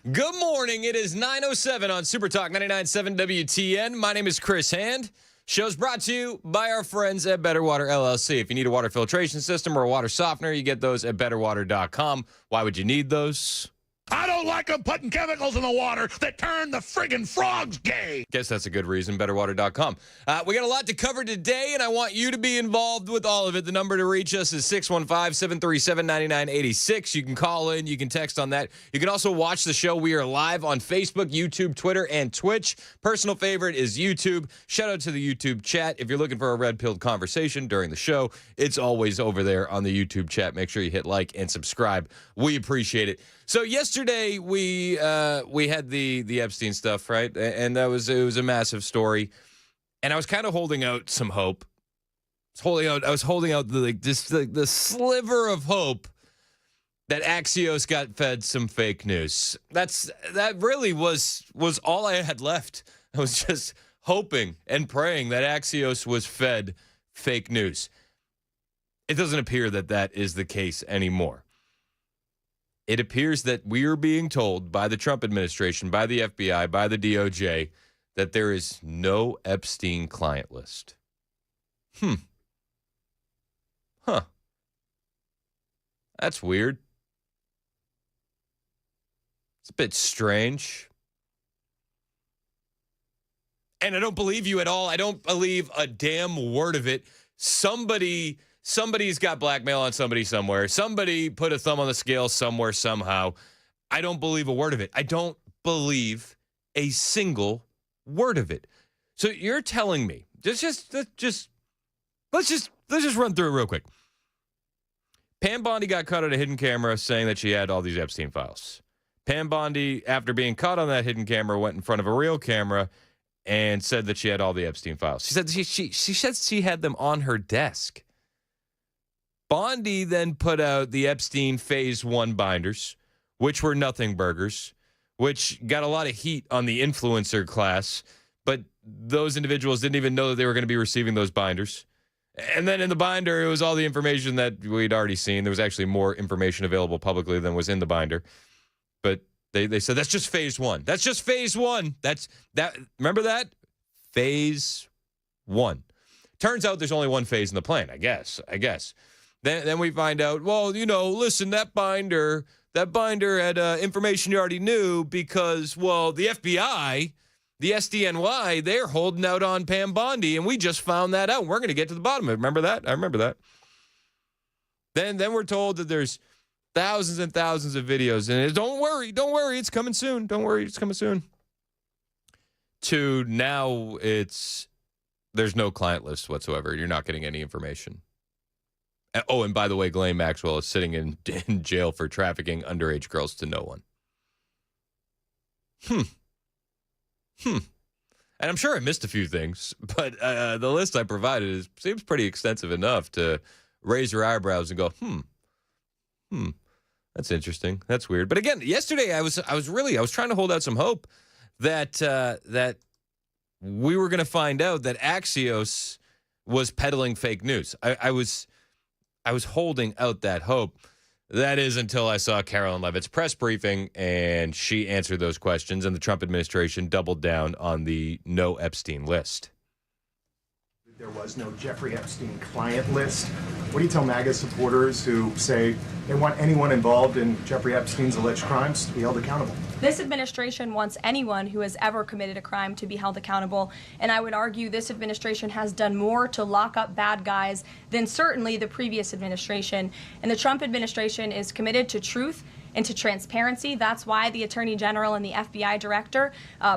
Good morning. It is 9:07 on Super Talk 99.7 WTN. My name is Chris Hand. Show's brought to you by our friends at Better Water LLC. If you need a water filtration system or a water softener, you get those at betterwater.com. Why would you need those? I don't like them putting chemicals in the water that turn the friggin' frogs gay. Guess that's a good reason, betterwater.com. We got a lot to cover today, and I want you to be involved with all of it. The number to reach us is 615-737-9986. You can call in. You can text on that. You can also watch the show. We are live on Facebook, YouTube, Twitter, and Twitch. Personal favorite is YouTube. Shout out to the YouTube chat. If you're looking for a red-pilled conversation during the show, it's always over there on the YouTube chat. Make sure you hit like and subscribe. We appreciate it. So yesterday we had the Epstein stuff, right? And it was a massive story, and I was kind of holding out some hope. I was holding out the sliver of hope that Axios got fed some fake news. That really was all I had left. I was just hoping and praying that Axios was fed fake news. It doesn't appear that is the case anymore. It appears that we are being told by the Trump administration, by the FBI, by the DOJ, that there is no Epstein client list. That's weird. It's a bit strange. And I don't believe you at all. I don't believe a damn word of it. Somebody's got blackmail on somebody somewhere. Somebody put a thumb on the scale somewhere, somehow. I don't believe a word of it. I don't believe a single word of it. So you're telling me, let's just run through it real quick. Pam Bondi got caught on a hidden camera saying that she had all these Epstein files. Pam Bondi, after being caught on that hidden camera, went in front of a real camera and said that she had all the Epstein files. She said she said she had them on her desk. Bondi then put out the Epstein Phase 1 binders, which were nothing burgers, which got a lot of heat on the influencer class, but those individuals didn't even know that they were going to be receiving those binders. And then in the binder, it was all the information that we'd already seen. There was actually more information available publicly than was in the binder. But they said, that's just Phase 1. That's just Phase 1. Remember that? Phase 1. Turns out there's only one phase in the plan, I guess. Then we find out, well, listen, that binder had information you already knew because, well, the FBI, the SDNY, they're holding out on Pam Bondi, and we just found that out. We're going to get to the bottom of it. Remember that? I remember that. Then we're told that there's thousands and thousands of videos, and don't worry, it's coming soon. Don't worry, it's coming soon. To now, there's no client list whatsoever. You're not getting any information. Oh, and by the way, Ghislaine Maxwell is sitting in jail for trafficking underage girls to no one. And I'm sure I missed a few things, but the list I provided seems pretty extensive enough to raise your eyebrows and go, that's interesting. That's weird. But again, yesterday I was trying to hold out some hope that we were going to find out that Axios was peddling fake news. I was holding out that hope. That is until I saw Carolyn Levitt's press briefing, and she answered those questions, and the Trump administration doubled down on the no Epstein list. There was no Jeffrey Epstein client list. What do you tell MAGA supporters who say they want anyone involved in Jeffrey Epstein's alleged crimes to be held accountable? This administration wants anyone who has ever committed a crime to be held accountable, and I would argue this administration has done more to lock up bad guys than certainly the previous administration. And the Trump administration is committed to truth and to transparency. That's why the Attorney General and the FBI Director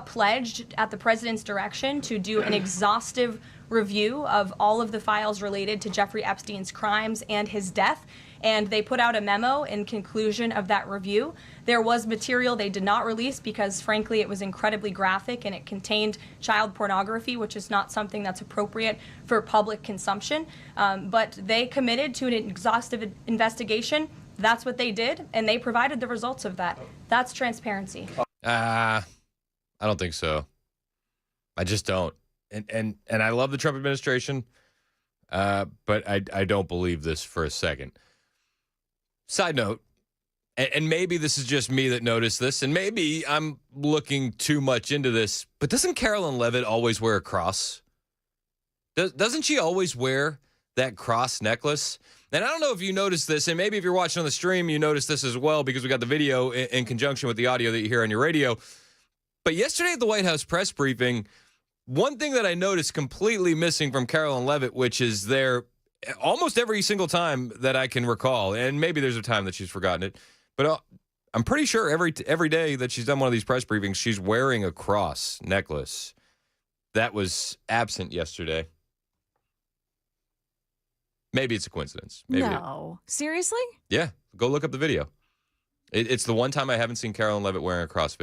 pledged at the President's direction to do an exhaustive review of all of the files related to Jeffrey Epstein's crimes and his death. And they put out a memo in conclusion of that review. There was material they did not release because, frankly, it was incredibly graphic and it contained child pornography, which is not something that's appropriate for public consumption. But they committed to an exhaustive investigation. That's what they did, and they provided the results of that. That's transparency. I don't think so. I just don't. And I love the Trump administration, but I don't believe this for a second. Side note, And maybe this is just me that noticed this, and maybe I'm looking too much into this, but doesn't Carolyn Levitt always wear a cross? Doesn't she always wear that cross necklace? And I don't know if you noticed this, and maybe if you're watching on the stream, you noticed this as well, because we got the video in conjunction with the audio that you hear on your radio. But yesterday at the White House press briefing, one thing that I noticed completely missing from Carolyn Levitt, which is there almost every single time that I can recall, and maybe there's a time that she's forgotten it, but I'm pretty sure every day that she's done one of these press briefings, she's wearing a cross necklace. That was absent yesterday. Maybe it's a coincidence. Maybe no. Seriously? Yeah. Go look up the video. It's the one time I haven't seen Carolyn Levitt wearing a cross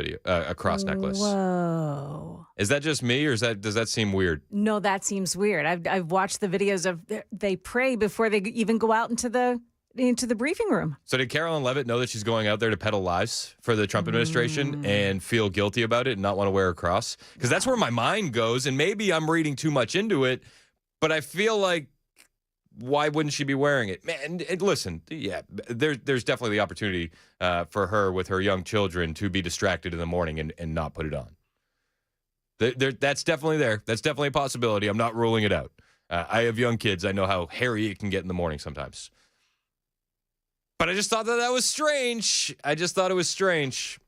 necklace. Whoa. Is that just me, or does that seem weird? No, that seems weird. I've watched the videos of they pray before they even go out into the briefing room. So did Carolyn Levitt know that she's going out there to peddle lies for the Trump administration and feel guilty about it and not want to wear a cross? Because that's where my mind goes, and maybe I'm reading too much into it, but I feel like, why wouldn't she be wearing it? Man, and listen, yeah, there's definitely the opportunity for her with her young children to be distracted in the morning and not put it on. That's definitely there. That's definitely a possibility. I'm not ruling it out. I have young kids. I know how hairy it can get in the morning sometimes. But I just thought that was strange. I just thought it was strange.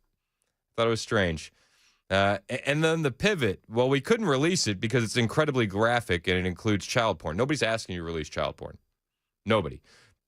And then the pivot, well, we couldn't release it because it's incredibly graphic and it includes child porn. Nobody's asking you to release child porn. Nobody.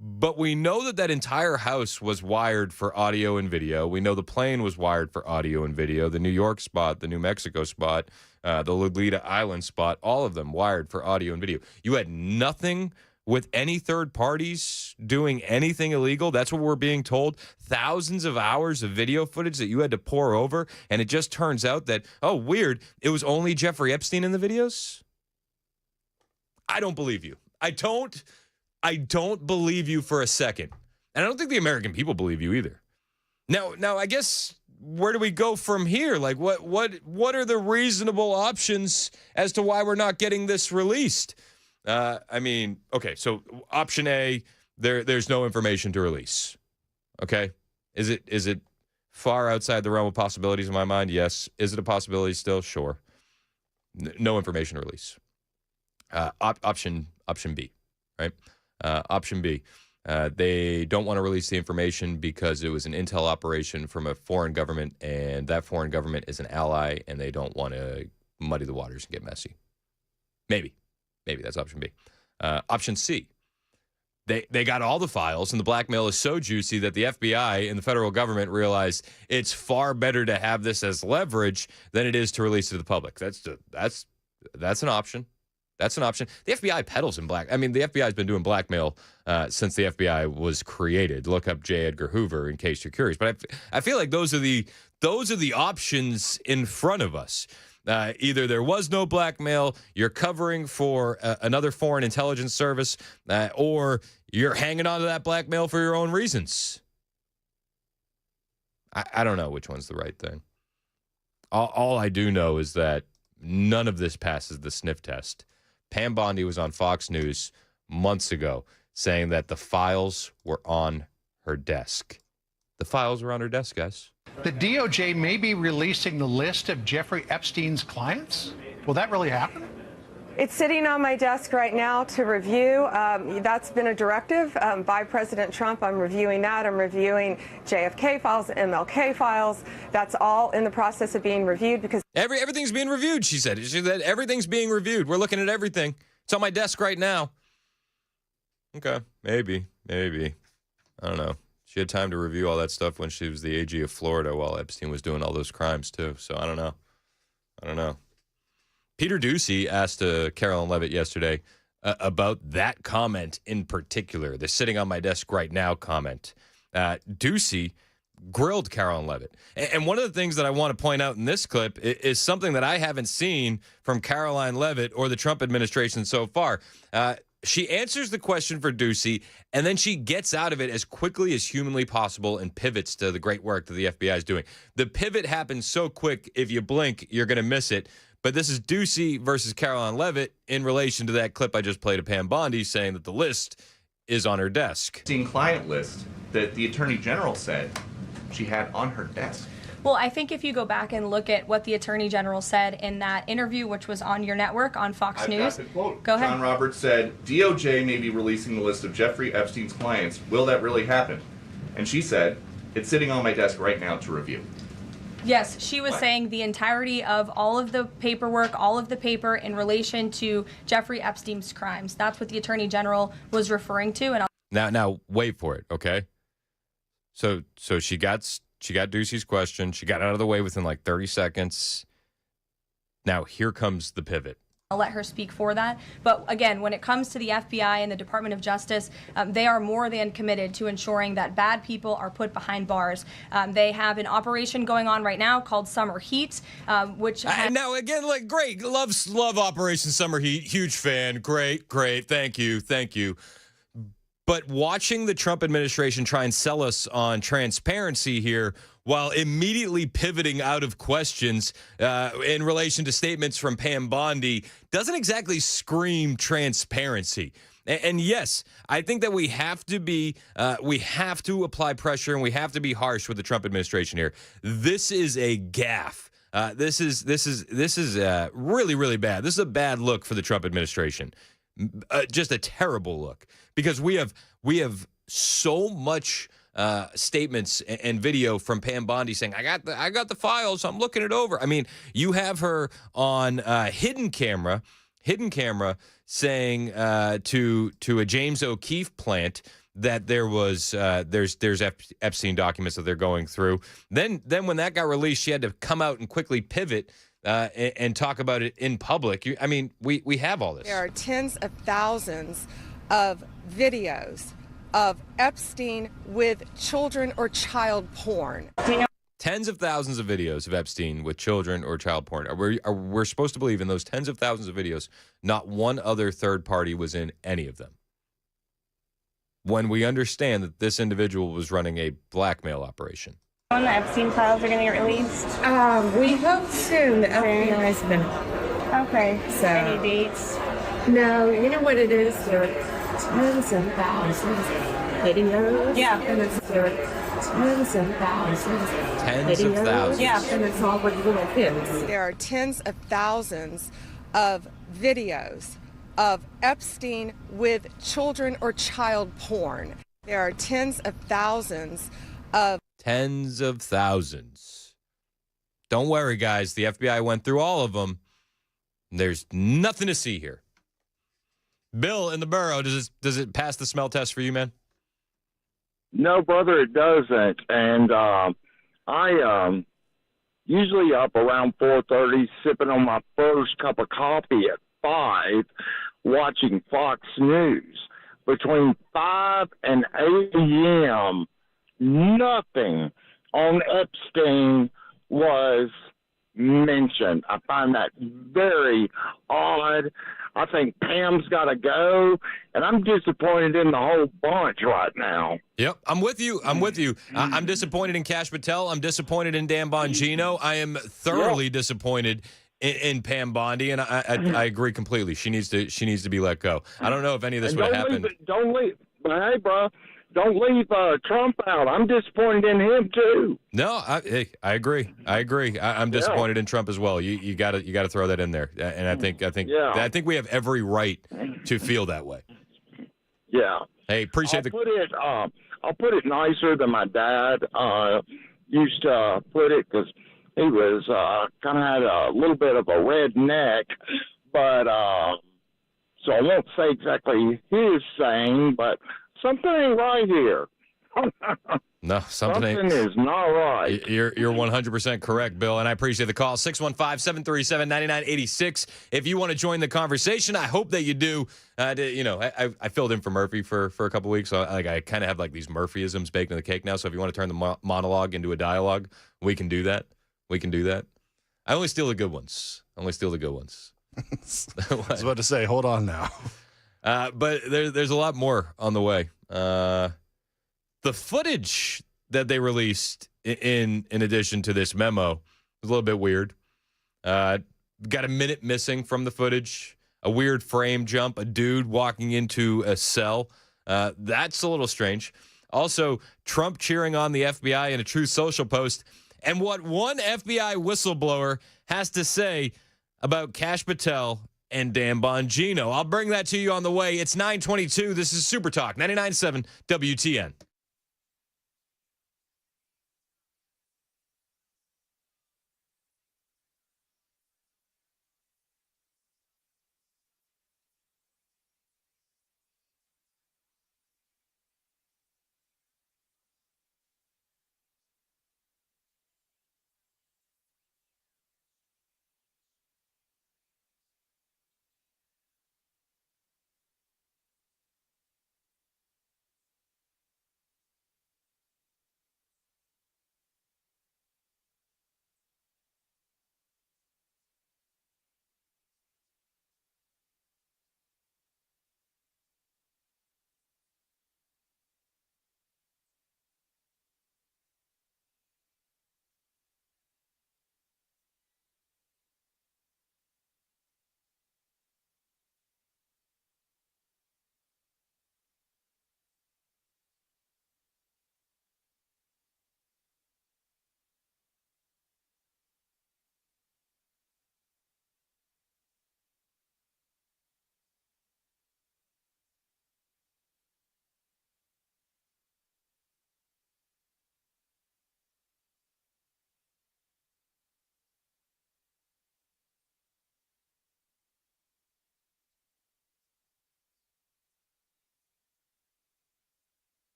But we know that entire house was wired for audio and video. We know the plane was wired for audio and video. The New York spot, the New Mexico spot, the Lolita Island spot, all of them wired for audio and video. You had nothing with any third parties doing anything illegal. That's what we're being told. Thousands of hours of video footage that you had to pour over, and it just turns out that, oh, weird, it was only Jeffrey Epstein in the videos? I don't believe you. I don't believe you for a second. And I don't think the American people believe you either. Now I guess, where do we go from here? Like, what are the reasonable options as to why we're not getting this released? I mean, okay, so option A, there's no information to release. Okay? Is it far outside the realm of possibilities in my mind? Yes. Is it a possibility still? Sure. No information to release. Option B, right? Option B, they don't want to release the information because it was an intel operation from a foreign government, and that foreign government is an ally, and they don't want to muddy the waters and get messy. Maybe that's option B. Option C, they got all the files, and the blackmail is so juicy that the FBI and the federal government realized it's far better to have this as leverage than it is to release it to the public. That's an option. That's an option. The FBI peddles in the FBI has been doing blackmail since the FBI was created. Look up J. Edgar Hoover in case you're curious. But I feel like those are the options in front of us. Either there was no blackmail, you're covering for another foreign intelligence service, or you're hanging on to that blackmail for your own reasons. I don't know which one's the right thing. All I do know is that none of this passes the sniff test. Pam Bondi was on Fox News months ago saying that the files were on her desk. The files were on her desk, guys. The DOJ may be releasing the list of Jeffrey Epstein's clients. Will that really happen? It's sitting on my desk right now to review. That's been a directive by President Trump. I'm reviewing that. I'm reviewing JFK files, MLK files. That's all in the process of being reviewed because everything's being reviewed, she said. She said everything's being reviewed. We're looking at everything. It's on my desk right now. Okay, maybe. I don't know. She had time to review all that stuff when she was the AG of Florida while Epstein was doing all those crimes too. So I don't know. Peter Doocy asked Carolyn Levitt yesterday about that comment in particular, the sitting on my desk right now comment. Doocy grilled Carolyn Levitt. And one of the things that I want to point out in this clip is something that I haven't seen from Caroline Levitt or the Trump administration so far. She answers the question for Doocy, and then she gets out of it as quickly as humanly possible and pivots to the great work that the FBI is doing. The pivot happens so quick, if you blink, you're going to miss it. But this is Doocy versus Caroline Levitt in relation to that clip I just played of Pam Bondi saying that the list is on her desk. Client list that the Attorney General said she had on her desk. Well, I think if you go back and look at what the Attorney General said in that interview, which was on your network on Fox News. Got the quote. Go ahead. John Roberts said, DOJ may be releasing the list of Jeffrey Epstein's clients. Will that really happen? And she said, it's sitting on my desk right now to review. Yes, she was saying the entirety of all of the paperwork, all of the paper in relation to Jeffrey Epstein's crimes. That's what the Attorney General was referring to. And Now wait for it, okay? So she got Doocy's question. She got out of the way within like 30 seconds. Now here comes the pivot. I'll let her speak for that. But again, when it comes to the FBI and the Department of Justice, they are more than committed to ensuring that bad people are put behind bars. They have an operation going on right now called Summer Heat, which now again, like great, love Operation Summer Heat, huge fan, great, thank you. But watching the Trump administration try and sell us on transparency here while immediately pivoting out of questions in relation to statements from Pam Bondi doesn't exactly scream transparency. And yes, I think that we have to apply pressure and we have to be harsh with the Trump administration here. This is a gaffe. This is really, really bad. This is a bad look for the Trump administration. Just a terrible look, because we have so much statements and video from Pam Bondi saying, I got the files, I'm looking it over. I mean, you have her on hidden camera saying to a James O'Keefe plant that there's Epstein documents that they're going through. Then when that got released, she had to come out and quickly pivot and talk about it in public. I mean, we have all this. There are tens of thousands of videos of Epstein with children or child porn. Tens of thousands of videos of Epstein with children or child porn. We're supposed to believe in those tens of thousands of videos, not one other third party was in any of them. When we understand that this individual was running a blackmail operation. When the Epstein files are going to get released? We hope soon. The FBI's been. Okay. So, any dates? No, you know what it is? There are tens of thousands videos. Yeah. And it's tens of thousands Tens videos. of thousands. Yeah. And it's all with little kids. There are tens of thousands of videos of Epstein with children or child porn. There are tens of thousands of Tens of thousands. Don't worry, guys. The FBI went through all of them. There's nothing to see here. Bill in the borough, does it pass the smell test for you, man? No, brother, it doesn't. And I usually up around 4:30, sipping on my first cup of coffee at 5, watching Fox News. Between 5 and 8 a.m., nothing on Epstein was mentioned. I find that very odd. I think Pam's got to go, and I'm disappointed in the whole bunch right now. Yep, I'm with you. I'm disappointed in Kash Patel. I'm disappointed in Dan Bongino. I am thoroughly disappointed in Pam Bondi, and I agree completely. She needs to be let go. I don't know if any of this would have happened. Don't leave. Hey, bro. Don't leave Trump out. I'm disappointed in him too. No, I agree. I'm disappointed in Trump as well. You got to throw that in there, and I think we have every right to feel that way. Yeah. Hey, appreciate I'll put it nicer than my dad used to put it, because he was kind of had a little bit of a red neck, but so I won't say exactly his saying, but something ain't right here. No, something is not right. You're 100% correct, Bill, and I appreciate the call. 615-737-9986. If you want to join the conversation, I hope that you do. I filled in for Murphy for a couple weeks, so I kind of have like these Murphyisms baked in the cake now. So if you want to turn the monologue into a dialogue, we can do that. I only steal the good ones. I was about to say, hold on now. But there's a lot more on the way. The footage that they released in addition to this memo was a little bit weird. Got a minute missing from the footage. A weird frame jump. A dude walking into a cell. That's a little strange. Also, Trump cheering on the FBI in a Truth Social post, and what one FBI whistleblower has to say about Kash Patel and Dan Bongino. I'll bring that to you on the way. It's 9:22. This is Super Talk 99.7 WTN.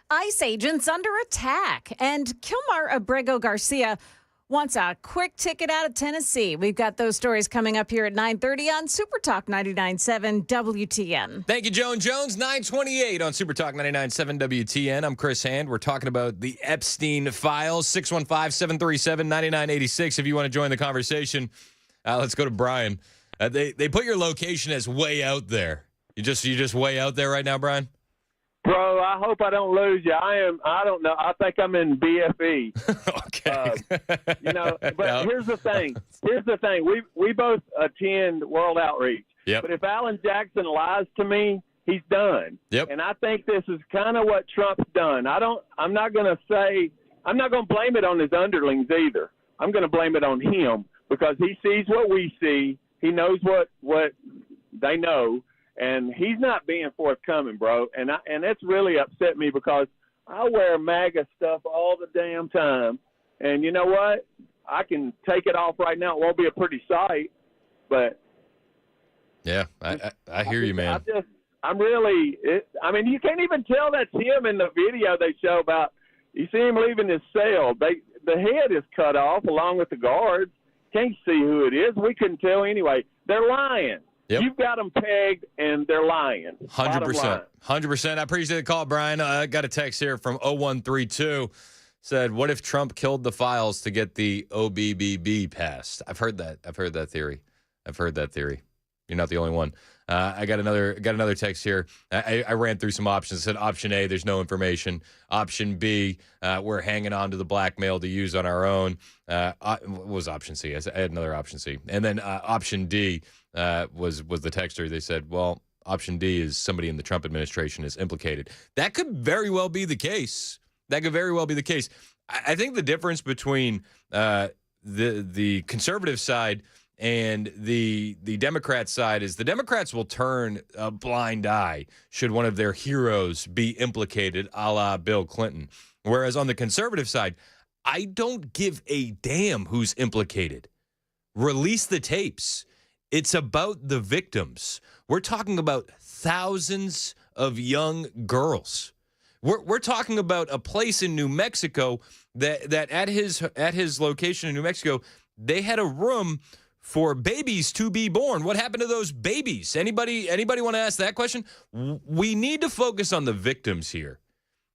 ICE agents under attack, and Kilmar Abrego Garcia wants a quick ticket out of Tennessee. We've got those stories coming up here at 9:30 on Super Talk 99.7 WTN. Thank you, Joan Jones. 9:28 on Super Talk 99.7 WTN. I'm Chris Hand. We're talking about the Epstein files. 615-737-9986 if you want to join the conversation. Let's go to Brian. They put your location as way out there. You just way out there right now, Brian? Bro, I hope I don't lose you. I don't know. I think I'm in BFE. Okay. But here's the thing. We both attend World Outreach. Yep. But if Alan Jackson lies to me, he's done. Yep. And I think this is kind of what Trump's done. I'm not going to blame it on his underlings either. I'm going to blame it on him because he sees what we see. He knows what they know. And he's not being forthcoming, bro. And it's really upset me because I wear MAGA stuff all the damn time. And you know what? I can take it off right now. It won't be a pretty sight, but yeah, I hear you, man. you can't even tell that's him in the video they show about. You see him leaving his cell. The head is cut off along with the guards. Can't see who it is. We couldn't tell anyway. They're lying. Yep. You've got them pegged, and they're lying. 100%. 100%. I appreciate the call, Brian. I got a text here from 0132. Said, what if Trump killed the files to get the OBBB passed? I've heard that theory. You're not the only one. I got another text here. I ran through some options. It said option A, there's no information. Option B, we're hanging on to the blackmail to use on our own. What was option C? I had another option C. And then option D was the texter. They said, well, option D is somebody in the Trump administration is implicated. That could very well be the case. I think the difference between the conservative side and the Democrat side is the Democrats will turn a blind eye should one of their heroes be implicated, a la Bill Clinton. Whereas on the conservative side, I don't give a damn who's implicated. Release the tapes. It's about the victims. We're talking about thousands of young girls. We're talking about a place in New Mexico that at his location in New Mexico, they had a room for babies to be born. What happened to those babies? Anybody want to ask that question? We need to focus on the victims here.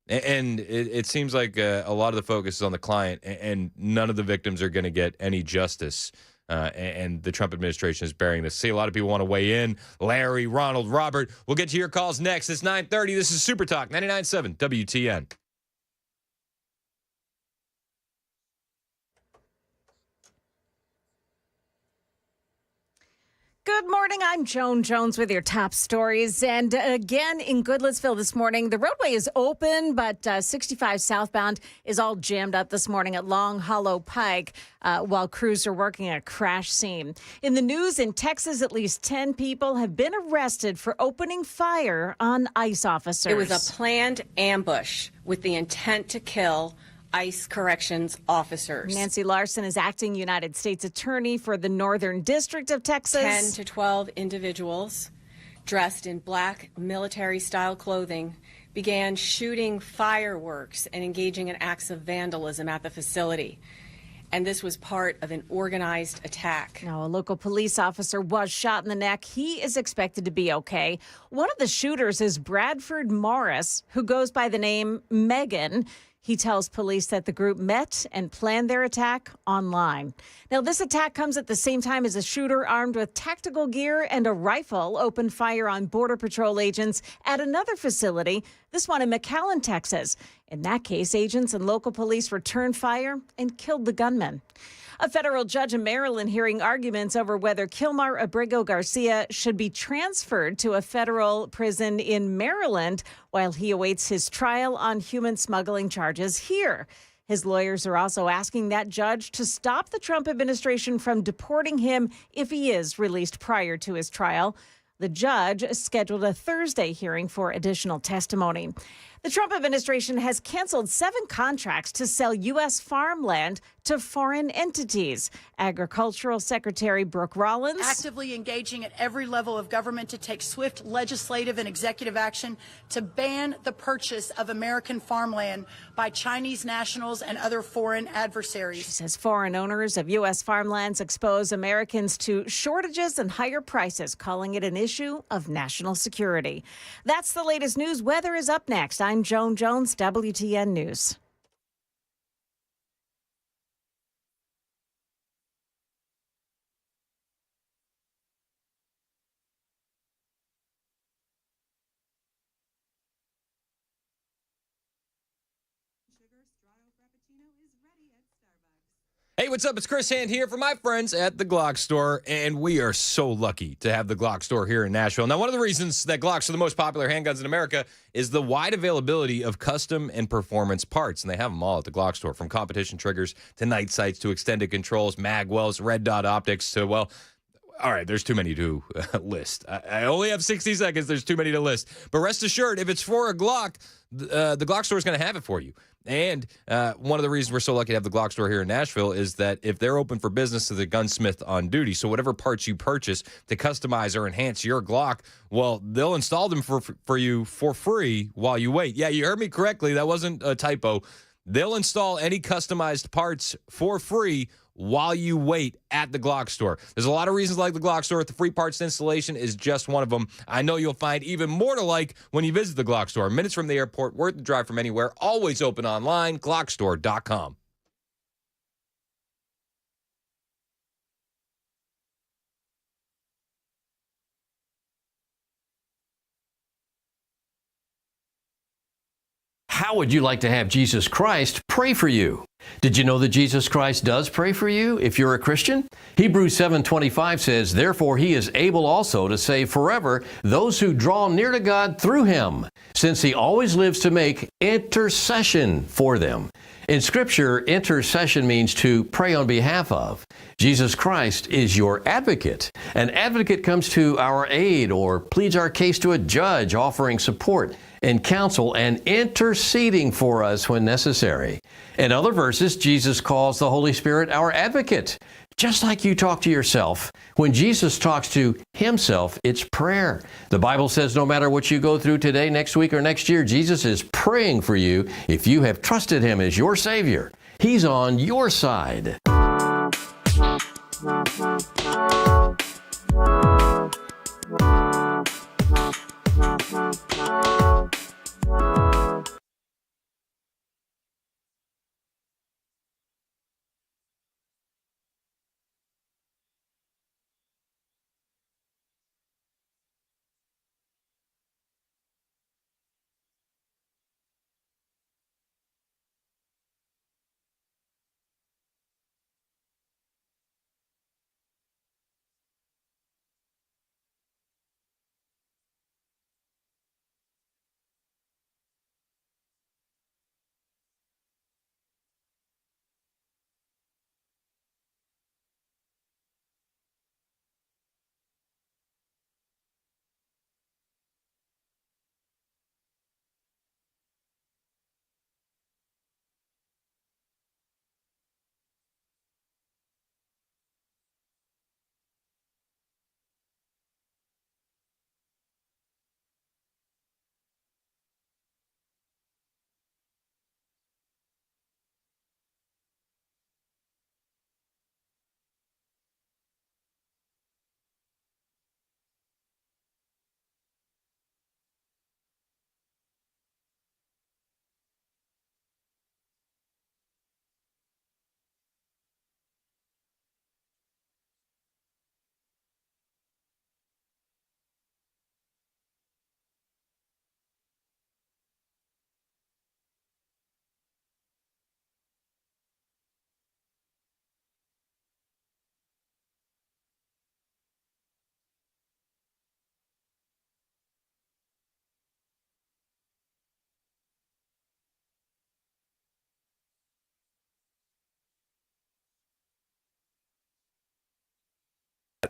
And it seems like a lot of the focus is on the client, and none of the victims are going to get any justice. And the Trump administration is bearing this. See, a lot of people want to weigh in. Larry, Ronald, Robert. We'll get to your calls next. It's 9:30. This is Super Talk 99.7 WTN. Good morning. I'm Joan Jones with your top stories. And again, in Goodlettsville this morning, the roadway is open, but 65 southbound is all jammed up this morning at Long Hollow Pike while crews are working a crash scene. In the news, in Texas, at least 10 people have been arrested for opening fire on ICE officers. It was a planned ambush with the intent to kill ICE corrections officers. Nancy Larson is acting United States Attorney for the Northern District of Texas. 10 to 12 individuals dressed in black military-style clothing began shooting fireworks and engaging in acts of vandalism at the facility. And this was part of an organized attack. Now, a local police officer was shot in the neck. He is expected to be okay. One of the shooters is Bradford Morris, who goes by the name Megan. He tells police that the group met and planned their attack online. Now, this attack comes at the same time as a shooter armed with tactical gear and a rifle opened fire on Border Patrol agents at another facility, this one in McAllen, Texas. In that case, agents and local police returned fire and killed the gunman. A federal judge in Maryland hearing arguments over whether Kilmar Abrego Garcia should be transferred to a federal prison in Maryland while he awaits his trial on human smuggling charges here. His lawyers are also asking that judge to stop the Trump administration from deporting him if he is released prior to his trial. The judge scheduled a Thursday hearing for additional testimony. The Trump administration has canceled 7 contracts to sell U.S. farmland to foreign entities. Agricultural Secretary Brooke Rollins actively engaging at every level of government to take swift legislative and executive action to ban the purchase of American farmland by Chinese nationals and other foreign adversaries. She says foreign owners of U.S. farmlands expose Americans to shortages and higher prices, calling it an issue of national security. That's the latest news. Weather is up next. I'm Joan Jones, WTN News. Hey, what's up? It's Chris Hand here for my friends at the Glock Store, and we are so lucky to have the Glock Store here in Nashville. Now, one of the reasons that Glocks are the most popular handguns in America is the wide availability of custom and performance parts, and they have them all at the Glock Store, from competition triggers to night sights to extended controls, mag wells, red dot optics to, well, all right, there's too many to list. I only have 60 seconds. There's too many to list. But rest assured, if it's for a Glock, the Glock Store is going to have it for you. And one of the reasons we're so lucky to have the Glock Store here in Nashville is that if they're open for business to the gunsmith on duty, so whatever parts you purchase to customize or enhance your Glock, well, they'll install them for you for free while you wait. Yeah, you heard me correctly. That wasn't a typo. They'll install any customized parts for free while you wait at the Glock Store. There's a lot of reasons like the Glock Store. The free parts installation is just one of them. I know you'll find even more to like when you visit the Glock Store. Minutes from the airport, worth the drive from anywhere, always open online, glockstore.com. How would you like to have Jesus Christ pray for you? Did you know that Jesus Christ does pray for you if you're a Christian? Hebrews 7:25 says, "Therefore he is able also to save forever those who draw near to God through him, since he always lives to make intercession for them." In Scripture, intercession means to pray on behalf of. Jesus Christ is your advocate. An advocate comes to our aid or pleads our case to a judge, offering support and counsel and interceding for us when necessary. In other verses, Jesus calls the Holy Spirit our advocate. Just like you talk to yourself, when Jesus talks to himself, it's prayer. The Bible says no matter what you go through today, next week, or next year, Jesus is praying for you if you have trusted him as your Savior. He's on your side.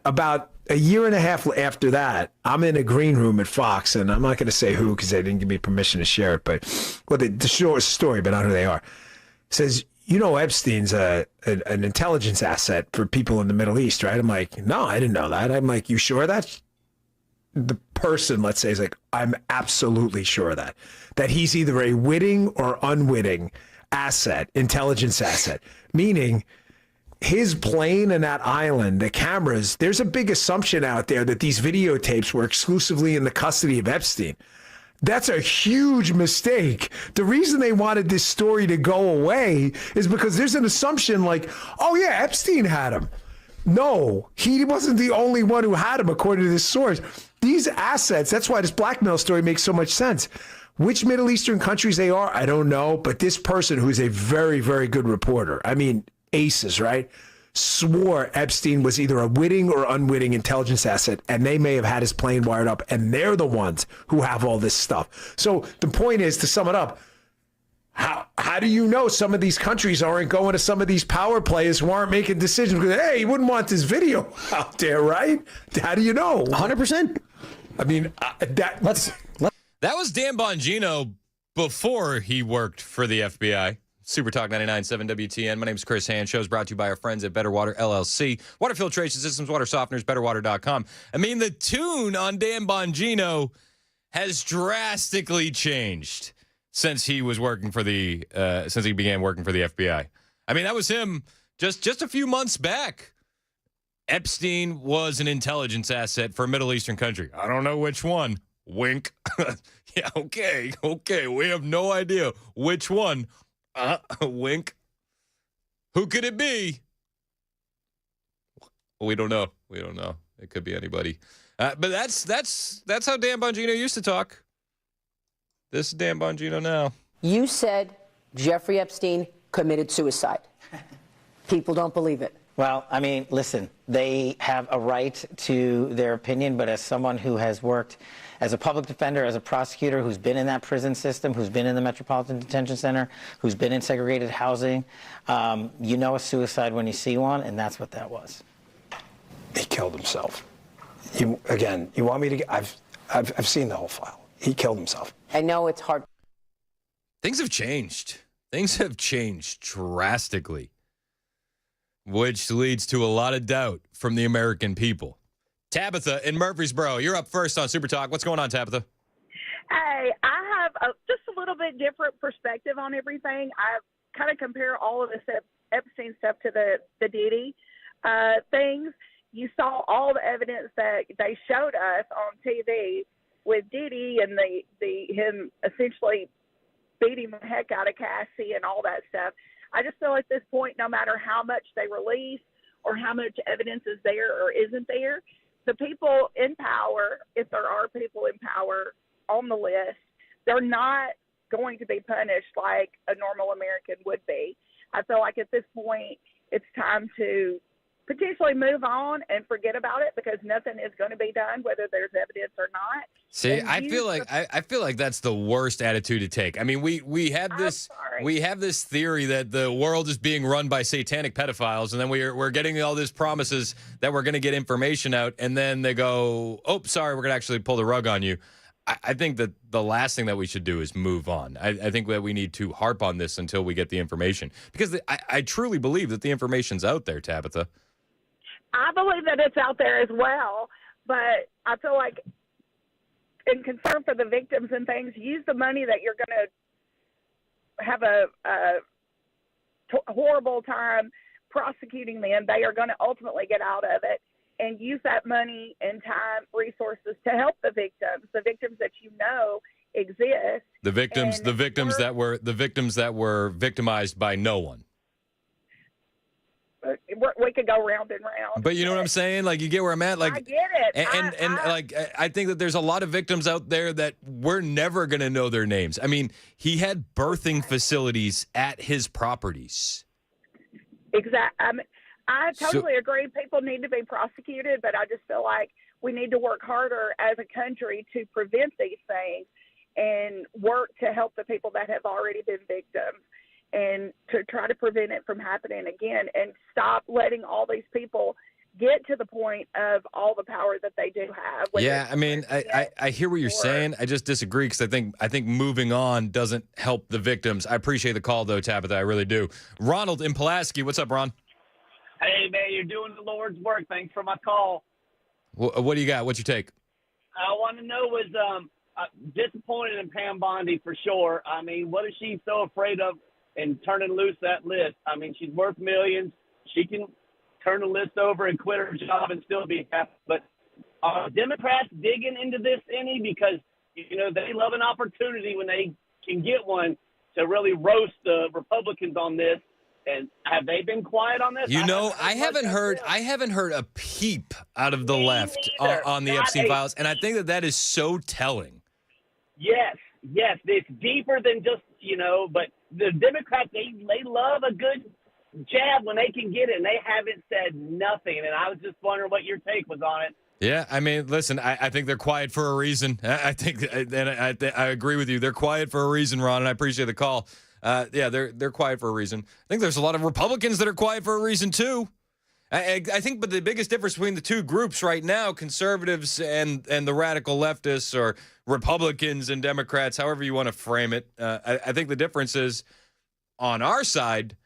About a year and a half after that, I'm in a green room at Fox, and I'm not going to say who because they didn't give me permission to share it, but the short story, but not who they are. It says, Epstein's an intelligence asset for people in the Middle East, right? I'm like, no, I didn't know that. I'm like, you sure of that? The person, let's say, is like, I'm absolutely sure of that. That he's either a witting or unwitting asset, intelligence asset, meaning his plane and that island, the cameras, there's a big assumption out there that these videotapes were exclusively in the custody of Epstein. That's a huge mistake. The reason they wanted this story to go away is because there's an assumption like, oh yeah, Epstein had him. No, he wasn't the only one who had him, according to this source. These assets, that's why this blackmail story makes so much sense. Which Middle Eastern countries they are, I don't know. But this person, who's a very, very good reporter, I mean, aces, right, swore Epstein was either a witting or unwitting intelligence asset, and they may have had his plane wired up, and they're the ones who have all this stuff. So the point is, to sum it up, how do you know some of these countries aren't going to some of these power players who aren't making decisions? Because, hey, you wouldn't want this video out there, right? How do you know? 100%. I mean, that was Dan Bongino before he worked for the FBI. Super Talk 99.7 WTN. My name is Chris Hand. Show's brought to you by our friends at Better Water LLC. Water filtration systems, water softeners, betterwater.com. I mean, the tune on Dan Bongino has drastically changed since he was working for since he began working for the FBI. I mean, that was him just a few months back. Epstein was an intelligence asset for a Middle Eastern country. I don't know which one. Wink. Yeah, okay. We have no idea which one. Wink. Who could it be? We don't know. It could be anybody. But that's how Dan Bongino used to talk. This is Dan Bongino now. You said Jeffrey Epstein committed suicide. People don't believe it. Well, I mean, listen, they have a right to their opinion, but as someone who has worked as a public defender, as a prosecutor, who's been in that prison system, who's been in the Metropolitan Detention Center, who's been in segregated housing, you know a suicide when you see one, and that's what that was. He killed himself. You want me to? I've seen the whole file. He killed himself. I know it's hard. Things have changed. Things have changed drastically, which leads to a lot of doubt from the American people. Tabitha in Murfreesboro, you're up first on Super Talk. What's going on, Tabitha? Hey, I have just a little bit different perspective on everything. I kind of compare all of this Epstein stuff to the Diddy things. You saw all the evidence that they showed us on TV with Diddy and him essentially beating the heck out of Cassie and all that stuff. I just feel at this point, no matter how much they release or how much evidence is there or isn't there, the people in power, if there are people in power on the list, they're not going to be punished like a normal American would be. I feel like at this point, it's time to potentially move on and forget about it because nothing is going to be done, whether there's evidence or not. See, I feel like that's the worst attitude to take. I mean, we have this theory that the world is being run by satanic pedophiles, and then we're getting all these promises that we're going to get information out, and then they go, "Oh, sorry, we're going to actually pull the rug on you." I think that the last thing that we should do is move on. I think that we need to harp on this until we get the information because I truly believe that the information's out there, Tabitha. I believe that it's out there as well, but I feel like in concern for the victims and things, use the money that you're going to have a horrible time prosecuting them. They are going to ultimately get out of it, and use that money and time, resources to help the victims that you know exist. The victims that were victimized by no one. We could go round and round. But you know what I'm saying? Like, you get where I'm at? Like, I get it. I think that there's a lot of victims out there that we're never going to know their names. I mean, he had birthing facilities at his properties. Exactly. I totally agree. People need to be prosecuted, but I just feel like we need to work harder as a country to prevent these things and work to help the people that have already been victims, and to try to prevent it from happening again, and stop letting all these people get to the point of all the power that they do have. Yeah, I mean, I hear what you're saying. I just disagree because I think moving on doesn't help the victims. I appreciate the call, though, Tabitha. I really do. Ronald in Pulaski. What's up, Ron? Hey, man, you're doing the Lord's work. Thanks for my call. What do you got? What's your take? I want to know was disappointed in Pam Bondi for sure. I mean, what is she so afraid of in turning loose that list? I mean, she's worth millions. She can turn the list over and quit her job and still be happy. But are Democrats digging into this any? Because, you know, they love an opportunity when they can get one to really roast the Republicans on this. And have they been quiet on this? You know, I haven't heard a peep out of the left on the Epstein files, and I think that is so telling. Yes, it's deeper than just, you know, but the Democrats, they love a good jab when they can get it, and they haven't said nothing. And I was just wondering what your take was on it. Yeah, I mean, listen, I think they're quiet for a reason. I think, and I agree with you. They're quiet for a reason, Ron, and I appreciate the call. Yeah, they're quiet for a reason. I think there's a lot of Republicans that are quiet for a reason, too. I think, but the biggest difference between the two groups right now, conservatives and the radical leftists, or Republicans and Democrats, however you want to frame it, I think the difference is on our side,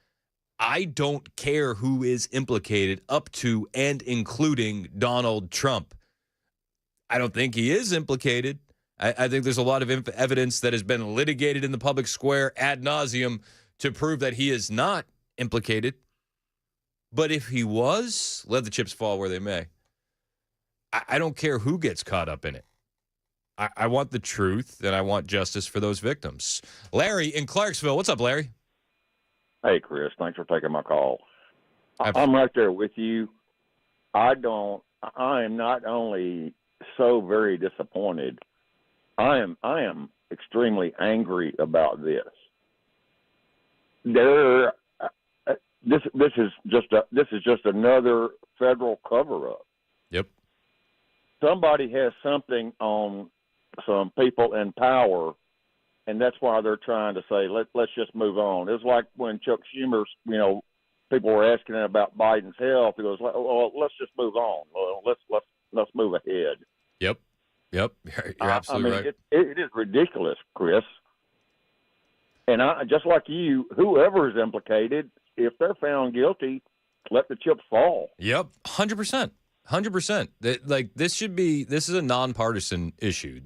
I don't care who is implicated up to and including Donald Trump. I don't think he is implicated. I think there's a lot of evidence that has been litigated in the public square ad nauseum to prove that he is not implicated. But if he was, let the chips fall where they may. I don't care who gets caught up in it. I want the truth, and I want justice for those victims. Larry in Clarksville. What's up, Larry? Hey, Chris. Thanks for taking my call. I'm right there with you. I am not only so very disappointed, I am extremely angry about this. This is just another federal cover-up. Yep. Somebody has something on some people in power, and that's why they're trying to say let's just move on. It's like when Chuck Schumer's, you know, people were asking him about Biden's health. He goes, "Well, let's just move on. Let's move ahead." Yep. You're absolutely right. It is ridiculous, Chris. And just like you, whoever is implicated, if they're found guilty, let the chips fall. Yep, 100%. 100%. This is a nonpartisan issue.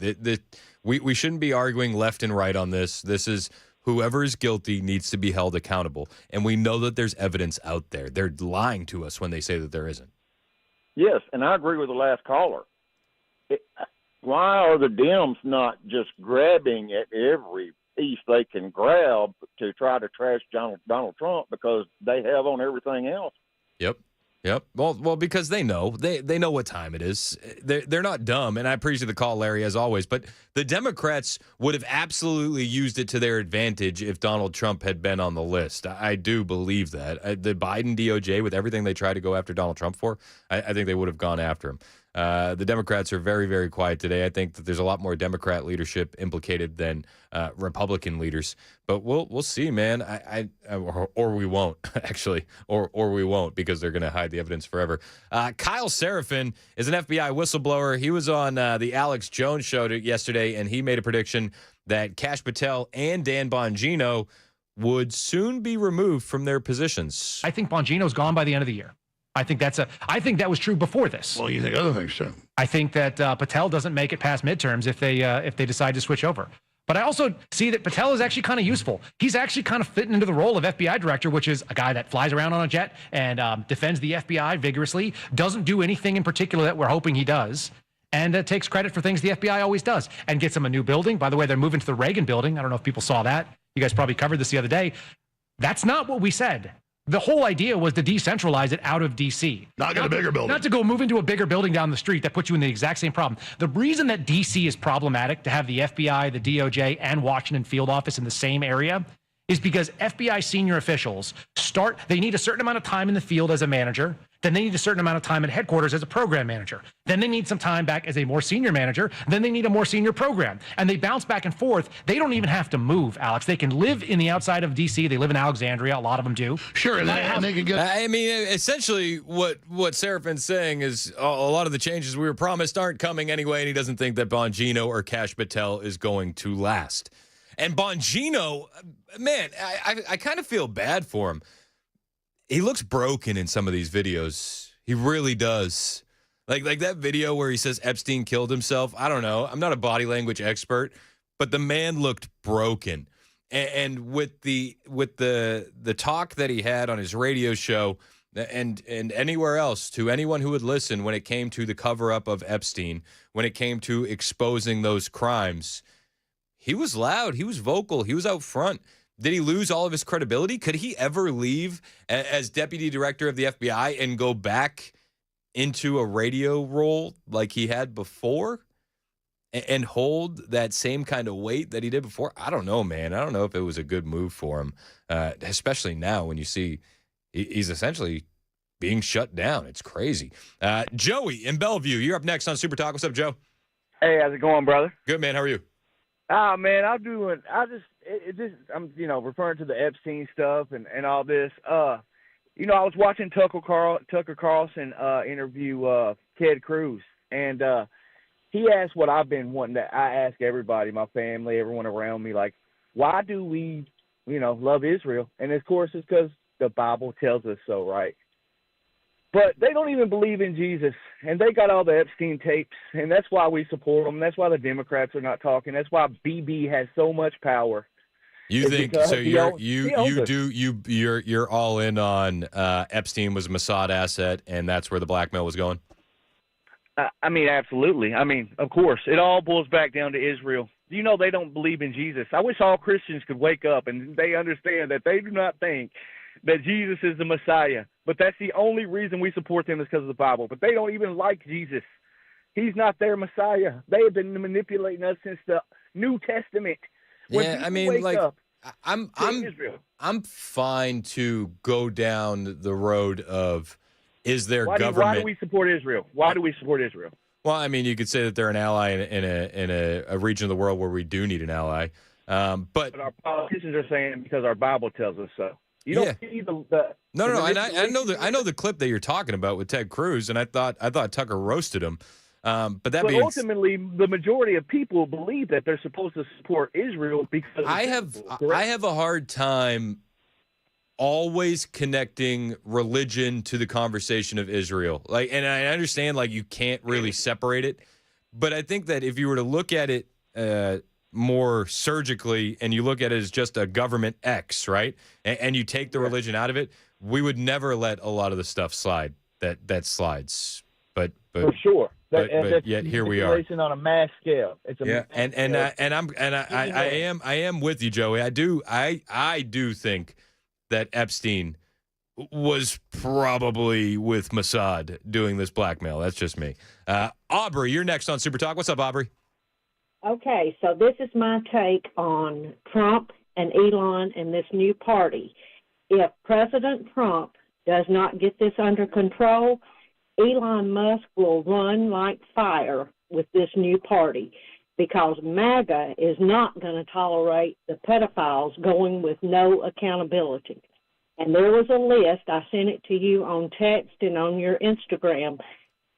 We shouldn't be arguing left and right on this. This is whoever is guilty needs to be held accountable. And we know that there's evidence out there. They're lying to us when they say that there isn't. Yes, and I agree with the last caller. Why are the Dems not just grabbing at every piece they can grab to try to trash Donald Trump, because they have on everything else? Yep. Well, because they know what time it is. They're not dumb, and I appreciate the call, Larry, as always. But the Democrats would have absolutely used it to their advantage if Donald Trump had been on the list. I do believe that. The Biden DOJ, with everything they tried to go after Donald Trump for, I think they would have gone after him. The Democrats are very, very quiet today. I think that there's a lot more Democrat leadership implicated than Republican leaders. But we'll see, man. Or we won't, actually. Or we won't, because they're going to hide the evidence forever. Kyle Seraphin is an FBI whistleblower. He was on the Alex Jones show yesterday, and he made a prediction that Kash Patel and Dan Bongino would soon be removed from their positions. I think Bongino's gone by the end of the year. I think that was true before this. Well, you think other things too. I think that Patel doesn't make it past midterms if they decide to switch over. But I also see that Patel is actually kind of useful. He's actually kind of fitting into the role of FBI director, which is a guy that flies around on a jet and defends the FBI vigorously, doesn't do anything in particular that we're hoping he does, and takes credit for things the FBI always does, and gets him a new building. By the way, they're moving to the Reagan building. I don't know if people saw that. You guys probably covered this the other day. That's not what we said. The whole idea was to decentralize it out of D.C. Not get a bigger building. Not to go move into a bigger building down the street that puts you in the exact same problem. The reason that D.C. is problematic to have the FBI, the DOJ, and Washington field office in the same area is because FBI senior officials they need a certain amount of time in the field as a manager. Then they need a certain amount of time at headquarters as a program manager. Then they need some time back as a more senior manager. Then they need a more senior program. And they bounce back and forth. They don't even have to move, Alex. They can live in the outside of D.C. They live in Alexandria. A lot of them do. Sure, and they can get... I mean, essentially what Serafin's saying is a lot of the changes we were promised aren't coming anyway, and he doesn't think that Bongino or Kash Patel is going to last. And Bongino, man, I kind of feel bad for him. He looks broken in some of these videos. He really does. Like that video where he says Epstein killed himself. I don't know. I'm not a body language expert, but the man looked broken. And with the talk that he had on his radio show and anywhere else to anyone who would listen when it came to the cover-up of Epstein, when it came to exposing those crimes, he was loud. He was vocal. He was out front. Did he lose all of his credibility? Could he ever leave as deputy director of the FBI and go back into a radio role like he had before and hold that same kind of weight that he did before? I don't know, man. I don't know if it was a good move for him, especially now when you see he's essentially being shut down. It's crazy. Joey in Bellevue, you're up next on Super Talk. What's up, Joe? Hey, how's it going, brother? Good, man. How are you? Man, I'm referring to the Epstein stuff and all this. I was watching Tucker Carlson interview Ted Cruz, and he asked what I've been wanting to. I ask everybody, my family, everyone around me, like, why do we, love Israel? And of course, it's because the Bible tells us so, right? But they don't even believe in Jesus, and they got all the Epstein tapes, and that's why we support them. That's why the Democrats are not talking. That's why BB has so much power. You think so? You're all in on Epstein was a Mossad asset, and that's where the blackmail was going. Absolutely. Of course, it all boils back down to Israel. They don't believe in Jesus. I wish all Christians could wake up and they understand that they do not think that Jesus is the Messiah. But that's the only reason we support them is because of the Bible. But they don't even like Jesus. He's not their Messiah. They have been manipulating us since the New Testament. I'm fine to go down the road of is there government. Why do we support Israel? Why do we support Israel? Well, you could say that they're an ally in a region of the world where we do need an ally. But our politicians are saying because our Bible tells us so. You don't see the No. I know the clip that you're talking about with Ted Cruz, and I thought Tucker roasted him. But ultimately, the majority of people believe that they're supposed to support Israel because I have a hard time always connecting religion to the conversation of Israel. And I understand you can't really separate it, but I think that if you were to look at it more surgically and you look at it as just a government X, right? And you take the religion out of it, we would never let a lot of the stuff slide that slides. But for sure. But yet here we are on a mass scale. It's I am with you, Joey. I do think that Epstein was probably with Mossad doing this blackmail. That's just me. Aubrey, you're next on Super Talk. What's up, Aubrey? Okay, so this is my take on Trump and Elon and this new party. If President Trump does not get this under control, Elon Musk will run like fire with this new party because MAGA is not going to tolerate the pedophiles going with no accountability. And there was a list, I sent it to you on text and on your Instagram,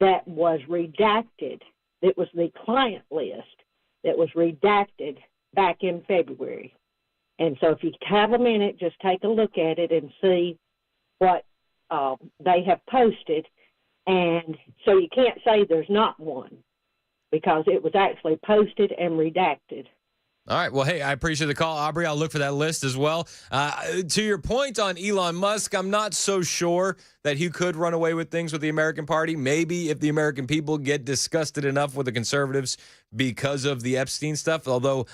that was redacted. It was the client list that was redacted back in February. And so if you have a minute, just take a look at it and see what they have posted. And so you can't say there's not one because it was actually posted and redacted. All right. Well, hey, I appreciate the call, Aubrey. I'll look for that list as well. To your point on Elon Musk, I'm not so sure that he could run away with things with the American Party. Maybe if the American people get disgusted enough with the conservatives because of the Epstein stuff, although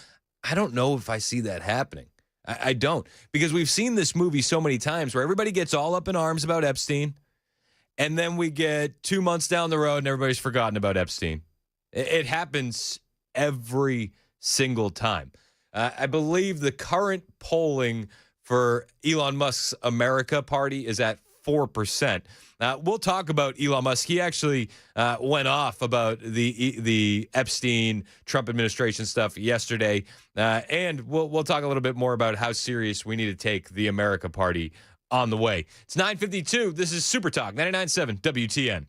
I don't know if I see that happening. I don't, because we've seen this movie so many times where everybody gets all up in arms about Epstein, and then we get 2 months down the road and everybody's forgotten about Epstein. It happens every single time. I believe the current polling for Elon Musk's America Party is at 4%. We'll talk about Elon Musk. He actually went off about the Epstein Trump administration stuff yesterday, and we'll talk a little bit more about how serious we need to take the America Party on the way. It's 9:52. This is Super Talk 99.7 WTN.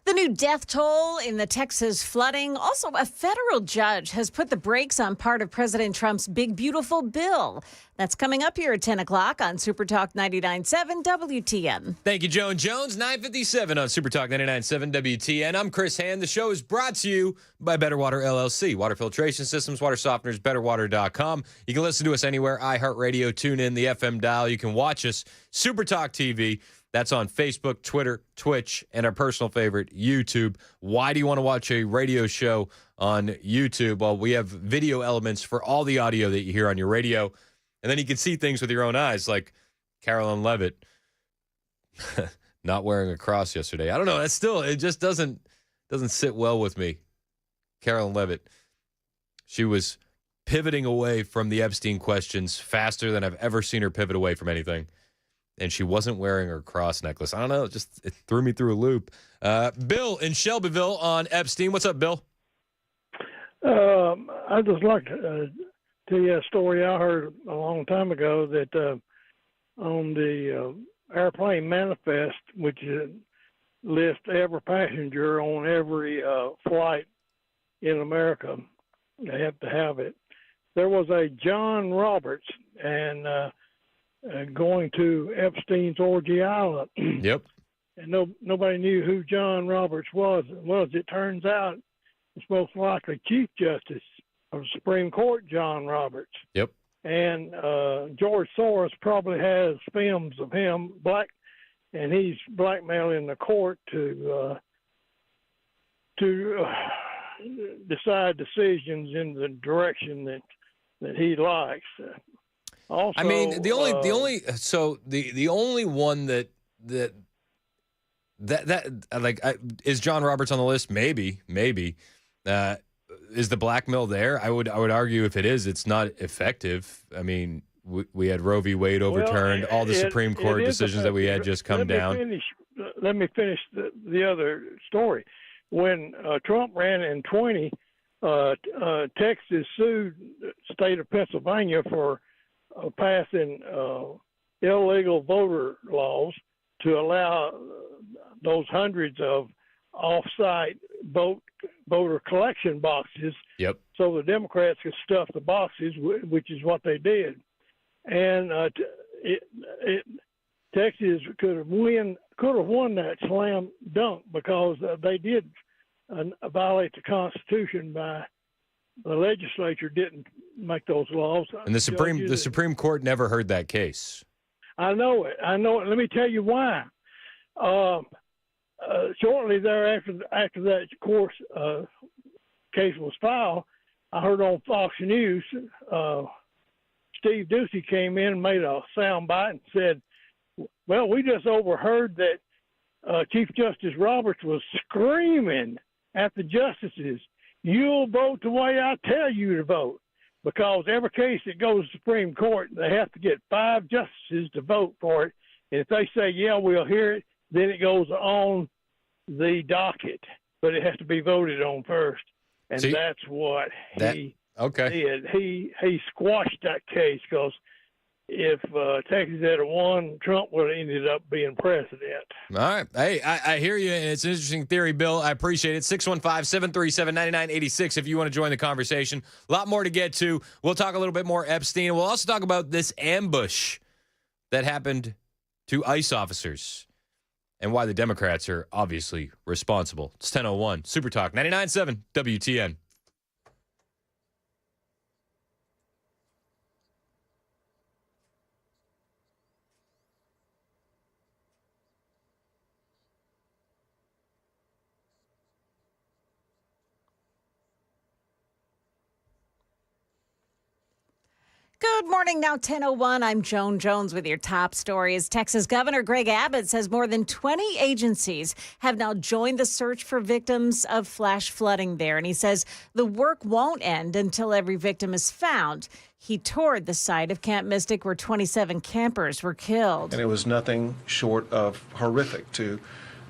The new death toll in the Texas flooding. Also, a federal judge has put the brakes on part of President Trump's big, beautiful bill. That's coming up here at 10 o'clock on Super Talk 99.7 WTN. Thank you, Joan Jones. 9:57 on Super Talk 99.7 WTN. I'm Chris Hand. The show is brought to you by Better Water LLC. Water filtration systems, water softeners, betterwater.com. You can listen to us anywhere. iHeartRadio, tune in, the FM dial. You can watch us, Super Talk TV. That's on Facebook, Twitter, Twitch, and our personal favorite, YouTube. Why do you want to watch a radio show on YouTube? Well, we have video elements for all the audio that you hear on your radio. And then you can see things with your own eyes, like Carolyn Levitt not wearing a cross yesterday. I don't know. That's still, it just doesn't sit well with me. Carolyn Levitt, she was pivoting away from the Epstein questions faster than I've ever seen her pivot away from anything. And she wasn't wearing her cross necklace. I don't know. It threw me through a loop. Bill in Shelbyville on Epstein. What's up, Bill? I'd just like to tell you a story I heard a long time ago that on the airplane manifest, which lists every passenger on every flight in America, they have to have it. There was a John Roberts, and going to Epstein's Orgy Island. Yep. And nobody knew who John Roberts was. Well, as it turns out, it's most likely Chief Justice of the Supreme Court, John Roberts. Yep. And George Soros probably has films of him, and he's blackmailing the court to decide decisions in the direction that he likes. Also, I mean, the only one that is John Roberts on the list. Maybe is the blackmail there? I would argue if it is, it's not effective. I mean, we had Roe v. Wade overturned. All the Supreme Court decisions that we had just come down. Let me finish the other story. When Trump ran in 20, Texas sued the state of Pennsylvania for passing illegal voter laws to allow those hundreds of off-site voter collection boxes. Yep. So the Democrats could stuff the boxes, which is what they did. And Texas could have won that slam dunk because they did violate the Constitution by the legislature didn't make those laws. And the Supreme Court never heard that case. I know it. Let me tell you why. Shortly thereafter, after that course case was filed, I heard on Fox News, Steve Doocy came in and made a sound bite and said, well, we just overheard that Chief Justice Roberts was screaming at the justices, you'll vote the way I tell you to vote. Because every case that goes to the Supreme Court, they have to get 5 justices to vote for it. And if they say, yeah, we'll hear it, then it goes on the docket. But it has to be voted on first. And that's what he did. He squashed that case because if Texas had won, Trump would have ended up being president. All right. Hey, I hear you, and it's an interesting theory, Bill. I appreciate it. 615-737-9986 if you want to join the conversation. A lot more to get to. We'll talk a little bit more Epstein. We'll also talk about this ambush that happened to ICE officers and why the Democrats are obviously responsible. It's 10:01. Super Talk 99.7 WTN. Good morning. Now 10:01. I'm Joan Jones with your top stories. Texas Governor Greg Abbott says more than 20 agencies have now joined the search for victims of flash flooding there. And he says the work won't end until every victim is found. He toured the site of Camp Mystic where 27 campers were killed. And it was nothing short of horrific to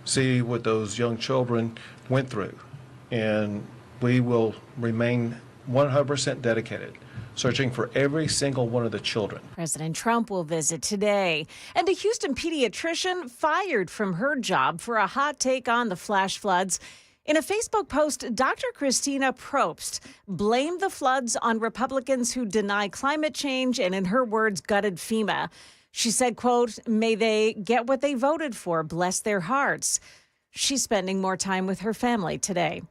see what those young children went through. And we will remain 100% dedicated searching for every single one of the children. President Trump will visit today. And a Houston pediatrician fired from her job for a hot take on the flash floods. In a Facebook post, Dr. Christina Probst blamed the floods on Republicans who deny climate change and, in her words, gutted FEMA. She said, quote, "May they get what they voted for. Bless their hearts." She's spending more time with her family today.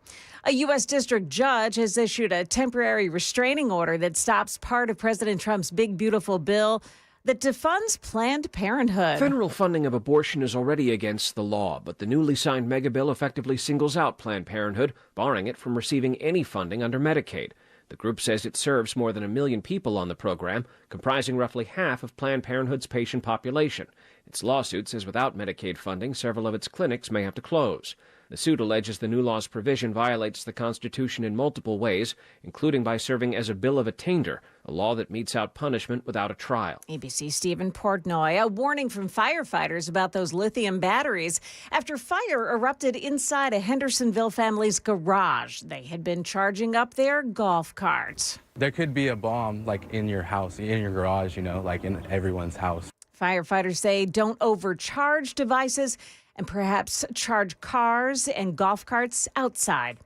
A U.S. district judge has issued a temporary restraining order that stops part of President Trump's big, beautiful bill that defunds Planned Parenthood. Federal funding of abortion is already against the law, but the newly signed mega bill effectively singles out Planned Parenthood, barring it from receiving any funding under Medicaid. The group says it serves more than 1 million people on the program, comprising roughly half of Planned Parenthood's patient population. Its lawsuit says without Medicaid funding, several of its clinics may have to close. The suit alleges the new law's provision violates the Constitution in multiple ways, including by serving as a bill of attainder, a law that metes out punishment without a trial. ABC Stephen Portnoy, a warning from firefighters about those lithium batteries after fire erupted inside a Hendersonville family's garage. They had been charging up their golf carts. There could be a bomb, like, in your house, in your garage, like in everyone's house. Firefighters say don't overcharge devices and perhaps charge cars and golf carts outside.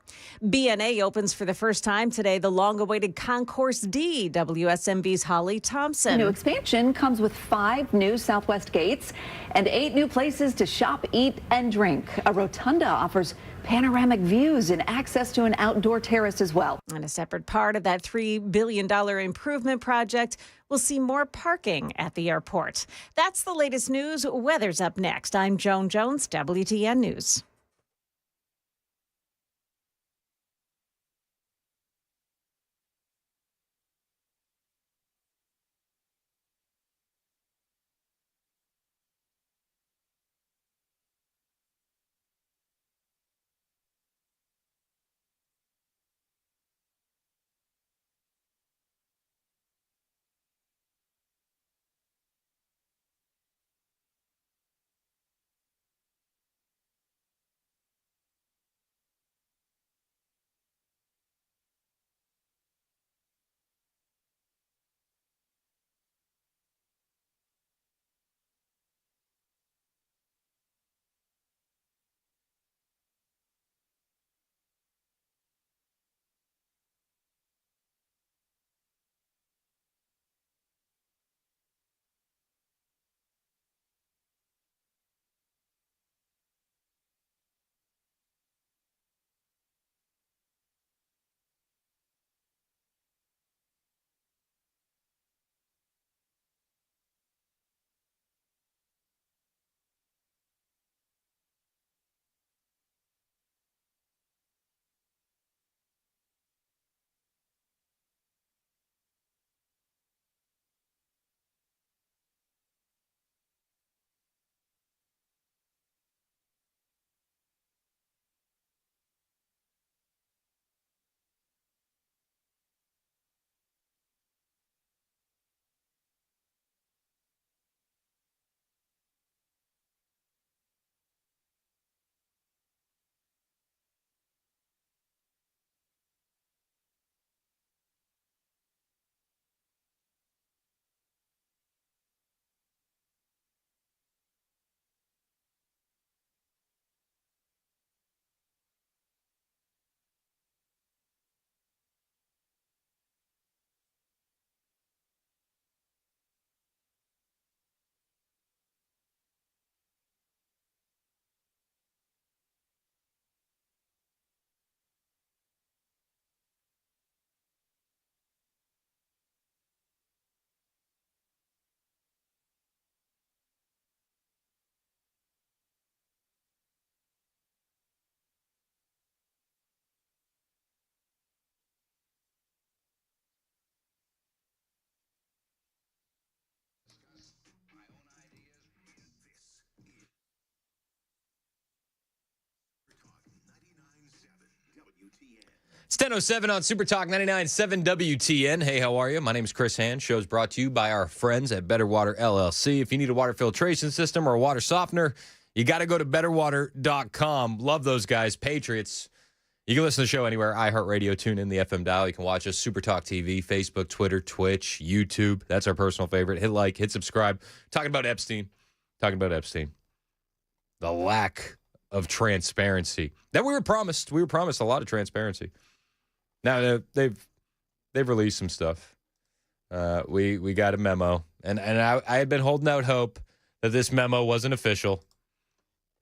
BNA opens for the first time today the long-awaited Concourse D. WSMV's Holly Thompson. The new expansion comes with 5 new Southwest gates and 8 new places to shop, eat, and drink. A rotunda offers panoramic views and access to an outdoor terrace as well. And a separate part of that $3 billion improvement project will see more parking at the airport. That's the latest news. Weather's up next. I'm Joan Jones, WTN News. It's 10:07 on Super Talk 99.7 WTN. Hey, how are you? My name is Chris Hand. Show's brought to you by our friends at Better Water LLC. If you need a water filtration system or a water softener, you got to go to betterwater.com. Love those guys, Patriots. You can listen to the show anywhere, iHeartRadio, tune in the FM dial. You can watch us, Super Talk TV, Facebook, Twitter, Twitch, YouTube. That's our personal favorite. Hit like, hit subscribe. Talking about Epstein. The lack of transparency that we were promised. We were promised a lot of transparency. Now they've released some stuff. We got a memo, and I had been holding out hope that this memo wasn't official.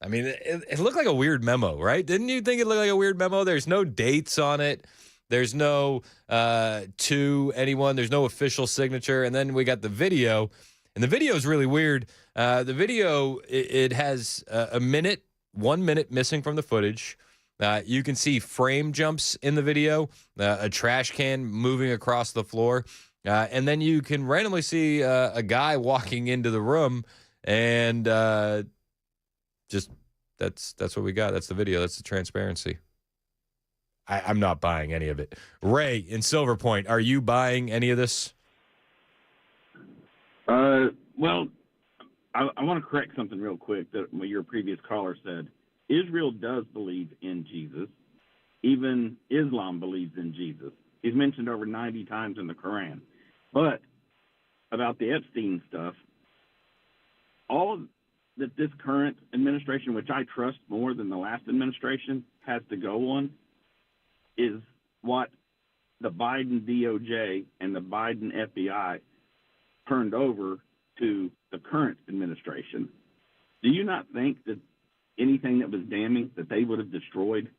I mean, it looked like a weird memo, right? Didn't you think it looked like a weird memo? There's no dates on it. There's no to anyone. There's no official signature. And then we got the video, and the video is really weird. The video, it has a minute, 1 minute missing from the footage. You can see frame jumps in the video, a trash can moving across the floor. And then you can randomly see a guy walking into the room, and just that's what we got. That's the video. That's the transparency. I'm not buying any of it. Ray in Silver Point, are you buying any of this? Well, I want to correct something real quick that what your previous caller said. Israel does believe in Jesus. Even Islam believes in Jesus. He's mentioned over 90 times in the Quran. But about the Epstein stuff, all that this current administration, which I trust more than the last administration, has to go on is what the Biden DOJ and the Biden FBI turned over to the current administration. Do you not think that anything that was damning that they would have destroyed?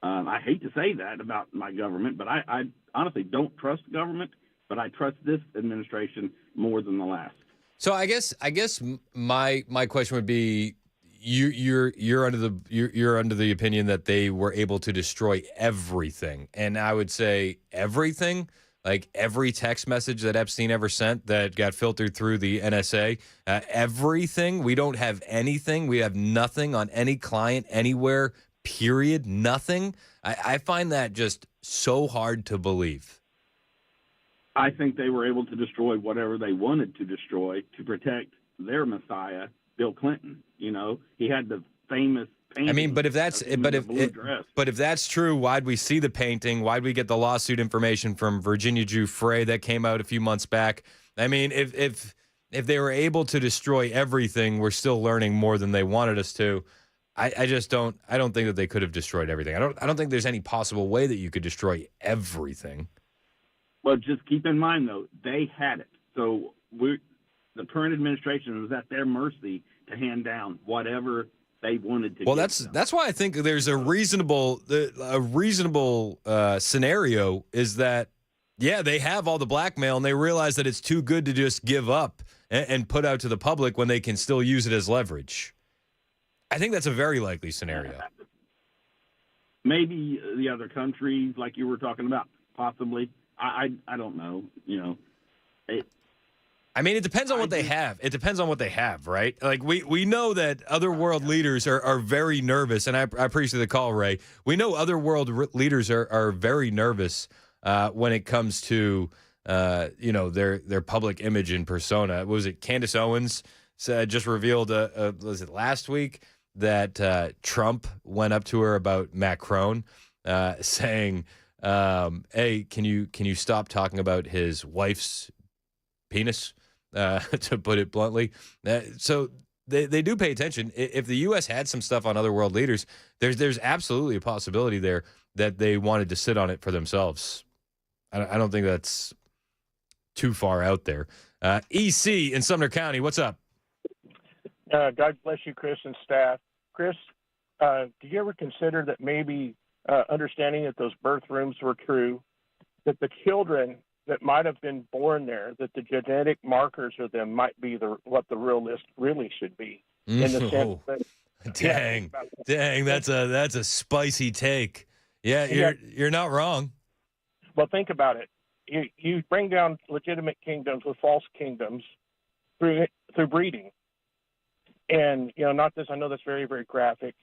I hate to say that about my government, but I honestly don't trust government, but I trust this administration more than the last. So I guess my question would be, you're under the opinion that they were able to destroy everything, and I would say everything, like every text message that Epstein ever sent that got filtered through the NSA, everything. We don't have anything. We have nothing on any client anywhere. Period. Nothing. I find that just so hard to believe. I think they were able to destroy whatever they wanted to destroy to protect their Messiah, Bill Clinton. You know, he had the famous painting. I mean, but if that's true, why'd we see the painting? Why'd we get the lawsuit information from Virginia Jew Frey that came out a few months back? I mean, if they were able to destroy everything, we're still learning more than they wanted us to. I just don't. I don't think that they could have destroyed everything. I don't think there's any possible way that you could destroy everything. Well, just keep in mind, though, they had it. So the current administration was at their mercy to hand down whatever they wanted to. Well, that's why I think there's a reasonable scenario is that, yeah, they have all the blackmail and they realize that it's too good to just give up and put out to the public when they can still use it as leverage. I think that's a very likely scenario. Maybe the other countries, like you were talking about, possibly. I don't know. You know, I mean, it depends on what they have. It depends on what they have, right? Like we know that other world leaders are very nervous, and I appreciate the call, Ray. We know other world leaders are very nervous when it comes to their public image and persona. What was it Candace Owens just revealed? Was it last week that Trump went up to her about Macron, saying, hey, can you stop talking about his wife's penis, to put it bluntly? So they do pay attention. If the U.S. had some stuff on other world leaders, there's absolutely a possibility there that they wanted to sit on it for themselves. I don't think that's too far out there. EC in Sumner County, what's up? God bless you, Chris and staff. Chris, do you ever consider that maybe understanding that those birth rooms were true, that the children that might have been born there, that the genetic markers of them might be what the real list really should be? In the sense that, dang, that's a spicy take. Yeah, you're not wrong. Well, think about it. You bring down legitimate kingdoms with false kingdoms through breeding. And, not this, I know that's very, very graphic,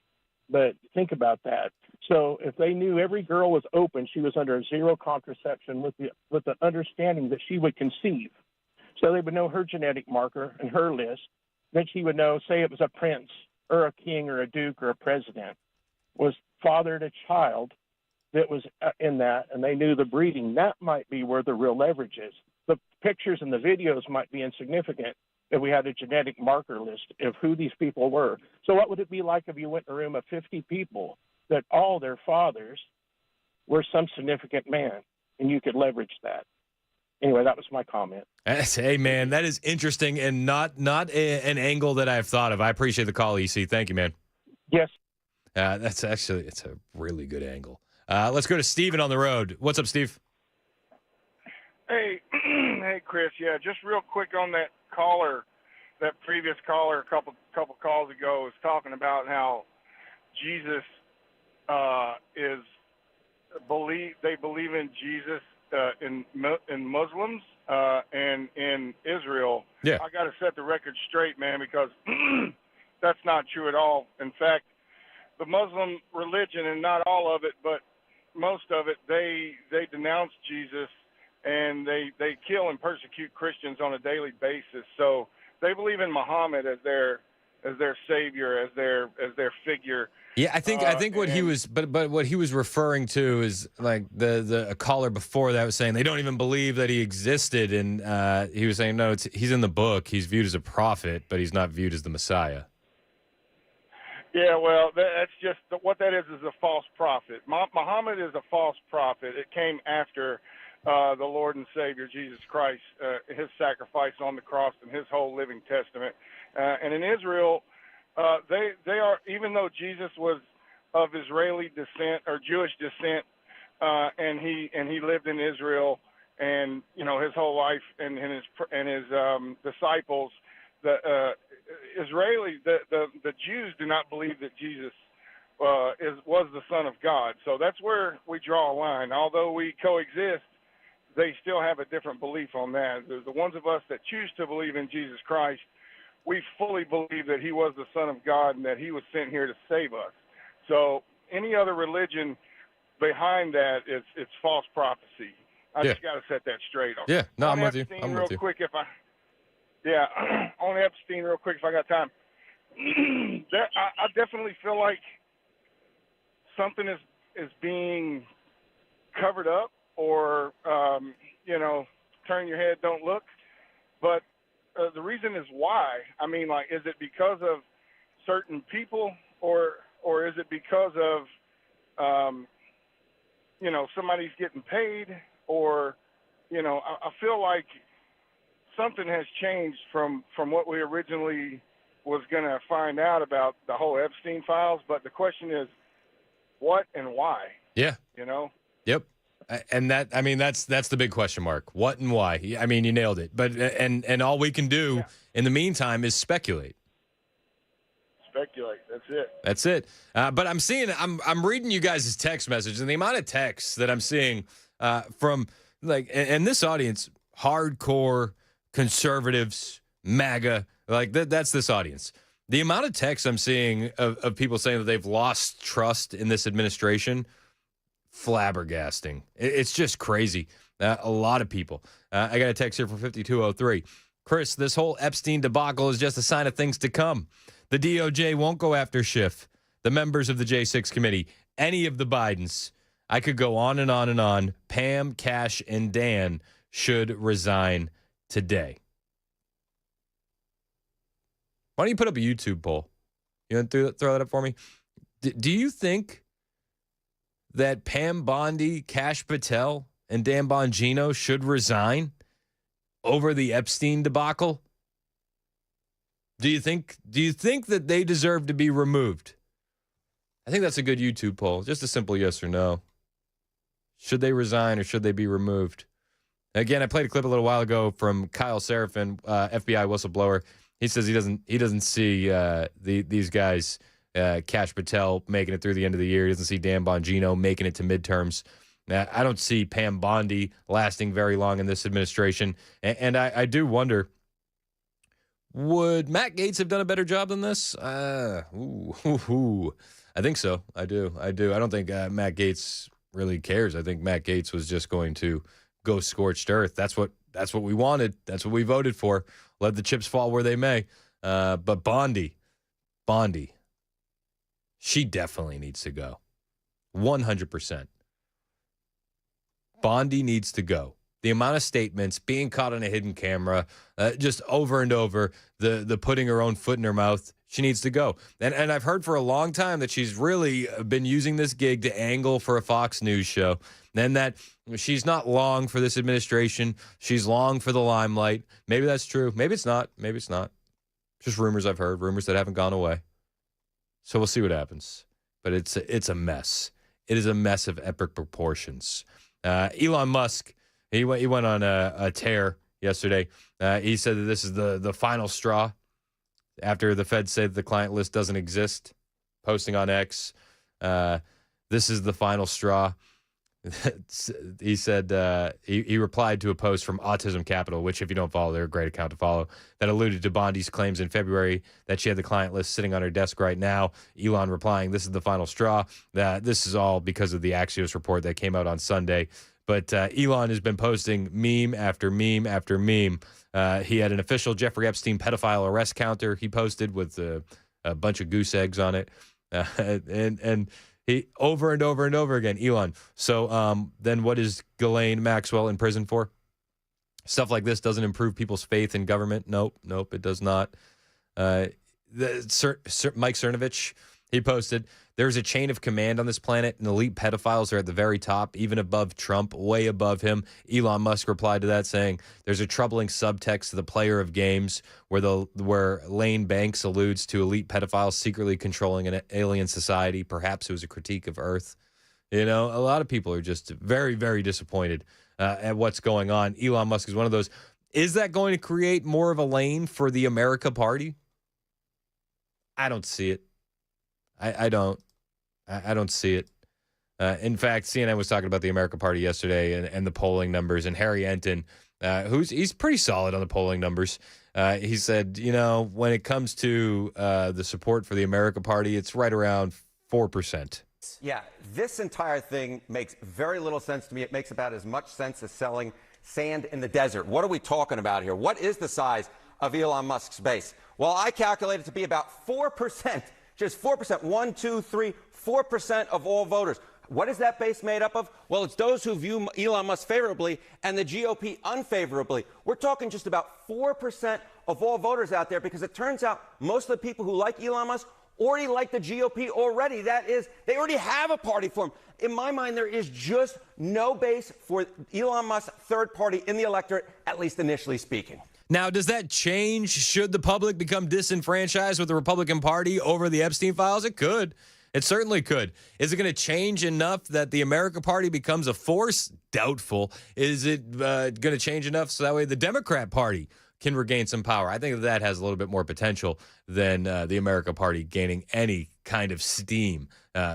but think about that. So if they knew every girl was open, she was under zero contraception with the understanding that she would conceive. So they would know her genetic marker and her list. Then she would know, say it was a prince or a king or a duke or a president, was fathered a child that was in that, and they knew the breeding, that might be where the real leverage is. The pictures and the videos might be insignificant if we had a genetic marker list of who these people were. So what would it be like if you went in a room of 50 people that all their fathers were some significant man, and you could leverage that? Anyway, that was my comment. Hey, man, that is interesting and not an angle that I've thought of. I appreciate the call, EC. Thank you, man. Yes. It's a really good angle. Let's go to Steven on the road. What's up, Steve? Hey, hey, Chris. Yeah, just real quick on that caller, that previous caller a couple calls ago was talking about how Jesus they believe in Jesus in Muslims and in Israel. Yeah. I got to set the record straight, man, because that's not true at all. In fact, the Muslim religion, and not all of it, but most of it, they denounce Jesus, and they kill and persecute Christians on a daily basis. So they believe in Muhammad as their savior, as their figure. Yeah, I think what he was, but what he was referring to is like a caller before that was saying they don't even believe that he existed, and he was saying no, he's in the book, he's viewed as a prophet, but he's not viewed as the Messiah. Yeah, well, that's just what that is a false prophet. Muhammad is a false prophet. It came after the Lord and Savior Jesus Christ, his sacrifice on the cross and his whole living testament. And in Israel, they are, even though Jesus was of Israeli descent or Jewish descent, and he lived in Israel, and his whole life and his disciples, the Jews do not believe that Jesus was the Son of God. So that's where we draw a line. Although we coexist, they still have a different belief on that. The ones of us that choose to believe in Jesus Christ, we fully believe that he was the Son of God and that he was sent here to save us. So any other religion behind that, it's false prophecy. I just got to set that straight. Yeah, no, I'm with you. Epstein, I'm real with you. quick, on Epstein real quick if I got time. I definitely feel like something is being covered up, or turn your head, don't look. But the reason is why. I mean, like, is it because of certain people, or is it because of somebody's getting paid, or I feel like something has changed from what we originally was going to find out about the whole Epstein files. But the question is, what and why? Yeah. Yep. And that's the big question mark. What and why? I mean, you nailed it. But and all we can do in the meantime is speculate. Speculate. That's it. That's it. But I'm reading you guys' text messages, and the amount of texts that I'm seeing from and this audience, hardcore conservatives, MAGA, that's this audience. The amount of texts I'm seeing of people saying that they've lost trust in this administration, flabbergasting. It's just crazy. A lot of people. I got a text here from 5203. Chris, this whole Epstein debacle is just a sign of things to come. The DOJ won't go after Schiff, the members of the J6 committee, any of the Bidens. I could go on and on and on. Pam, Cash, and Dan should resign today. Why don't you put up a YouTube poll? You want to throw that up for me? Do you think that Pam Bondi, Cash Patel, and Dan Bongino should resign over the Epstein debacle? Do you think that they deserve to be removed? I think that's a good YouTube poll. Just a simple yes or no. Should they resign or should they be removed? Again, I played a clip a little while ago from Kyle Seraphin, FBI whistleblower. He says he doesn't see these guys, Cash Patel, making it through the end of the year. He doesn't see Dan Bongino making it to midterms. I don't see Pam Bondi lasting very long in this administration. And I do wonder, would Matt Gaetz have done a better job than this? I think so. I do. I don't think Matt Gaetz really cares. I think Matt Gaetz was just going to go scorched earth. That's what we wanted. That's what we voted for. Let the chips fall where they may. But Bondi, she definitely needs to go. 100%. Bondi needs to go. The amount of statements, being caught on a hidden camera, just over and over, the putting her own foot in her mouth, she needs to go. And I've heard for a long time that she's really been using this gig to angle for a Fox News show, and that she's not long for this administration. She's long for the limelight. Maybe that's true. Maybe it's not. Maybe it's not. Just rumors I've heard, rumors that haven't gone away. So we'll see what happens. But it's a mess. It is a mess of epic proportions. Elon Musk, he went on a tear yesterday. He said that this is the final straw after the Fed said the client list doesn't exist, posting on X. This is the final straw. He said he replied to a post from Autism Capital, which if you don't follow, they're a great account to follow, that alluded to Bondi's claims in February that she had the client list sitting on her desk right now. Elon replying, this is the final straw. This is all because of the Axios report that came out on Sunday. But Elon has been posting meme after meme after meme. He had an official Jeffrey Epstein pedophile arrest counter he posted with a bunch of goose eggs on it. And he over and over and over again, Elon. So then what is Ghislaine Maxwell in prison for? Stuff like this doesn't improve people's faith in government. Nope, it does not. Mike Cernovich, he posted, there's a chain of command on this planet, and elite pedophiles are at the very top, even above Trump, way above him. Elon Musk replied to that saying, there's a troubling subtext to the player of games where Lane Banks alludes to elite pedophiles secretly controlling an alien society. Perhaps it was a critique of Earth. You know, a lot of people are just very, very disappointed at what's going on. Elon Musk is one of those. Is that going to create more of a lane for the America Party? I don't see it. I don't see it. In fact, CNN was talking about the America Party yesterday and the polling numbers, and Harry Enton, he's pretty solid on the polling numbers. He said, when it comes to the support for the America Party, it's right around 4%. Yeah, this entire thing makes very little sense to me. It makes about as much sense as selling sand in the desert. What are we talking about here? What is the size of Elon Musk's base? Well, I calculate it to be about 4%. Just 4%, 1, 2, 3, 4% of all voters. What is that base made up of? Well, it's those who view Elon Musk favorably and the GOP unfavorably. We're talking just about 4% of all voters out there, because it turns out most of the people who like Elon Musk already like the GOP already. That is, they already have a party for him. In my mind, there is just no base for Elon Musk's third party in the electorate, at least initially speaking. Now, does that change? Should the public become disenfranchised with the Republican Party over the Epstein files? It could. It certainly could. Is it going to change enough that the America Party becomes a force? Doubtful. Is it going to change enough so that way the Democrat Party can regain some power? I think that has a little bit more potential than the America Party gaining any kind of steam,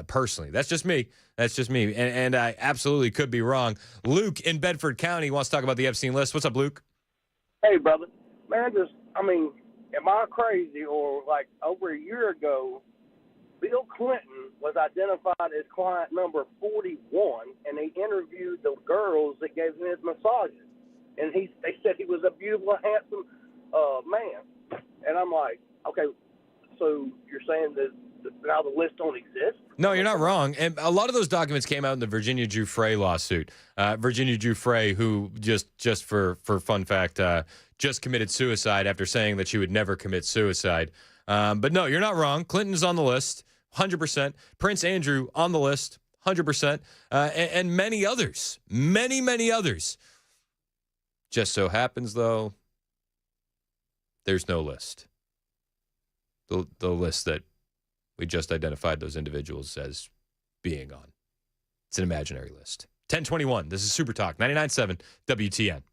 personally. That's just me. And I absolutely could be wrong. Luke in Bedford County wants to talk about the Epstein list. What's up, Luke? Hey, brother. Man, am I crazy, or like over a year ago, Bill Clinton was identified as client number 41, and they interviewed the girls that gave him his massages, and they said he was a beautiful, handsome man. And I'm like, okay, so you're saying that now the list don't exist? No, you're not wrong. And a lot of those documents came out in the Virginia Giuffre lawsuit. Virginia Giuffre, who just for fun fact, just committed suicide after saying that she would never commit suicide. But no, you're not wrong. Clinton's on the list, 100%. Prince Andrew on the list, 100%. And many others, many others. Just so happens, though, there's no list. The list that we just identified those individuals as being on. It's an imaginary list. 1021. This is Super Talk 99.7 WTN.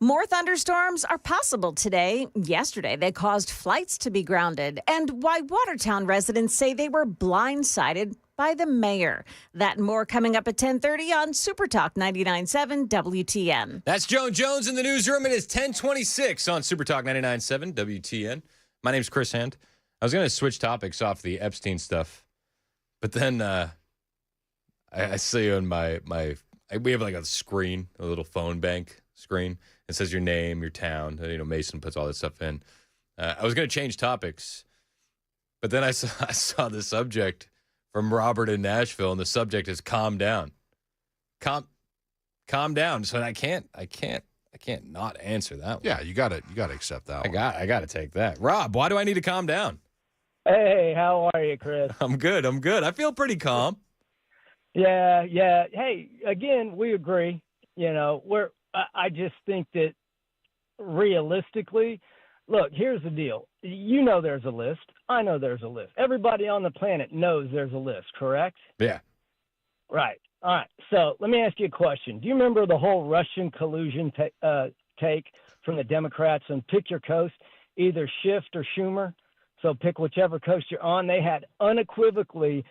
More thunderstorms are possible today. Yesterday, they caused flights to be grounded, and why Watertown residents say they were blindsided by the mayor. That and more coming up at 10:30 on Super Talk 99.7 WTN. That's Joan Jones in the newsroom. It is 10:26 on Super Talk 99.7 WTN. My name's Chris Hand. I was going to switch topics off the Epstein stuff, but then I see on we have like a screen, a little phone bank screen. It says your name, your town. Mason puts all that stuff in. I was going to change topics, but then I saw the subject from Robert in Nashville, and the subject is calm down. Calm down. So I can't not answer that one. Yeah, you got to accept that one. I got to take that. Rob, why do I need to calm down? Hey, how are you, Chris? I'm good. I feel pretty calm. Yeah. Hey, again, we agree. I just think that realistically, look, here's the deal. There's a list. I know there's a list. Everybody on the planet knows there's a list, correct? Yeah. Right. All right. So let me ask you a question. Do you remember the whole Russian collusion take from the Democrats and pick your coast, either Schiff or Schumer? So pick whichever coast you're on. They had unequivocally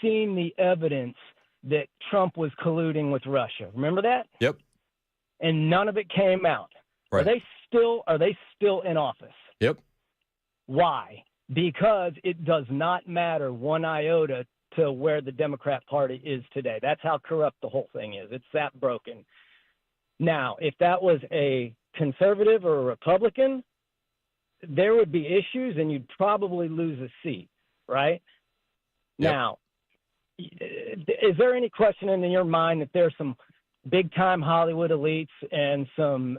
seen the evidence that Trump was colluding with Russia. Remember that? Yep. And none of it came out. Right. Are they still in office? Yep. Why? Because it does not matter one iota to where the Democrat Party is today. That's how corrupt the whole thing is. It's that broken. Now, if that was a conservative or a Republican, there would be issues and you'd probably lose a seat, right? Yep. Now, is there any question in your mind that there's some big-time Hollywood elites and some,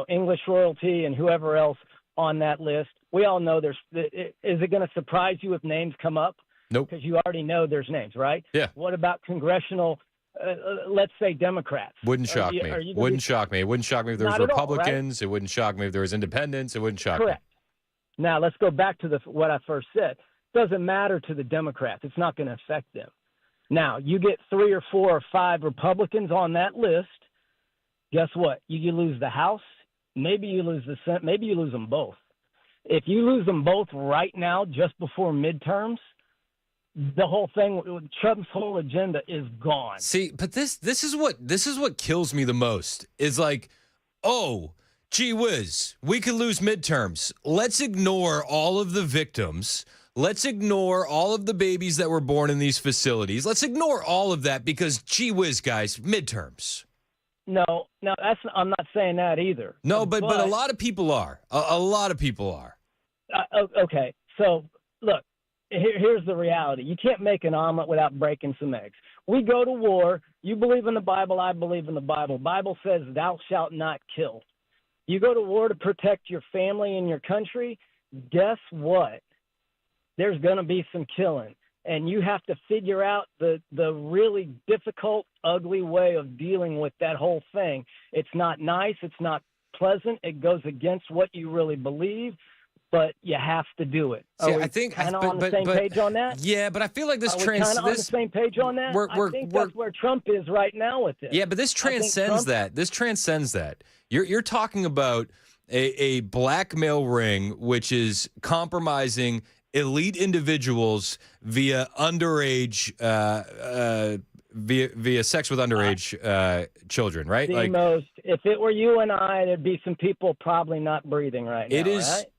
English royalty and whoever else on that list? We all know is it going to surprise you if names come up? Nope. Because you already know there's names, right? Yeah. What about congressional, let's say Democrats? Wouldn't shock me. It wouldn't shock me if there was Not at all, Republicans. right? It wouldn't shock me if there was independents. It wouldn't shock Correct. me. Now, let's go back to what I first said. Doesn't matter to the Democrats. It's not going to affect them. Now, you get 3 or 4 or 5 Republicans on that list. Guess what? You lose the House. Maybe you lose the Senate. Maybe you lose them both. If you lose them both right now, just before midterms, the whole thing, Trump's whole agenda is gone. See, but this is what kills me the most. Is like, oh, gee whiz, we could lose midterms. Let's ignore all of the victims. Let's ignore all of the babies that were born in these facilities. Let's ignore all of that because, gee whiz, guys, midterms. No, I'm not saying that either. No, but a lot of people are. A lot of people are. Okay, so look, here's the reality. You can't make an omelet without breaking some eggs. We go to war. You believe in the Bible. I believe in the Bible. Bible says, thou shalt not kill. You go to war to protect your family and your country. Guess what? There's going to be some killing. And you have to figure out the really difficult, ugly way of dealing with that whole thing. It's not nice. It's not pleasant. It goes against what you really believe, but you have to do it. See, Are we I think kind of on the same page on that? Yeah, but I feel like this Are we kind of on the same page on that? I think that's where Trump is right now with this. Yeah, but this transcends that. This transcends that. You're talking about a blackmail ring, which is compromising elite individuals via underage, via sex with underage children, right? If it were you and I, there'd be some people probably not breathing right now.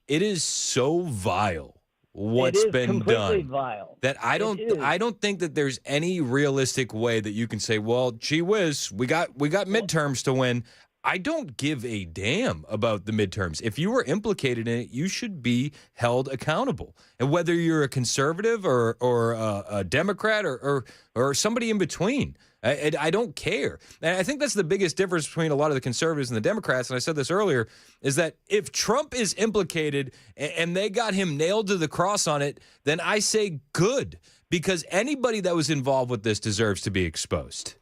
It is so vile what's been done vile. that I don't think that there's any realistic way that you can say, well, gee whiz, we got midterms to win. I don't give a damn about the midterms. If you were implicated in it, you should be held accountable. And whether you're a conservative or a Democrat or somebody in between, I don't care. And I think that's the biggest difference between a lot of the conservatives and the Democrats, and I said this earlier, is that if Trump is implicated and they got him nailed to the cross on it, then I say good, because anybody that was involved with this deserves to be exposed.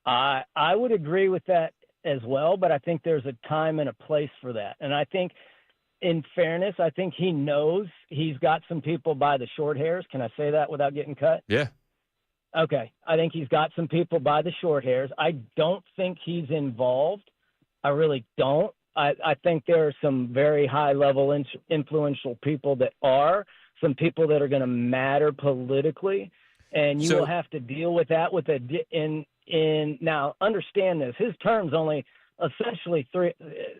I would agree with that as well, but I think there's a time and a place for that. And I think, in fairness, I think he knows he's got some people by the short hairs. Can I say that without getting cut? Yeah. Okay. I think he's got some people by the short hairs. I don't think he's involved. I really don't. I think there are some very high-level influential people that are, some people that are going to matter politically, and you will have to deal with that with now, understand this. His term's only essentially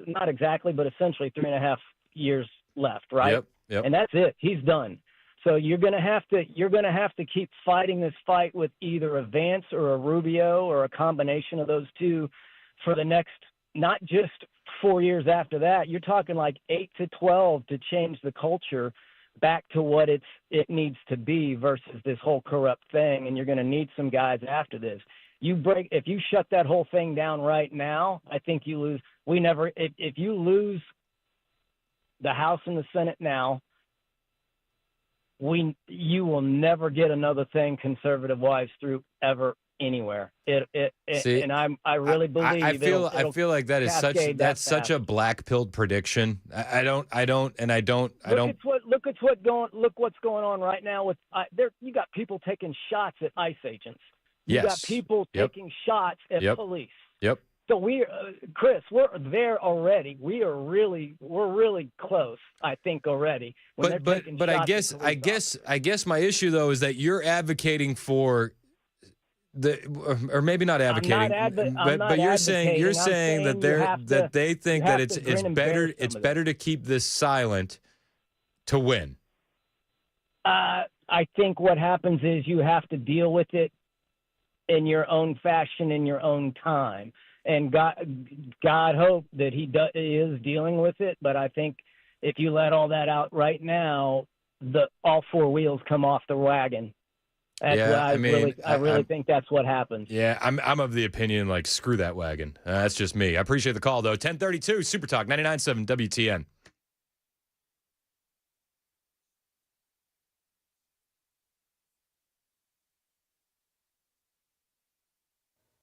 not exactly, but essentially 3.5 years left, right? Yep. And that's it. He's done. So you're going to have to keep fighting this fight with either a Vance or a Rubio or a combination of those two for the next, not just 4 years after that. You're talking like 8 to 12 to change the culture back to what it needs to be versus this whole corrupt thing. And you're going to need some guys after this. If you shut that whole thing down right now, I think you lose. If you lose the House and the Senate now, you will never get another thing conservative-wise through ever anywhere. See, and I really believe I feel like that is such a black-pilled prediction. Look what's going on right now with you got people taking shots at ICE agents. You got people taking shots at police. Yep. So Chris, we're there already. We're really close, I think, already. But I guess my issue though is that you're advocating for or maybe not advocating, but you're saying that they think that it's better to keep this silent to win. I think what happens is you have to deal with it in your own fashion, in your own time. And God hope that he is dealing with it. But I think if you let all that out right now, all four wheels come off the wagon. I really think that's what happens. Yeah, I'm of the opinion, like, screw that wagon. That's just me. I appreciate the call, though. 1032, Super Talk, 99.7 WTN.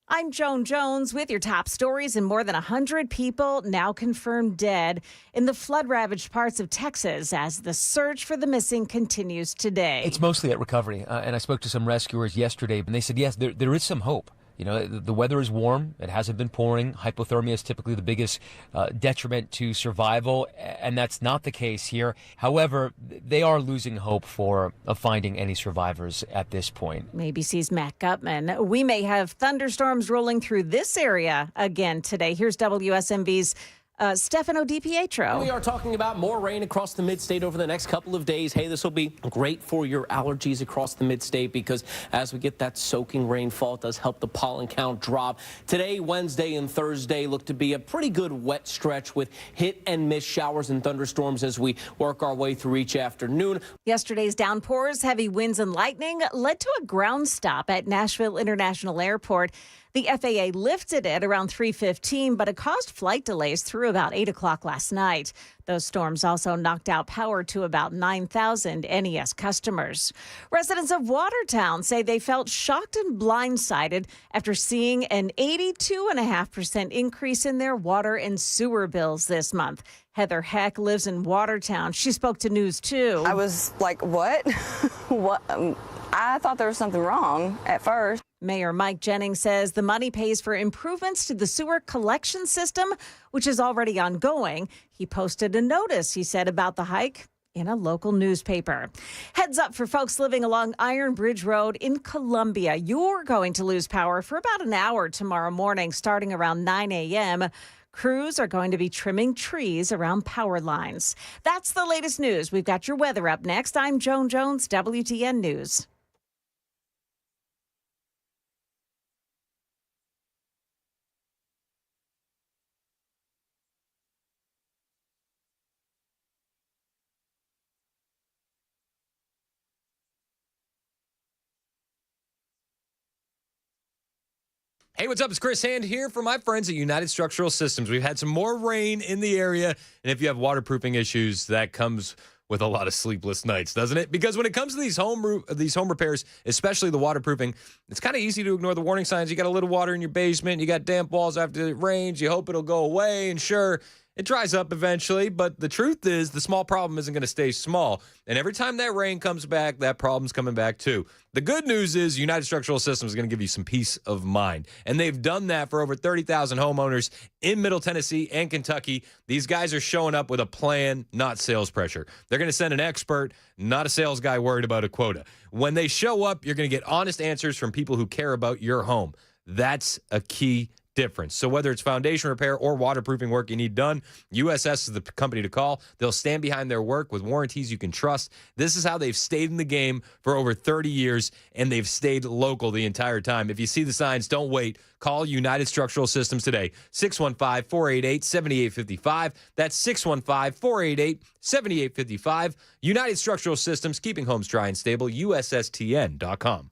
I'm Joan Jones with your top stories, and more than 100 people now confirmed dead in the flood-ravaged parts of Texas as the search for the missing continues today. It's mostly at recovery, and I spoke to some rescuers yesterday, and they said, yes, there is some hope. You know, the weather is warm. It hasn't been pouring. Hypothermia is typically the biggest detriment to survival, and that's not the case here. However, they are losing hope of finding any survivors at this point. ABC's Matt Gutman. We may have thunderstorms rolling through this area again today. Here's WSMV's Stefano DiPietro. We are talking about more rain across the mid-state over the next couple of days. Hey, this will be great for your allergies across the mid-state because as we get that soaking rainfall, it does help the pollen count drop. Today, Wednesday, and Thursday look to be a pretty good wet stretch with hit-and-miss showers and thunderstorms as we work our way through each afternoon. Yesterday's downpours, heavy winds, and lightning led to a ground stop at Nashville International Airport. The FAA lifted it around 3:15, but it caused flight delays through about 8 o'clock last night. Those storms also knocked out power to about 9,000 NES customers. Residents of Watertown say they felt shocked and blindsided after seeing an 82.5% increase in their water and sewer bills this month. Heather Heck lives in Watertown. She spoke to News 2. I was like, what? What? I thought there was something wrong at first. Mayor Mike Jennings says the money pays for improvements to the sewer collection system, which is already ongoing. He posted a notice, he said, about the hike in a local newspaper. Heads up for folks living along Iron Bridge Road in Columbia. You're going to lose power for about an hour tomorrow morning, starting around 9 a.m. Crews are going to be trimming trees around power lines. That's the latest news. We've got your weather up next. I'm Joan Jones, WTN News. Hey, what's up? It's Chris Hand here for my friends at United Structural Systems. We've had some more rain in the area, and if you have waterproofing issues, that comes with a lot of sleepless nights, doesn't it? Because when it comes to these home repairs, especially the waterproofing, it's kind of easy to ignore the warning signs. You got a little water in your basement, you got damp walls after it rains, you hope it'll go away, and sure, It dries up eventually, but the truth is the small problem isn't going to stay small. And every time that rain comes back, that problem's coming back too. The good news is United Structural Systems is going to give you some peace of mind. And they've done that for over 30,000 homeowners in Middle Tennessee and Kentucky. These guys are showing up with a plan, not sales pressure. They're going to send an expert, not a sales guy worried about a quota. When they show up, you're going to get honest answers from people who care about your home. That's a key difference. So whether it's foundation repair or waterproofing work you need done, USS is the company to call. They'll stand behind their work with warranties you can trust. This is how they've stayed in the game for over 30 years, and they've stayed local the entire time. If you see the signs, don't wait. Call United Structural Systems today. 615-488-7855. That's 615-488-7855. United Structural Systems, keeping homes dry and stable. USSTN.com.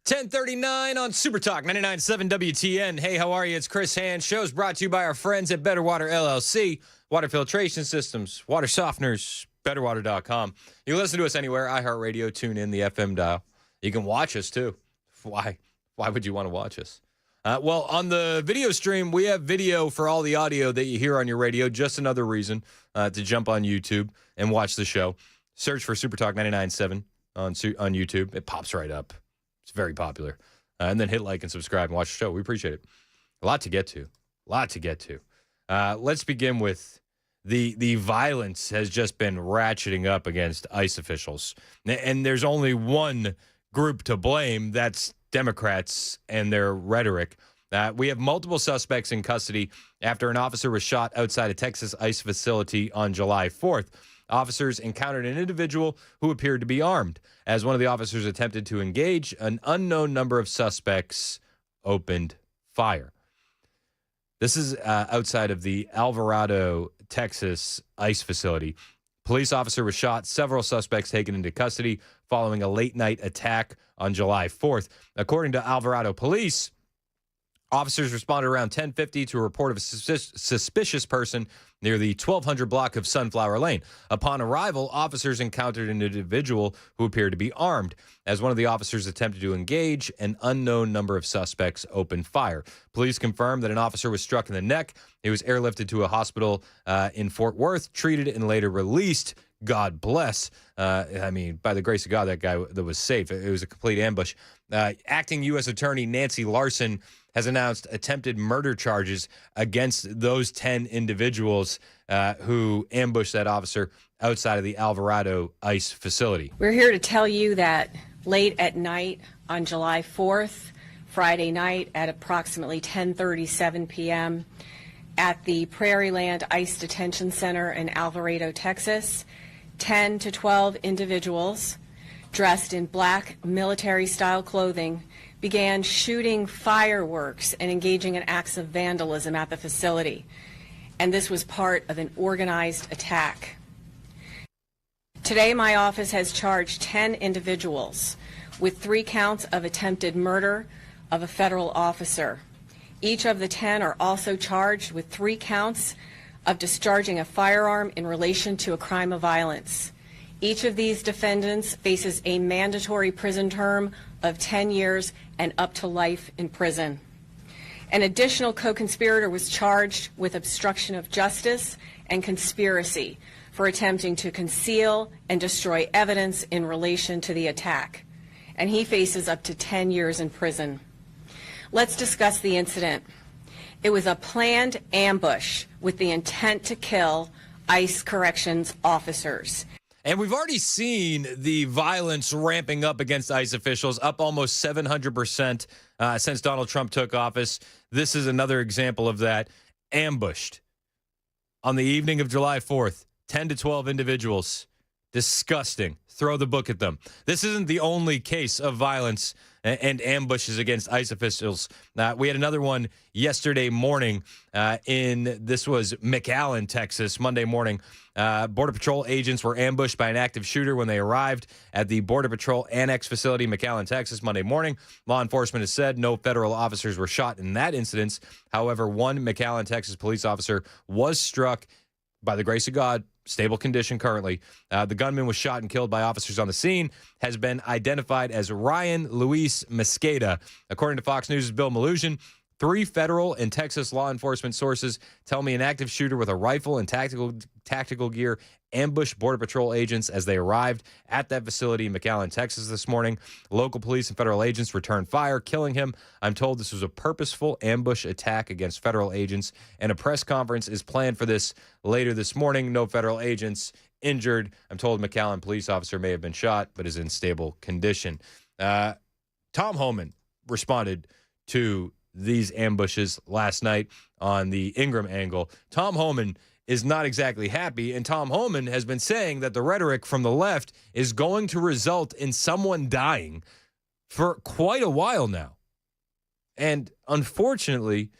.39 on Super Talk 99.7 WTN. Hey, how are you? It's Chris Hand. Show's brought to you by our friends at Better Water LLC. Water filtration systems, water softeners, betterwater.com. You can listen to us anywhere, iHeartRadio, tune in, the FM dial. You can watch us, too. Why would you want to watch us? Well, on the video stream, we have video for all the audio that you hear on your radio. Just another reason to jump on YouTube and watch the show. Search for Super Talk 99.7 on YouTube. It pops right up. It's very popular. And then hit like and subscribe and watch the show. We appreciate it. A lot to get to. Let's begin with the violence has just been ratcheting up against ICE officials. And there's only one group to blame. That's Democrats and their rhetoric. We have multiple suspects in custody after an officer was shot outside a Texas ICE facility on July 4th. officers encountered an individual who appeared to be armed. As one of the officers attempted to engage, an unknown number of suspects opened fire. This is outside of the Alvarado, Texas ICE facility. Police officer was shot, several suspects taken into custody following a late-night attack on July 4th. According to Alvarado police, officers responded around 10:50 to a report of a suspicious person near the 1200 block of Sunflower Lane. Upon arrival, officers encountered an individual who appeared to be armed. As one of the officers attempted to engage, an unknown number of suspects opened fire. Police confirmed that an officer was struck in the neck. He was airlifted to a hospital in Fort Worth, treated, and later released. God bless. I mean, by the grace of God, that guy that was safe. It was a complete ambush. Acting U.S. Attorney Nancy Larson has announced attempted murder charges against those 10 individuals who ambushed that officer outside of the Alvarado ICE facility. We're here to tell you that late at night on July 4th, Friday night at approximately 10:37 p.m. at the Prairieland ICE Detention Center in Alvarado, Texas, 10 to 12 individuals dressed in black military-style clothing began shooting fireworks and engaging in acts of vandalism at the facility. And this was part of an organized attack. Today, my office has charged 10 individuals with 3 counts of attempted murder of a federal officer. Each of the 10 are also charged with 3 counts of discharging a firearm in relation to a crime of violence. Each of these defendants faces a mandatory prison term of 10 years and up to life in prison. An additional co-conspirator was charged with obstruction of justice and conspiracy for attempting to conceal and destroy evidence in relation to the attack, and he faces up to 10 years in prison. Let's discuss the incident. It was a planned ambush with the intent to kill ICE corrections officers. And we've already seen the violence ramping up against ICE officials, up almost 700% since Donald Trump took office. This is another example of that. Ambushed on the evening of July 4th, 10 to 12 individuals. Disgusting. Throw the book at them. This isn't the only case of violence and ambushes against ICE officials. We had another one yesterday morning this was McAllen, Texas, Monday morning. Border Patrol agents were ambushed by an active shooter when they arrived at the Border Patrol Annex facility, McAllen, Texas, Monday morning. Law enforcement has said no federal officers were shot in that incident. However, one McAllen, Texas police officer was struck. By the grace of God, stable condition currently. The gunman was shot and killed by officers on the scene, has been identified as Ryan Luis Mosqueda. According to Fox News' Bill Maluzhin, 3 federal and Texas law enforcement sources tell me an active shooter with a rifle and tactical gear ambushed Border Patrol agents as they arrived at that facility in McAllen, Texas this morning. Local police and federal agents returned fire, killing him. I'm told this was a purposeful ambush attack against federal agents, and a press conference is planned for this later this morning. No federal agents injured. I'm told a McAllen police officer may have been shot, but is in stable condition. Tom Homan responded to these ambushes last night on the Ingram angle. Tom Homan is not exactly happy, and Tom Homan has been saying that the rhetoric from the left is going to result in someone dying for quite a while now. And unfortunately,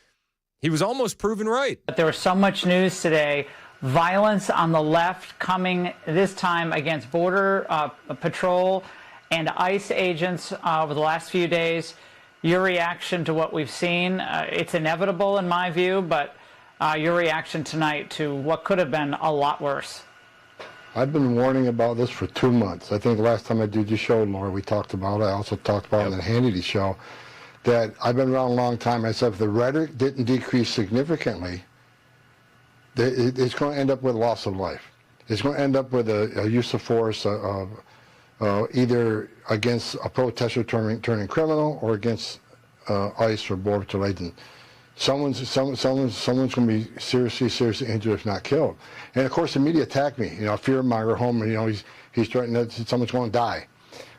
he was almost proven right. But there was so much news today, violence on the left coming this time against Border Patrol and ICE agents over the last few days. Your reaction to what we've seen, it's inevitable in my view, but your reaction tonight to what could have been a lot worse. I've been warning about this for 2 months. I think the last time I did your show, Laura, we talked about it. I also talked about it on the Hannity show, that I've been around a long time. I said if the rhetoric didn't decrease significantly, it's going to end up with loss of life. It's going to end up with a use of force either against a protester turning criminal or against ICE or Border Patrol agent. Someone's going to be seriously injured if not killed. And of course the media attacked me. Fear-monger Homan, he's threatening that someone's going to die.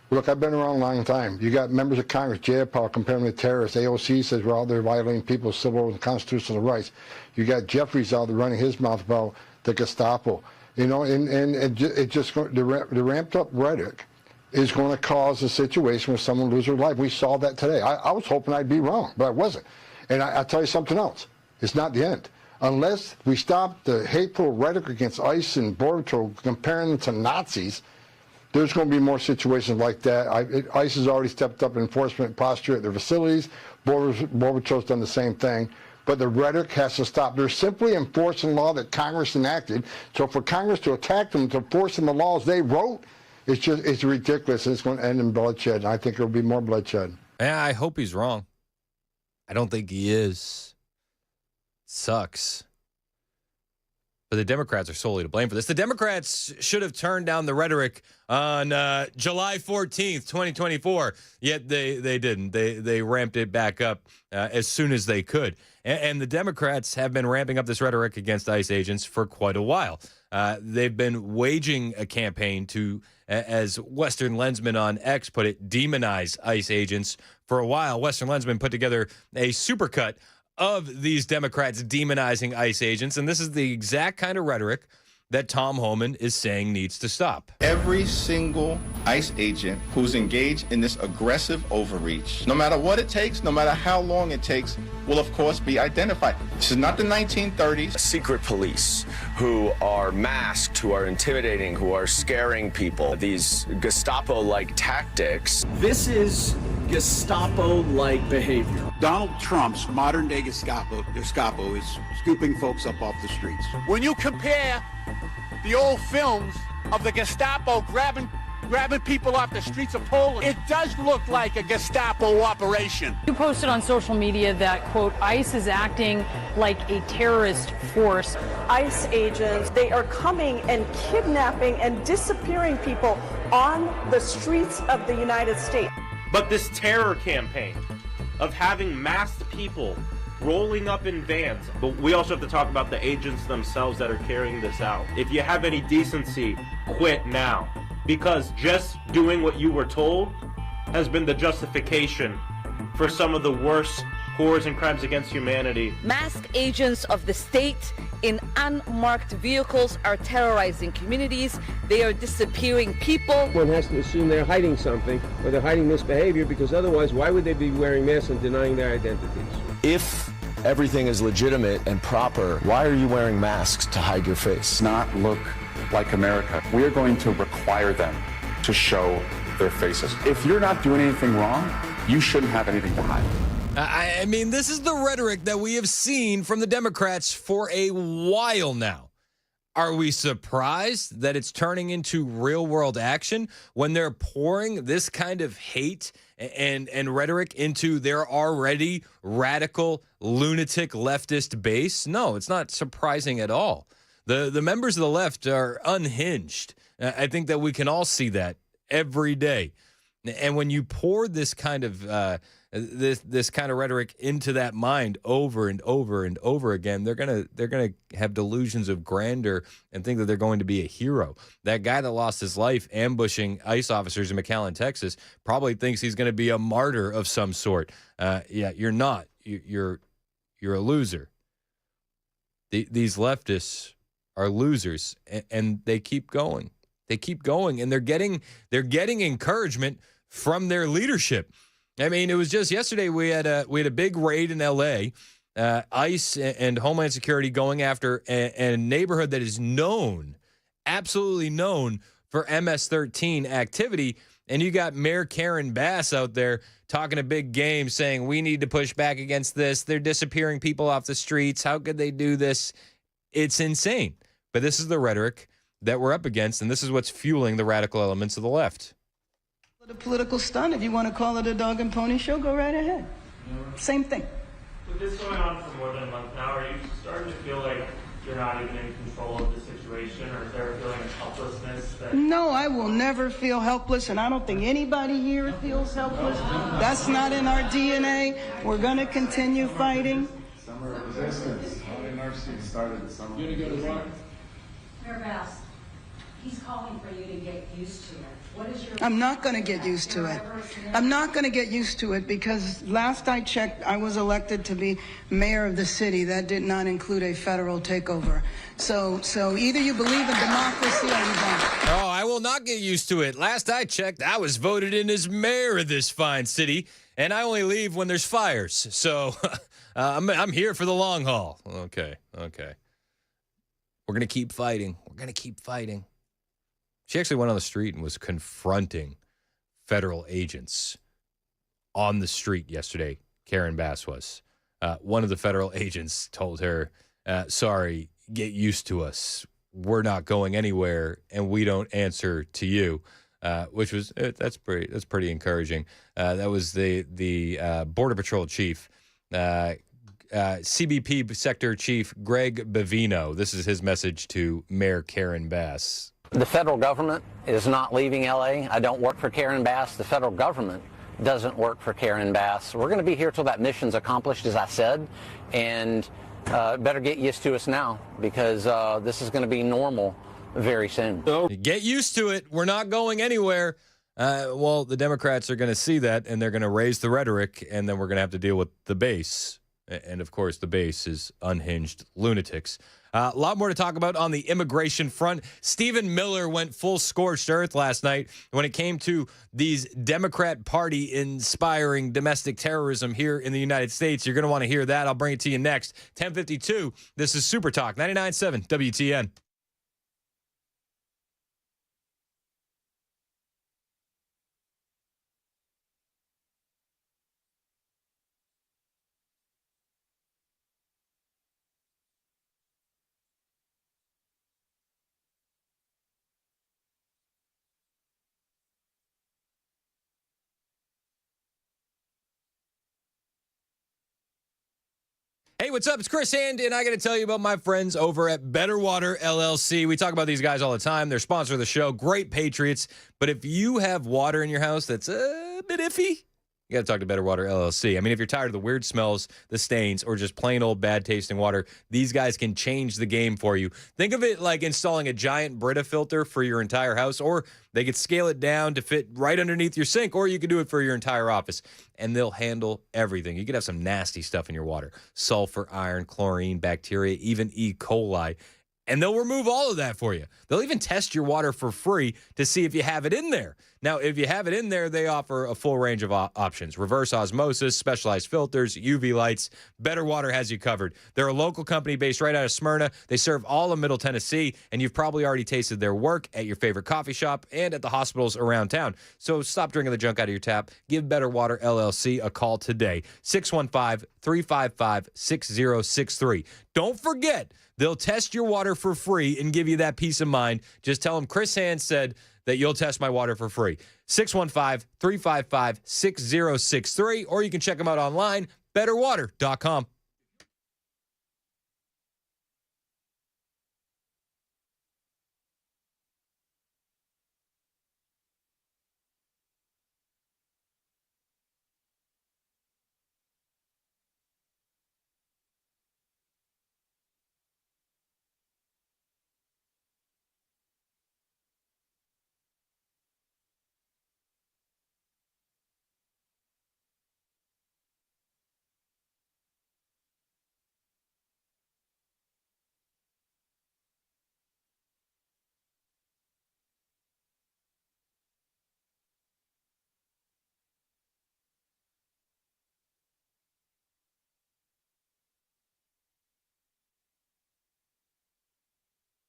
Look, I've been around a long time. You got members of Congress, Geopolitical, comparing them to terrorists. AOC says we're out there violating people's civil and constitutional rights. You got Jeffries out there running his mouth about the Gestapo. You know, and it just the ramped up rhetoric is going to cause a situation where someone loses their life. We saw that today. I was hoping I'd be wrong, but I wasn't. And I'll tell you something else. It's not the end. Unless we stop the hateful rhetoric against ICE and Border Patrol, comparing them to Nazis, there's going to be more situations like that. ICE has already stepped up enforcement posture at their facilities. Border Patrol's done the same thing. But the rhetoric has to stop. They're simply enforcing law that Congress enacted. So for Congress to attack them, to force them the laws they wrote, it's ridiculous. It's going to end in bloodshed. And I think there'll be more bloodshed. Yeah, I hope he's wrong. I don't think he is. Sucks. But the Democrats are solely to blame for this. The Democrats should have turned down the rhetoric on July 14th, 2024, yet they didn't. They ramped it back up as soon as they could. And the Democrats have been ramping up this rhetoric against ICE agents for quite a while. They've been waging a campaign to, as Western Lensman on X put it, demonize ICE agents for a while. Western Lensman put together a supercut of these Democrats demonizing ICE agents, and this is the exact kind of rhetoric that Tom Homan is saying needs to stop. Every single ICE agent who's engaged in this aggressive overreach, no matter what it takes, no matter how long it takes, will of course be identified. This is not the 1930s. Secret police who are masked, who are intimidating, who are scaring people. These Gestapo-like tactics. This is Gestapo-like behavior. Donald Trump's modern-day Gestapo is scooping folks up off the streets. When you compare the old films of the Gestapo grabbing people off the streets of Poland, it does look like a Gestapo operation. You posted on social media that, quote, ICE is acting like a terrorist force. ICE agents, they are coming and kidnapping and disappearing people on the streets of the United States. But this terror campaign of having masked people rolling up in vans, but we also have to talk about the agents themselves that are carrying this out. If you have any decency, quit now. Because just doing what you were told has been the justification for some of the worst horrors and crimes against humanity. Masked agents of the state in unmarked vehicles are terrorizing communities. They are disappearing people. One has to assume they're hiding something, or they're hiding misbehavior, because otherwise, why would they be wearing masks and denying their identities? If everything is legitimate and proper, why are you wearing masks to hide your face? Not look like America. We are going to require them to show their faces. If you're not doing anything wrong, you shouldn't have anything to hide. I mean, this is the rhetoric that we have seen from the Democrats for a while now. Are we surprised that it's turning into real-world action when they're pouring this kind of hate and rhetoric into their already radical, lunatic leftist base? No, it's not surprising at all. The members of the left are unhinged. I think that we can all see that every day. And when you pour this kind of this kind of rhetoric into that mind over and over and over again, they're gonna have delusions of grandeur and think that they're going to be a hero. That guy that lost his life ambushing ICE officers in McAllen, Texas, probably thinks he's going to be a martyr of some sort. Yeah, you're not. You're a loser. These leftists are losers, and they keep going. They keep going, and they're getting encouragement from their leadership. I mean, it was just yesterday we had a big raid in L.A., ICE and Homeland Security going after a neighborhood that is known, absolutely known for MS-13 activity, and you got Mayor Karen Bass out there talking a big game, saying we need to push back against this. They're disappearing people off the streets. How could they do this? It's insane. But this is the rhetoric that we're up against, and this is what's fueling the radical elements of the left. A political stunt, if you want to call it a dog and pony show, go right ahead. Same thing. With this going on for more than a month now, are you starting to feel like you're not even in control of the situation, or is there a feeling of helplessness? No, I will never feel helpless, and I don't think anybody here feels helpless. That's not in our DNA. We're going to continue fighting. Summer of resistance. NRC started the summer. You going to go to work? Mayor Bass, he's calling for you to get used to it. I'm not going to get used to it. I'm not going to get used to it because last I checked, I was elected to be mayor of the city. That did not include a federal takeover. So either you believe in democracy or you don't. Oh, I will not get used to it. Last I checked, I was voted in as mayor of this fine city, and I only leave when there's fires. So I'm here for the long haul. Okay. We're going to keep fighting. She actually went on the street and was confronting federal agents on the street yesterday. Karen Bass was. One of the federal agents told her, sorry, get used to us. We're not going anywhere, and we don't answer to you, which was that's pretty encouraging. That was the Border Patrol chief, CBP Sector Chief Greg Bavino. This is his message to Mayor Karen Bass. The federal government is not leaving LA. I don't work for Karen Bass. The federal government doesn't work for Karen Bass. We're going to be here till that mission's accomplished, as I said, and better get used to us now because this is going to be normal very soon. Get used to it. We're not going anywhere. Well, the Democrats are going to see that, and they're going to raise the rhetoric, and then we're going to have to deal with the base. And, of course, the base is unhinged lunatics. A lot more to talk about on the immigration front. Stephen Miller went full scorched earth last night when it came to these Democrat Party inspiring domestic terrorism here in the United States. You're going to want to hear that. I'll bring it to you next. 10:52. This is Super Talk 99.7 WTN. Hey, what's up? It's Chris Hand, and I got to tell you about my friends over at Better Water LLC. We talk about these guys all the time. They're sponsor of the show. Great patriots. But if you have water in your house that's a bit iffy, you got to talk to Better Water LLC. I mean, if you're tired of the weird smells, the stains, or just plain old bad tasting water, these guys can change the game for you. Think of it like installing a giant Brita filter for your entire house, or they could scale it down to fit right underneath your sink, or you could do it for your entire office, and they'll handle everything. You could have some nasty stuff in your water: sulfur, iron, chlorine, bacteria, even E. coli. And they'll remove all of that for you. They'll even test your water for free to see if you have it in there. Now, if you have it in there, they offer a full range of options: reverse osmosis, specialized filters, UV lights. Better Water has you covered. They're a local company based right out of Smyrna. They serve all of Middle Tennessee, and you've probably already tasted their work at your favorite coffee shop and at the hospitals around town. So stop drinking the junk out of your tap. Give Better Water LLC a call today. 615-355-6063. Don't forget, they'll test your water for free and give you that peace of mind. Just tell them Chris Hand said that you'll test my water for free. 615-355-6063, or you can check them out online, betterwater.com.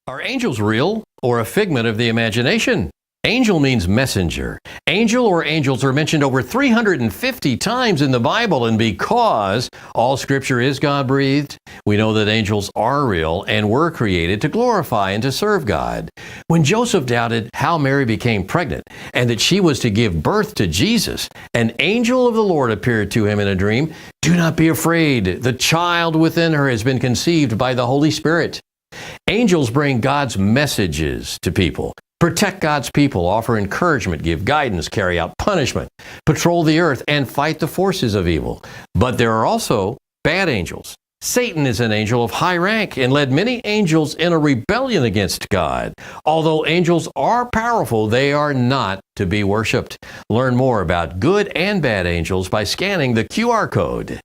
Are angels real or a figment of the imagination? Angel means messenger. Angel or angels are mentioned over 350 times in the Bible, and because all Scripture is God-breathed, we know that angels are real and were created to glorify and to serve God. When Joseph doubted how Mary became pregnant and that she was to give birth to Jesus, an angel of the Lord appeared to him in a dream. "Do not be afraid. The child within her has been conceived by the Holy Spirit." Angels bring God's messages to people, protect God's people, offer encouragement, give guidance, carry out punishment, patrol the earth, and fight the forces of evil. But there are also bad angels. Satan is an angel of high rank and led many angels in a rebellion against God. Although angels are powerful, they are not to be worshipped. Learn more about good and bad angels by scanning the QR code.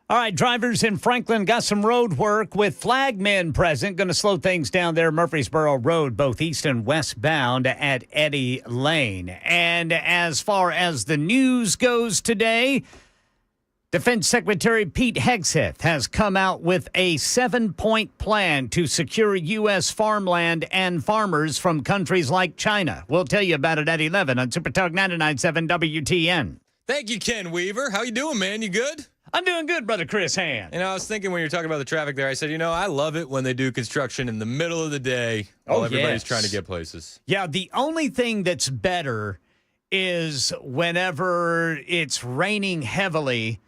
All right, drivers in Franklin got some road work with flagmen present. Going to slow things down there, Murfreesboro Road, both east and westbound at Eddy Lane. And as far as the news goes today, Defense Secretary Pete Hegseth has come out with a 7-point plan to secure U.S. farmland and farmers from countries like China. We'll tell you about it at 11 on Super Talk 99.7 WTN. Thank you, Ken Weaver. How you doing, man? You good? I'm doing good, Brother Chris Hand. I was thinking when you were talking about the traffic there, I said, I love it when they do construction in the middle of the day while everybody's trying to get places. Yeah, the only thing that's better is whenever it's raining heavily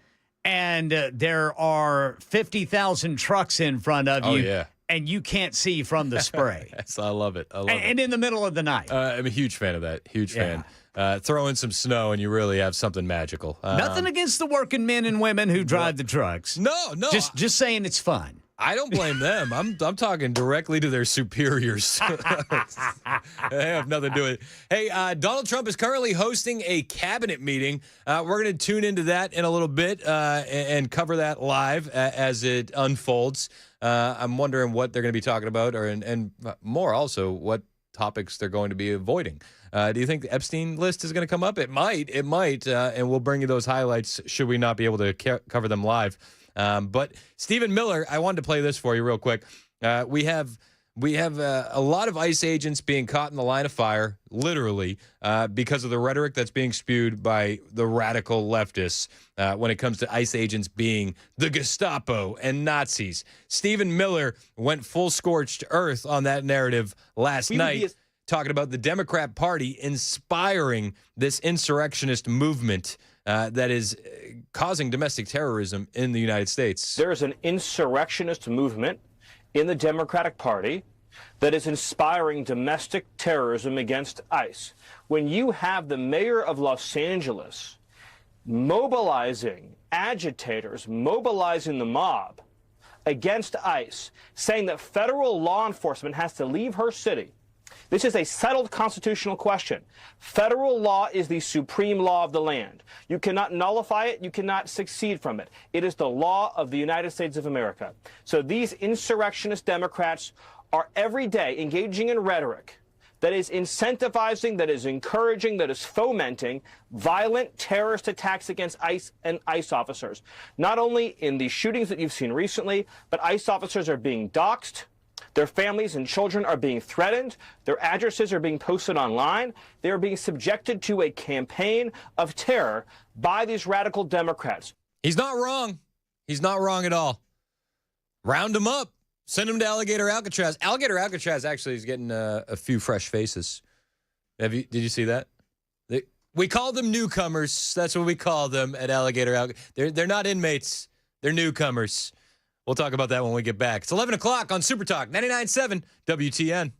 and there are 50,000 trucks in front of you. And you can't see from the spray. Yes, I love it. And in the middle of the night. I'm a huge fan of that. Huge fan. Throw in some snow and you really have something magical. Nothing against the working men and women who drive the trucks. No. Just saying it's fun. I don't blame them. I'm talking directly to their superiors. They have nothing to do with it. Hey, Donald Trump is currently hosting a cabinet meeting. We're going to tune into that in a little bit and cover that live as it unfolds. I'm wondering what they're going to be talking about, and more also what topics they're going to be avoiding. Do you think the Epstein list is going to come up? It might, and we'll bring you those highlights should we not be able to cover them live. But Stephen Miller, I wanted to play this for you real quick. We have a lot of ICE agents being caught in the line of fire, literally, because of the rhetoric that's being spewed by the radical leftists when it comes to ICE agents being the Gestapo and Nazis. Stephen Miller went full scorched earth on that narrative last night, talking about the Democrat Party inspiring this insurrectionist movement that is causing domestic terrorism in the United States. There is an insurrectionist movement in the Democratic Party that is inspiring domestic terrorism against ICE. When you have the mayor of Los Angeles mobilizing agitators, mobilizing the mob against ICE, saying that federal law enforcement has to leave her city, this is a settled constitutional question. Federal law is the supreme law of the land. You cannot nullify it. You cannot succeed from it. It is the law of the United States of America. So these insurrectionist Democrats are every day engaging in rhetoric that is incentivizing, that is encouraging, that is fomenting violent terrorist attacks against ICE and ICE officers. Not only in the shootings that you've seen recently, but ICE officers are being doxxed, Their families and children are being threatened. Their addresses are being posted online. They are being subjected to a campaign of terror by these radical Democrats. He's not wrong. He's not wrong at all. Round him up. Send him to Alligator Alcatraz. Alligator Alcatraz actually is getting a few fresh faces. Did you see that? We call them newcomers. That's what we call them at Alligator Alcatraz. They're not inmates. They're newcomers. We'll talk about that when we get back. It's 11 o'clock on Super Talk 99.7 WTN.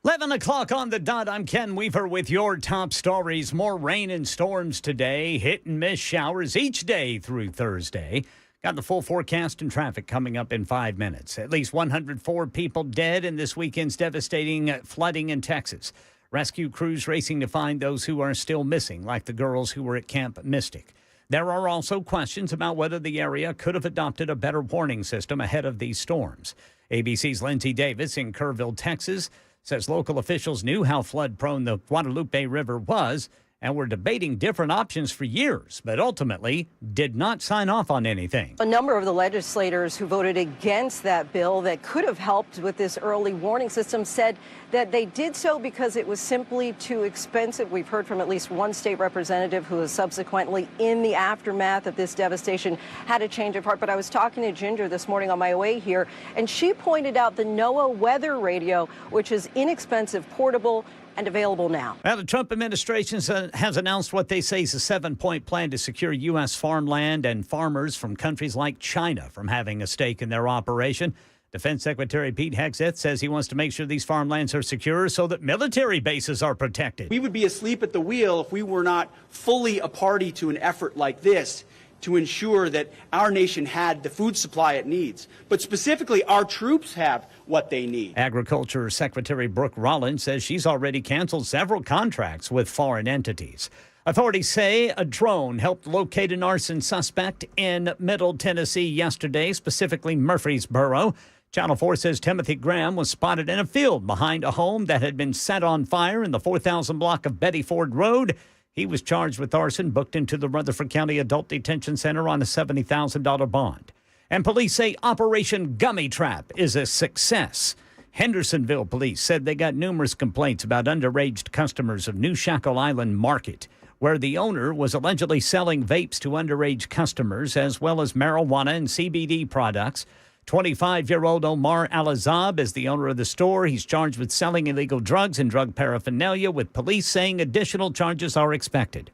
Eleven o'clock on the dot. I'm Ken Weaver with your top stories. More rain and storms today. Hit and miss showers each day through Thursday. Got the full forecast and traffic coming up in 5 minutes. At least 104 people dead in this weekend's devastating flooding in Texas. Rescue crews racing to find those who are still missing, like the girls who were at Camp Mystic. There are also questions about whether the area could have adopted a better warning system ahead of these storms. ABC's Lindsay Davis in Kerrville, Texas, says local officials knew how flood-prone the Guadalupe River was and were debating different options for years, but ultimately did not sign off on anything. A number of the legislators who voted against that bill that could have helped with this early warning system said that they did so because it was simply too expensive. We've heard from at least one state representative who has subsequently, in the aftermath of this devastation, had a change of heart. But I was talking to Ginger this morning on my way here, and she pointed out the NOAA weather radio, which is inexpensive, portable, and available now. Well, the Trump administration has announced what they say is a 7-point plan to secure U.S. farmland and farmers from countries like China from having a stake in their operation. Defense Secretary Pete Hegseth says he wants to make sure these farmlands are secure so that military bases are protected. We would be asleep at the wheel if we were not fully a party to an effort like this to ensure that our nation had the food supply it needs. But specifically, our troops have what they need. Agriculture Secretary Brooke Rollins says she's already canceled several contracts with foreign entities. Authorities say a drone helped locate an arson suspect in Middle Tennessee yesterday, specifically Murfreesboro. Channel 4 says Timothy Graham was spotted in a field behind a home that had been set on fire in the 4,000 block of Betty Ford Road. He was charged with arson, booked into the Rutherford County Adult Detention Center on a $70,000 bond. And police say Operation Gummy Trap is a success. Hendersonville police said they got numerous complaints about underage customers of New Shackle Island Market, where the owner was allegedly selling vapes to underage customers, as well as marijuana and CBD products. 25-year-old Omar Alazab is the owner of the store. He's charged with selling illegal drugs and drug paraphernalia, with police saying additional charges are expected.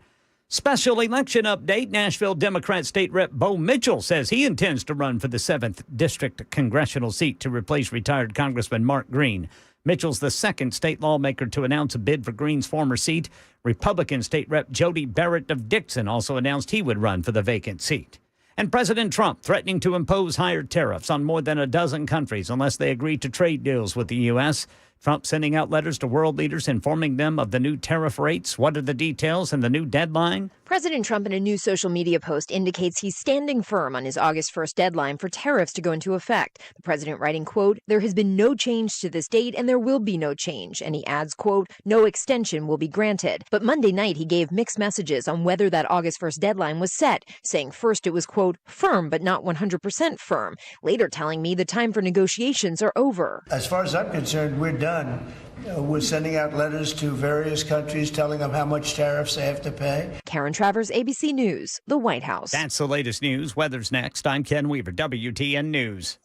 Special election update. Nashville Democrat State Rep Bo Mitchell says he intends to run for the 7th District congressional seat to replace retired Congressman Mark Green. Mitchell's the second state lawmaker to announce a bid for Green's former seat. Republican State Rep Jody Barrett of Dixon also announced he would run for the vacant seat. And President Trump threatening to impose higher tariffs on more than a dozen countries unless they agree to trade deals with the U.S. Trump sending out letters to world leaders informing them of the new tariff rates. What are the details and the new deadline? President Trump in a new social media post indicates he's standing firm on his August 1st deadline for tariffs to go into effect. The president writing, quote, "There has been no change to this date and there will be no change." And he adds, quote, "No extension will be granted." But Monday night he gave mixed messages on whether that August 1st deadline was set, saying first it was, quote, "firm but not 100% firm," later telling me the time for negotiations are over. As far as I'm concerned, we're done. We're sending out letters to various countries telling them how much tariffs they have to pay. Karen Travers, ABC News, the White House. That's the latest news. Weather's next. I'm Ken Weaver, WTN News.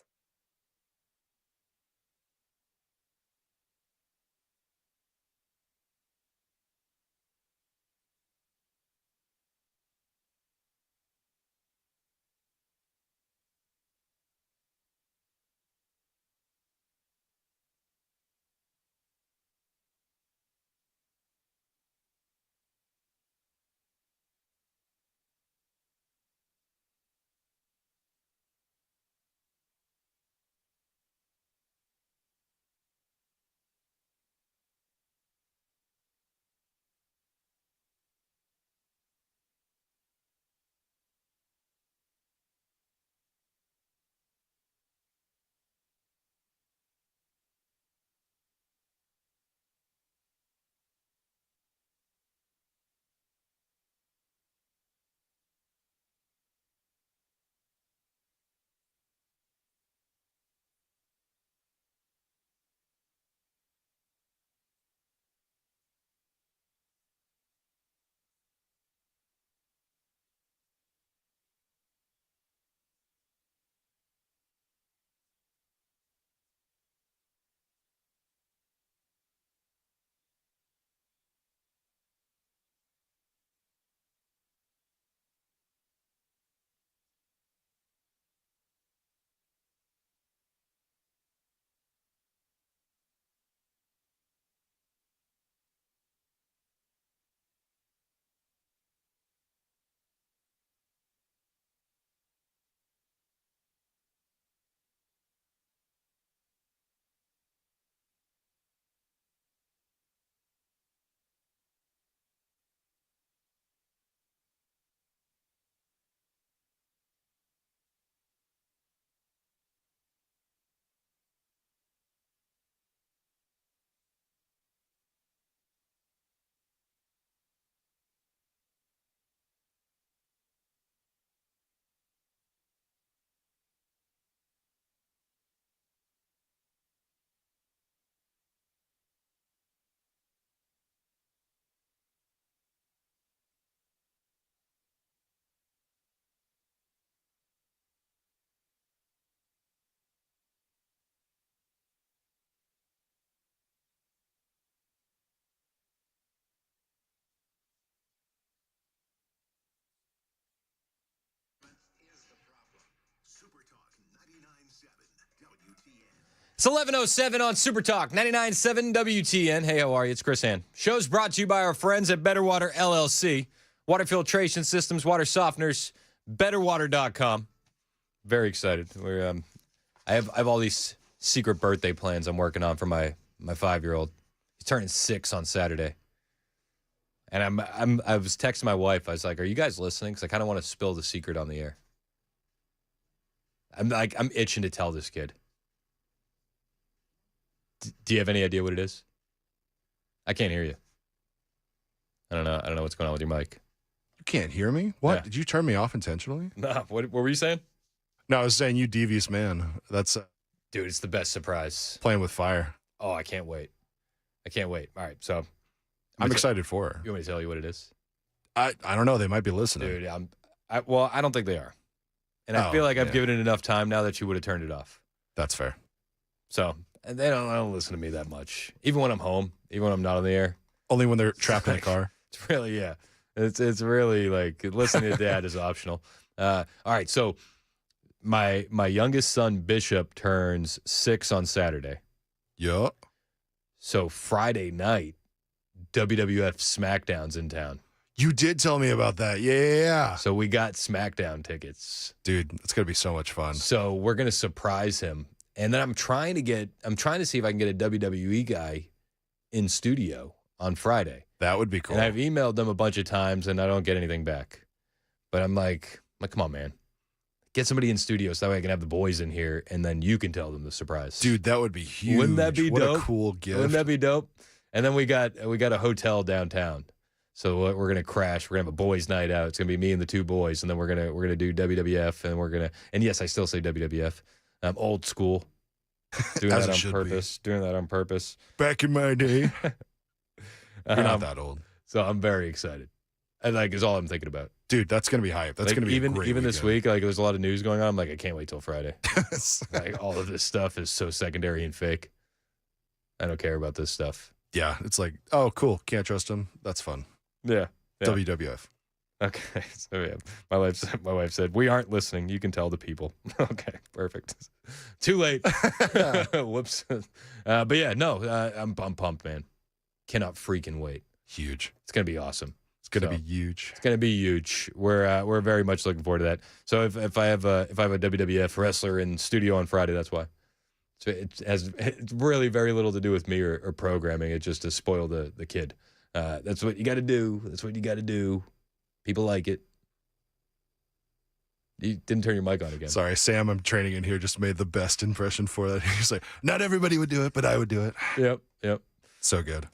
It's 11:07 on Super Talk 99.7 WTN. Hey, how are you? It's Chris Hand. Show's brought to you by our friends at Better Water LLC. Water filtration systems, water softeners, betterwater.com. Very excited. I have all these secret birthday plans I'm working on for my 5-year-old. He's turning 6 on Saturday. And I was texting my wife. I was like, "Are you guys listening?" Because I kind of want to spill the secret on the air. I'm itching to tell this kid. Do you have any idea what it is? I can't hear you. I don't know what's going on with your mic. You can't hear me? What? Yeah. Did you turn me off intentionally? No. What were you saying? No, I was saying you devious man. That's dude, it's the best surprise. Playing with fire. Oh, I can't wait. All right, so I'm excited for her. You want me to tell you what it is? I don't know. They might be listening. Dude, I don't think they are. And I feel like I've given it enough time now that you would have turned it off. That's fair. So, and they don't listen to me that much. Even when I'm home, even when I'm not on the air. Only when they're trapped in the car. It's really, yeah. It's really like listening to dad is optional. All right, so my youngest son, Bishop, turns 6 on Saturday. Yup. So Friday night, WWF SmackDown's in town. You did tell me about that. Yeah. So we got SmackDown tickets. Dude, it's going to be so much fun. So we're going to surprise him. And then I'm trying to see if I can get a WWE guy in studio on Friday. That would be cool. And I've emailed them a bunch of times and I don't get anything back. But I'm like, come on, man. Get somebody in studio so that way I can have the boys in here and then you can tell them the surprise. Dude, that would be huge. Wouldn't that be dope? What a cool gift. Wouldn't that be dope? And then we got a hotel downtown. So we're gonna crash. We're gonna have a boys' night out. It's gonna be me and the 2 boys, and then we're gonna do WWF, and yes, I still say WWF. Old school. Doing that on purpose. Doing that on purpose. Back in my day. You're not that old. So I'm very excited. And is all I'm thinking about. Dude, that's gonna be hype. That's gonna be even a great even weekend. this week. There's a lot of news going on. I'm like, I can't wait till Friday. All of this stuff is so secondary and fake. I don't care about this stuff. Yeah, it's like, oh, cool. Can't trust him. That's fun. Yeah. WWF. Okay. So yeah, my wife said, we aren't listening. You can tell the people. Okay, perfect. Too late. Whoops. But yeah, no, I'm pumped, man. Cannot freaking wait. Huge. It's gonna be awesome. It's gonna be huge. It's gonna be huge. We're very much looking forward to that. So if I have a WWF wrestler in studio on Friday, that's why. So it's really very little to do with me or programming. It's just to spoil the kid. That's what you got to do. That's what you got to do. People like it. You didn't turn your mic on again. Sorry, Sam, I'm training in here, just made the best impression for that. He's like, not everybody would do it, but I would do it. Yep. So good.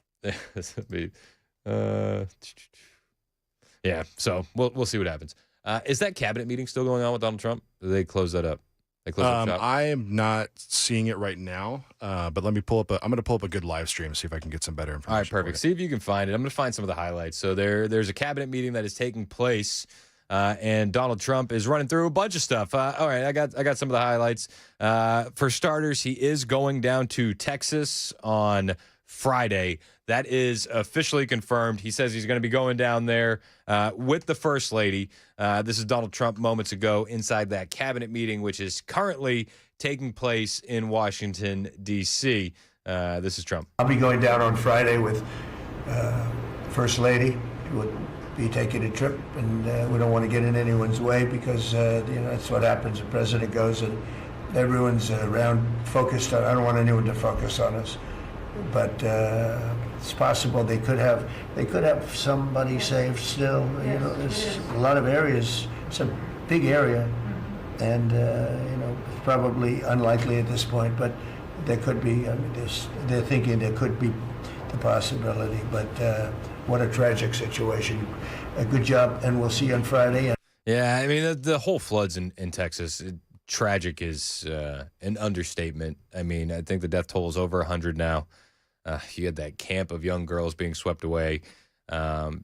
Yeah, so we'll see what happens. Is that cabinet meeting still going on with Donald Trump? Did they close that up? They closed up shop? I am not seeing it right now, but let me pull up. I'm going to pull up a good live stream, see if I can get some better information. All right, perfect. See if you can find it. I'm going to find some of the highlights. So there's a cabinet meeting that is taking place, and Donald Trump is running through a bunch of stuff. All right, I got some of the highlights. For starters, he is going down to Texas on Friday. That is officially confirmed. He says he's going to be going down there with the First Lady. This is Donald Trump moments ago inside that cabinet meeting, which is currently taking place in Washington, D.C. This is Trump. I'll be going down on Friday with First Lady. We'll be taking a trip, and we don't want to get in anyone's way because that's what happens. The president goes and everyone's around focused on. I don't want anyone to focus on us. But it's possible they could have somebody saved still. There's a lot of areas. It's a big area, and it's probably unlikely at this point. But there could be. They're thinking there could be the possibility. But what a tragic situation. A good job, and we'll see you on Friday. Yeah, I mean the whole floods in Texas. Tragic is an understatement. I mean, I think the death toll is over 100 now. You had that camp of young girls being swept away.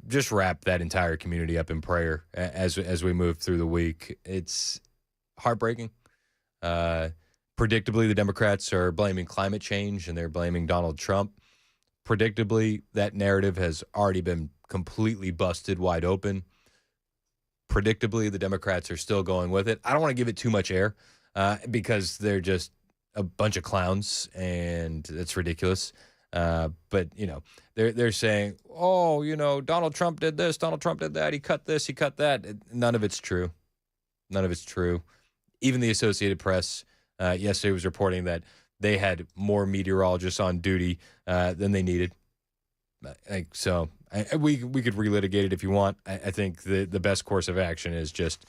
Just wrap that entire community up in prayer as we move through the week. It's heartbreaking. Predictably, the Democrats are blaming climate change and they're blaming Donald Trump. Predictably, that narrative has already been completely busted wide open. Predictably, the Democrats are still going with it. I don't want to give it too much air because they're just a bunch of clowns, and it's ridiculous. But, they're saying, Donald Trump did this, Donald Trump did that, he cut this, he cut that. None of it's true. None of it's true. Even the Associated Press yesterday was reporting that they had more meteorologists on duty than they needed. We could relitigate it if you want. I think the best course of action is just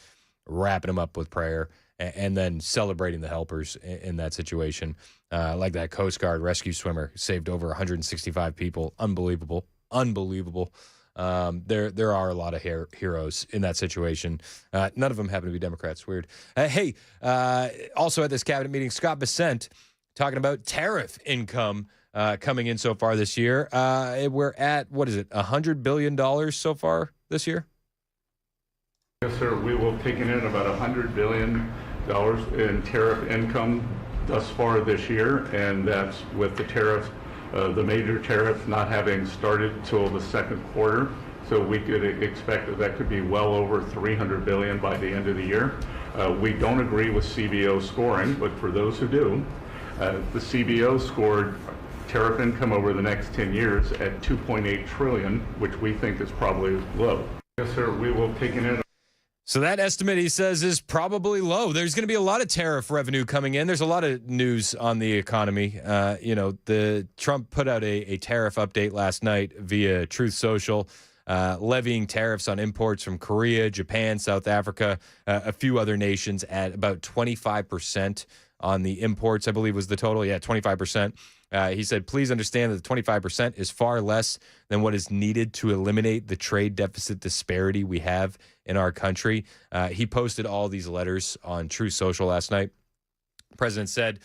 wrapping them up with prayer and then celebrating the helpers in that situation. Like that Coast Guard rescue swimmer saved over 165 people. Unbelievable. There are a lot of heroes in that situation. None of them happen to be Democrats. Weird. Also at this cabinet meeting, Scott Bessent talking about tariff income coming in so far this year. We're at, $100 billion so far this year? Yes, sir. We will have taken in about $100 billion in tariff income thus far this year, and that's with the tariff, the major tariff not having started till the second quarter. So we could expect that could be well over $300 billion by the end of the year. We don't agree with CBO scoring, but for those who do, the CBO scored tariff income over the next 10 years at $2.8 trillion, which we think is probably low. Yes, sir. We will take it in. So that estimate, he says, is probably low. There's going to be a lot of tariff revenue coming in. There's a lot of news on the economy. The Trump put out a tariff update last night via Truth Social, levying tariffs on imports from Korea, Japan, South Africa, a few other nations at about 25% on the imports, I believe was the total. Yeah, 25%. He said, please understand that the 25% is far less than what is needed to eliminate the trade deficit disparity we have in our country. He posted all these letters on Truth Social last night. The president said,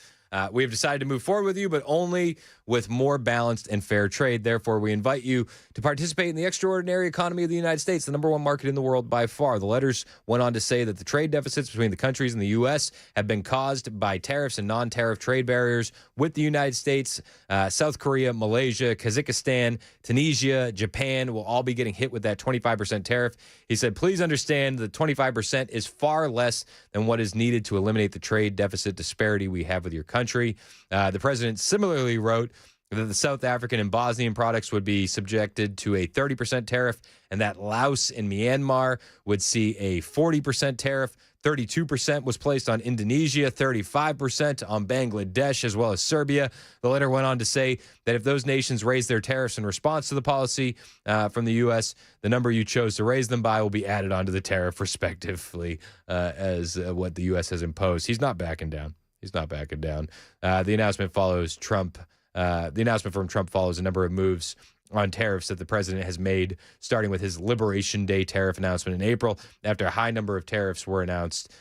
we have decided to move forward with you, but only with more balanced and fair trade. Therefore, we invite you to participate in the extraordinary economy of the United States, the number one market in the world by far. The letters went on to say that the trade deficits between the countries and the U.S. have been caused by tariffs and non-tariff trade barriers with the United States. South Korea, Malaysia, Kazakhstan, Tunisia, Japan will all be getting hit with that 25% tariff. He said, please understand that 25% is far less than what is needed to eliminate the trade deficit disparity we have with your country. The president similarly wrote that the South African and Bosnian products would be subjected to a 30% tariff, and that Laos and Myanmar would see a 40% tariff. 32% was placed on Indonesia, 35% on Bangladesh, as well as Serbia. The letter went on to say that if those nations raise their tariffs in response to the policy from the U.S., the number you chose to raise them by will be added onto the tariff respectively as what the U.S. has imposed. He's not backing down. The announcement follows Trump. The announcement from Trump follows a number of moves on tariffs that the president has made, starting with his Liberation Day tariff announcement in April. After a high number of tariffs were announced,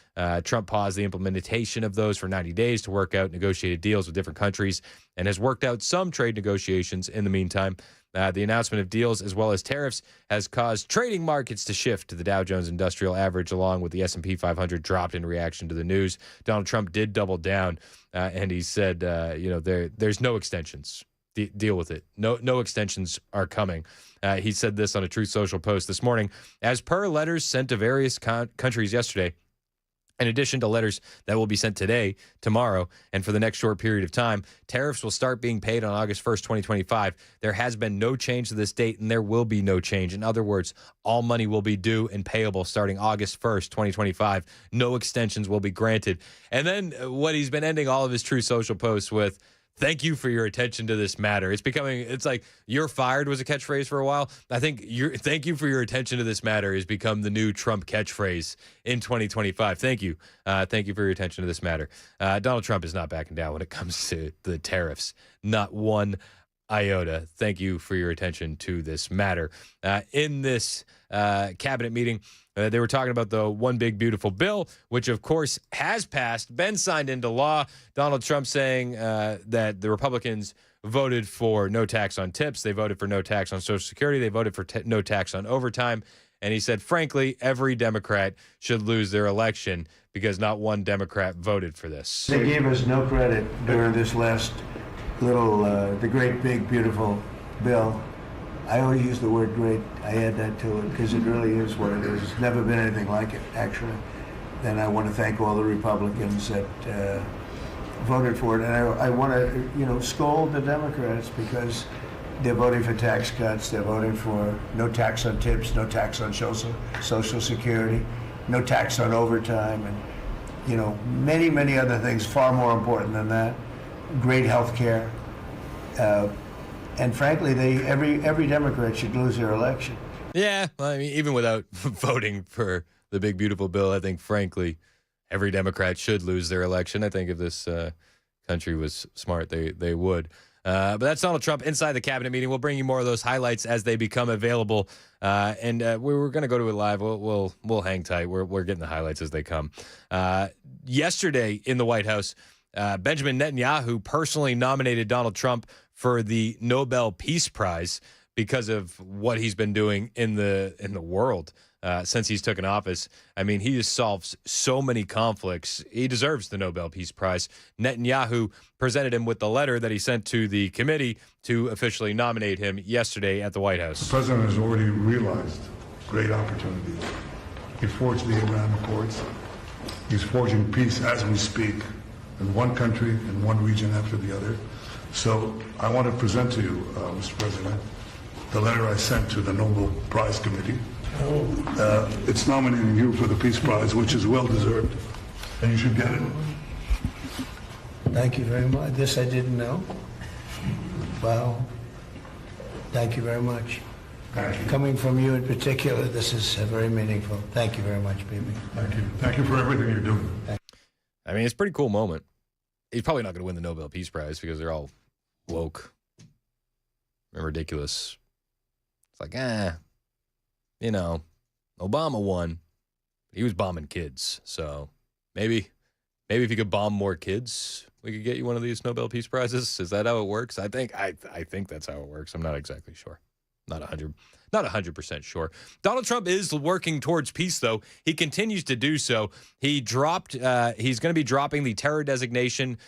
Trump paused the implementation of those for 90 days to work out negotiated deals with different countries and has worked out some trade negotiations in the meantime. The announcement of deals as well as tariffs has caused trading markets to shift. The Dow Jones Industrial Average, along with the S&P 500, dropped in reaction to the news. Donald Trump did double down, and he said, there's no extensions. Deal with it. No extensions are coming. He said this on a Truth Social post this morning. As per letters sent to various countries yesterday, in addition to letters that will be sent today, tomorrow, and for the next short period of time, tariffs will start being paid on August 1st, 2025. There has been no change to this date, and there will be no change. In other words, all money will be due and payable starting August 1st, 2025. No extensions will be granted. And then what he's been ending all of his True Social posts with, thank you for your attention to this matter. It's like "you're fired" was a catchphrase for a while. I think "thank you for your attention to this matter" has become the new Trump catchphrase in 2025. Thank you. Thank you for your attention to this matter. Donald Trump is not backing down when it comes to the tariffs. Not one iota. Thank you for your attention to this matter. In this cabinet meeting, they were talking about the One Big Beautiful Bill, which, of course, has passed, been signed into law. Donald Trump saying that the Republicans voted for no tax on tips. They voted for no tax on Social Security. They voted for no tax on overtime. And he said, frankly, every Democrat should lose their election because not one Democrat voted for this. They gave us no credit during this last little, the great, big, beautiful bill. I always use the word great. I add that to it because it really is what it is. It's never been anything like it, actually. And I want to thank all the Republicans that voted for it. And I want to, scold the Democrats because they're voting for tax cuts. They're voting for no tax on tips, no tax on Social Security, no tax on overtime, and many, many other things far more important than that. Great health care. And frankly, every Democrat should lose their election. Yeah, well, I mean, even without voting for the big, beautiful bill, I think, frankly, every Democrat should lose their election. I think if this country was smart, they would. But that's Donald Trump inside the cabinet meeting. We'll bring you more of those highlights as they become available. And we were going to go to it live. We'll hang tight. We're getting the highlights as they come. Yesterday in the White House, Benjamin Netanyahu personally nominated Donald Trump for the Nobel Peace Prize because of what he's been doing in the world since he's taken office. I mean, he has solved so many conflicts. He deserves the Nobel Peace Prize. Netanyahu presented him with the letter that he sent to the committee to officially nominate him yesterday at the White House. The president has already realized great opportunities. He forged the Iran Accords. He's forging peace as we speak in one country, in one region after the other. So I want to present to you, Mr. President, the letter I sent to the Nobel Prize Committee. It's nominating you for the Peace Prize, which is well-deserved, and you should get it. Thank you very much. This I didn't know. Wow. Thank you very much. Thank you. Coming from you in particular, this is very meaningful. Thank you very much, baby. Thank you. Thank you for everything you're doing. I mean, it's a pretty cool moment. He's probably not going to win the Nobel Peace Prize because they're all woke and ridiculous. It's like, Obama won. He was bombing kids. So maybe if you could bomb more kids, we could get you one of these Nobel Peace Prizes. Is that how it works? I think that's how it works. I'm not exactly sure. Not 100% sure. Donald Trump is working towards peace, though. He continues to do so. He's going to be dropping the terror designation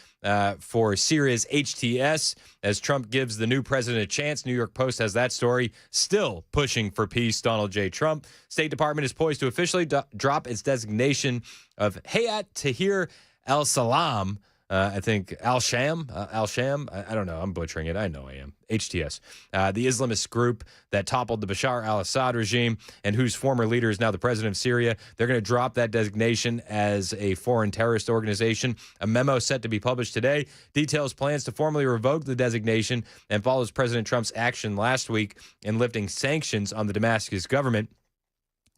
for Syria's HTS as Trump gives the new president a chance. New York Post has that story. Still pushing for peace, Donald J. Trump. State Department is poised to officially drop its designation of Hayat Tahrir al-Salam. I think Al-Sham, I don't know. I'm butchering it. I know I am. HTS, the Islamist group that toppled the Bashar al-Assad regime and whose former leader is now the president of Syria. They're going to drop that designation as a foreign terrorist organization. A memo set to be published today details plans to formally revoke the designation and follows President Trump's action last week in lifting sanctions on the Damascus government.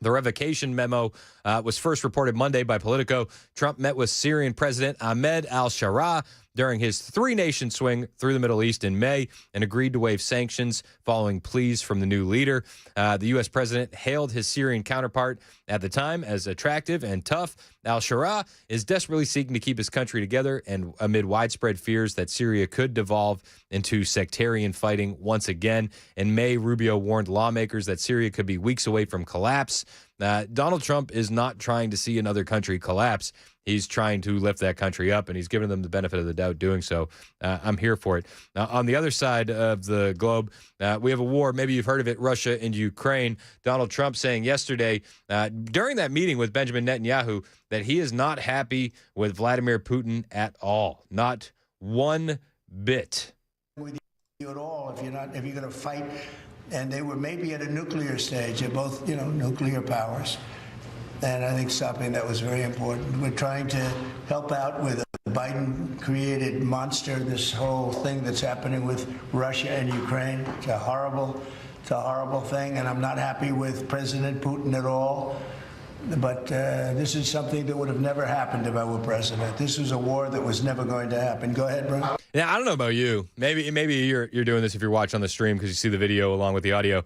The revocation memo was first reported Monday by Politico. Trump met with Syrian President Ahmed al-Shara during his three-nation swing through the Middle East in May and agreed to waive sanctions following pleas from the new leader. The U.S. president hailed his Syrian counterpart at the time as attractive and tough. Al-Shara is desperately seeking to keep his country together and amid widespread fears that Syria could devolve into sectarian fighting once again. In May, Rubio warned lawmakers that Syria could be weeks away from collapse. Donald Trump is not trying to see another country collapse. He's trying to lift that country up, and he's giving them the benefit of the doubt doing so. I'm here for it. On the other side of the globe, we have a war. Maybe you've heard of it, Russia and Ukraine. Donald Trump saying yesterday during that meeting with Benjamin Netanyahu that he is not happy with Vladimir Putin at all. Not one bit. With you at all, if you're going to fight, and they were maybe at a nuclear stage. They're both, nuclear powers. And I think something that was very important. We're trying to help out with a Biden-created monster, this whole thing that's happening with Russia and Ukraine. It's a horrible thing, and I'm not happy with President Putin at all. But this is something that would have never happened if I were president. This was a war that was never going to happen. Go ahead, Brian. Now, I don't know about you. Maybe you're doing this if you're watching on the stream because you see the video along with the audio.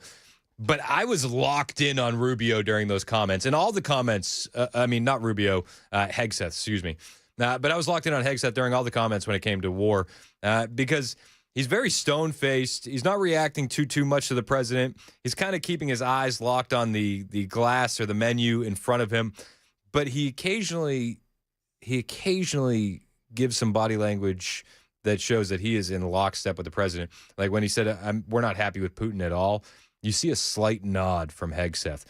But I was locked in on Rubio during those comments. And all the comments, not Rubio, Hegseth, excuse me. But I was locked in on Hegseth during all the comments when it came to war because he's very stone-faced. He's not reacting too much to the president. He's kind of keeping his eyes locked on the glass or the menu in front of him. But he occasionally gives some body language that shows that he is in lockstep with the president. Like when he said, we're not happy with Putin at all. you see a slight nod from Hegseth.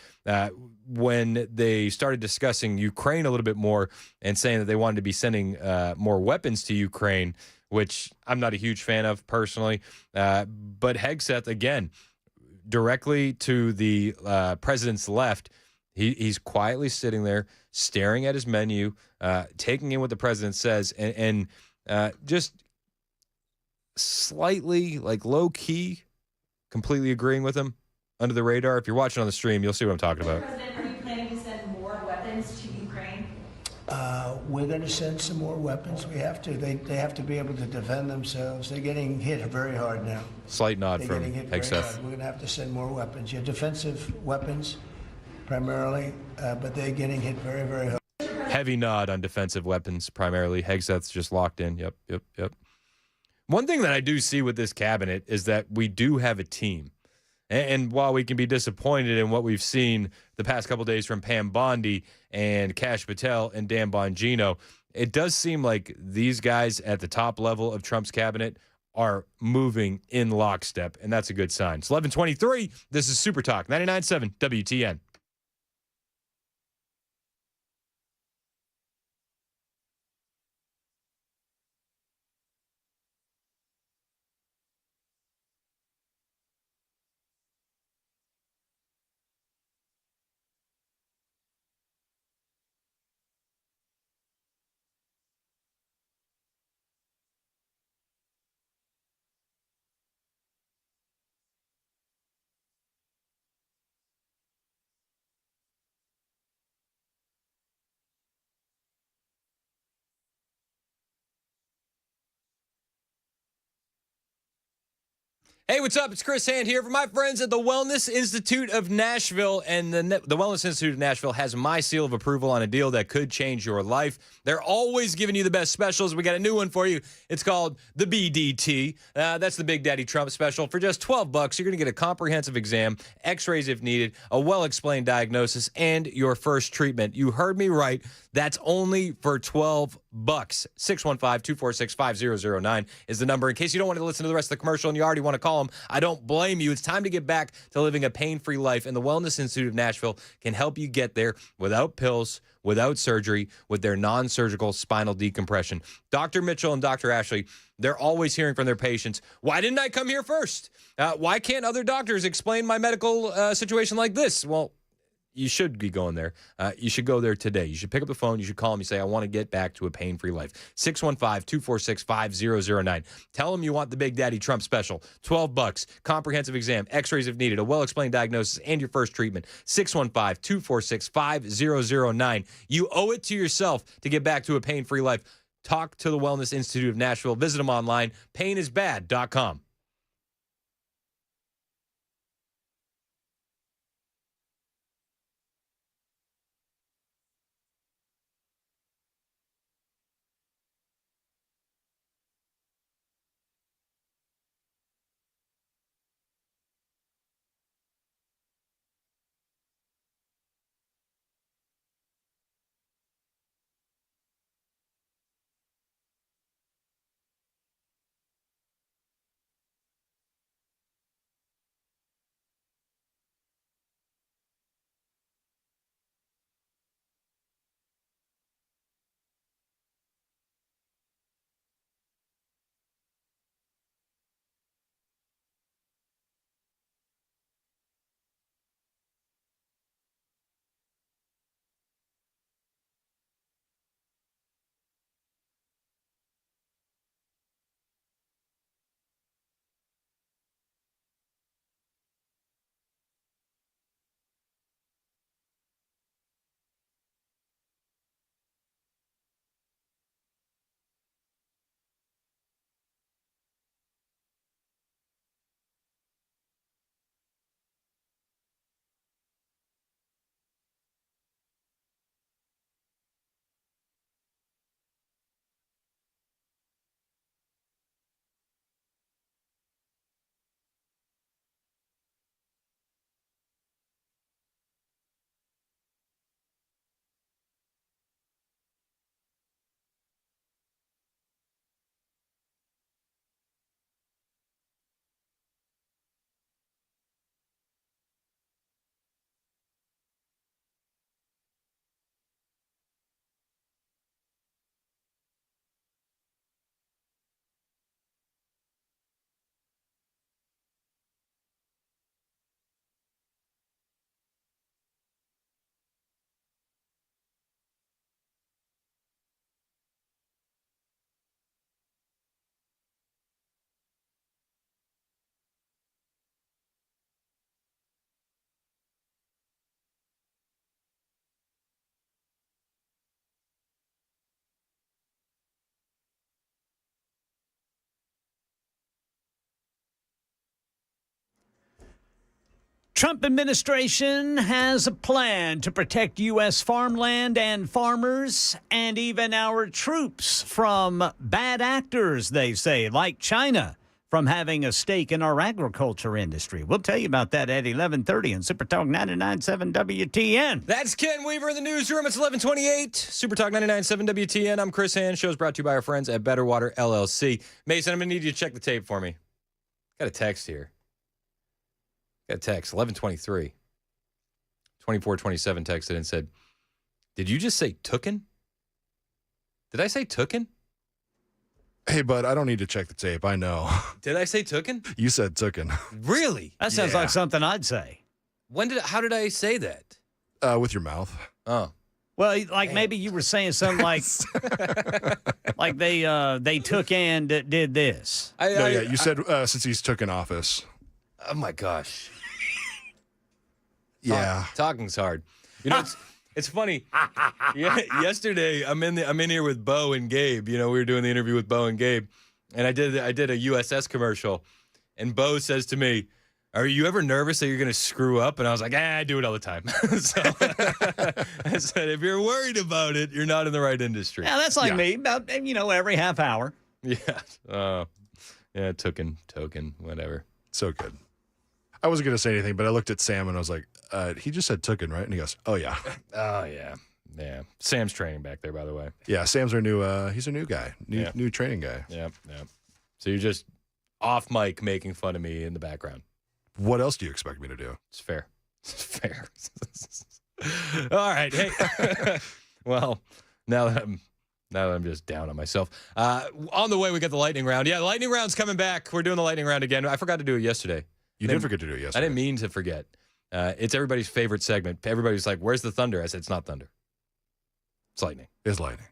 When they started discussing Ukraine a little bit more and saying that they wanted to be sending more weapons to Ukraine, which I'm not a huge fan of personally. But Hegseth, again, directly to the president's left, he's quietly sitting there, staring at his menu, taking in what the president says, and just slightly, like low key, completely agreeing with him under the radar. If you're watching on the stream, you'll see what I'm talking about. President, are you planning to send more weapons to Ukraine? We're going to send some more weapons. We have to. They have to be able to defend themselves. They're getting hit very hard now. Slight nod They're from getting hit very Hegseth. hard. We're going to have to send more weapons. Yeah, defensive weapons primarily, but they're getting hit very, very hard. Heavy nod on defensive weapons primarily. Hegseth's just locked in. Yep. One thing that I do see with this cabinet is that we do have a team. And while we can be disappointed in what we've seen the past couple days from Pam Bondi and Kash Patel and Dan Bongino, it does seem like these guys at the top level of Trump's cabinet are moving in lockstep, and that's a good sign. It's 11:23. This is Super Talk 99.7 WTN. Hey, what's up? It's Chris Hand here for my friends at the Wellness Institute of Nashville. And the Wellness Institute of Nashville has my seal of approval on a deal that could change your life. They're always giving you the best specials. We got a new one for you. It's called the BDT. That's the Big Daddy Trump special. For just $12, you're going to get a comprehensive exam, x-rays if needed, a well-explained diagnosis, and your first treatment. You heard me right. That's only for $12. 615-246-5009 is the number. In case you don't want to listen to the rest of the commercial and you already want to call them, I don't blame you. It's time to get back to living a pain-free life, and the Wellness Institute of Nashville can help you get there without pills, without surgery, with their non-surgical spinal decompression. Dr. Mitchell and Dr. Ashley, they're always hearing from their patients, why didn't I come here first? Why can't other doctors explain my medical situation like this? Well, you should be going there. You should go there today. You should pick up the phone. You should call them. You say, I want to get back to a pain-free life. 615-246-5009. Tell them you want the Big Daddy Trump special. $12. Comprehensive exam, x-rays if needed, a well-explained diagnosis, and your first treatment. 615-246-5009. You owe it to yourself to get back to a pain-free life. Talk to the Wellness Institute of Nashville. Visit them online, painisbad.com. Trump administration has a plan to protect U.S. farmland and farmers and even our troops from bad actors, they say, like China, from having a stake in our agriculture industry. We'll tell you about that at 11:30 on Super Talk 99.7 WTN. That's Ken Weaver in the newsroom. It's 11:28. Super Talk 99.7 WTN. I'm Chris Hand. Show's brought to you by our friends at Better Water LLC. Mason, I'm going to need you to check the tape for me. Got a text here. Got a text, 11:23. 2427 texted and said, "Did you just say tooken? Did I say tooken? Hey, bud, I don't need to check the tape. I know. Did I say tooken? You said tooken. Really? That sounds like something I'd say. How did I say that? With your mouth. Oh. Well, like maybe you were saying something like, like they took and did this. You said since he's took in office. Oh my gosh. Yeah. Talking's hard. You know, it's funny. Yesterday, I'm in here with Bo and Gabe. You know, we were doing the interview with Bo and Gabe, and I did a USS commercial, and Bo says to me, "Are you ever nervous that you're going to screw up?" And I was like, I do it all the time. So I said, if you're worried about it, you're not in the right industry. Yeah, that's like me. About every half hour. Yeah. Token, whatever. So good. I wasn't going to say anything, but I looked at Sam and I was like, he just said tooken, right? And he goes, oh, yeah. Oh, yeah. Yeah. Sam's training back there, by the way. Yeah, Sam's our new, he's a new guy, new training guy. Yeah. So you're just off mic making fun of me in the background. What else do you expect me to do? It's fair. All right. Hey. Well, now that I'm just down on myself. On the way, we got the lightning round. Yeah, the lightning round's coming back. We're doing the lightning round again. I forgot to do it yesterday. You did forget to do it yesterday. I didn't mean to forget. It's everybody's favorite segment. Everybody's like, where's the thunder? I said, it's not thunder. It's lightning. It's lightning.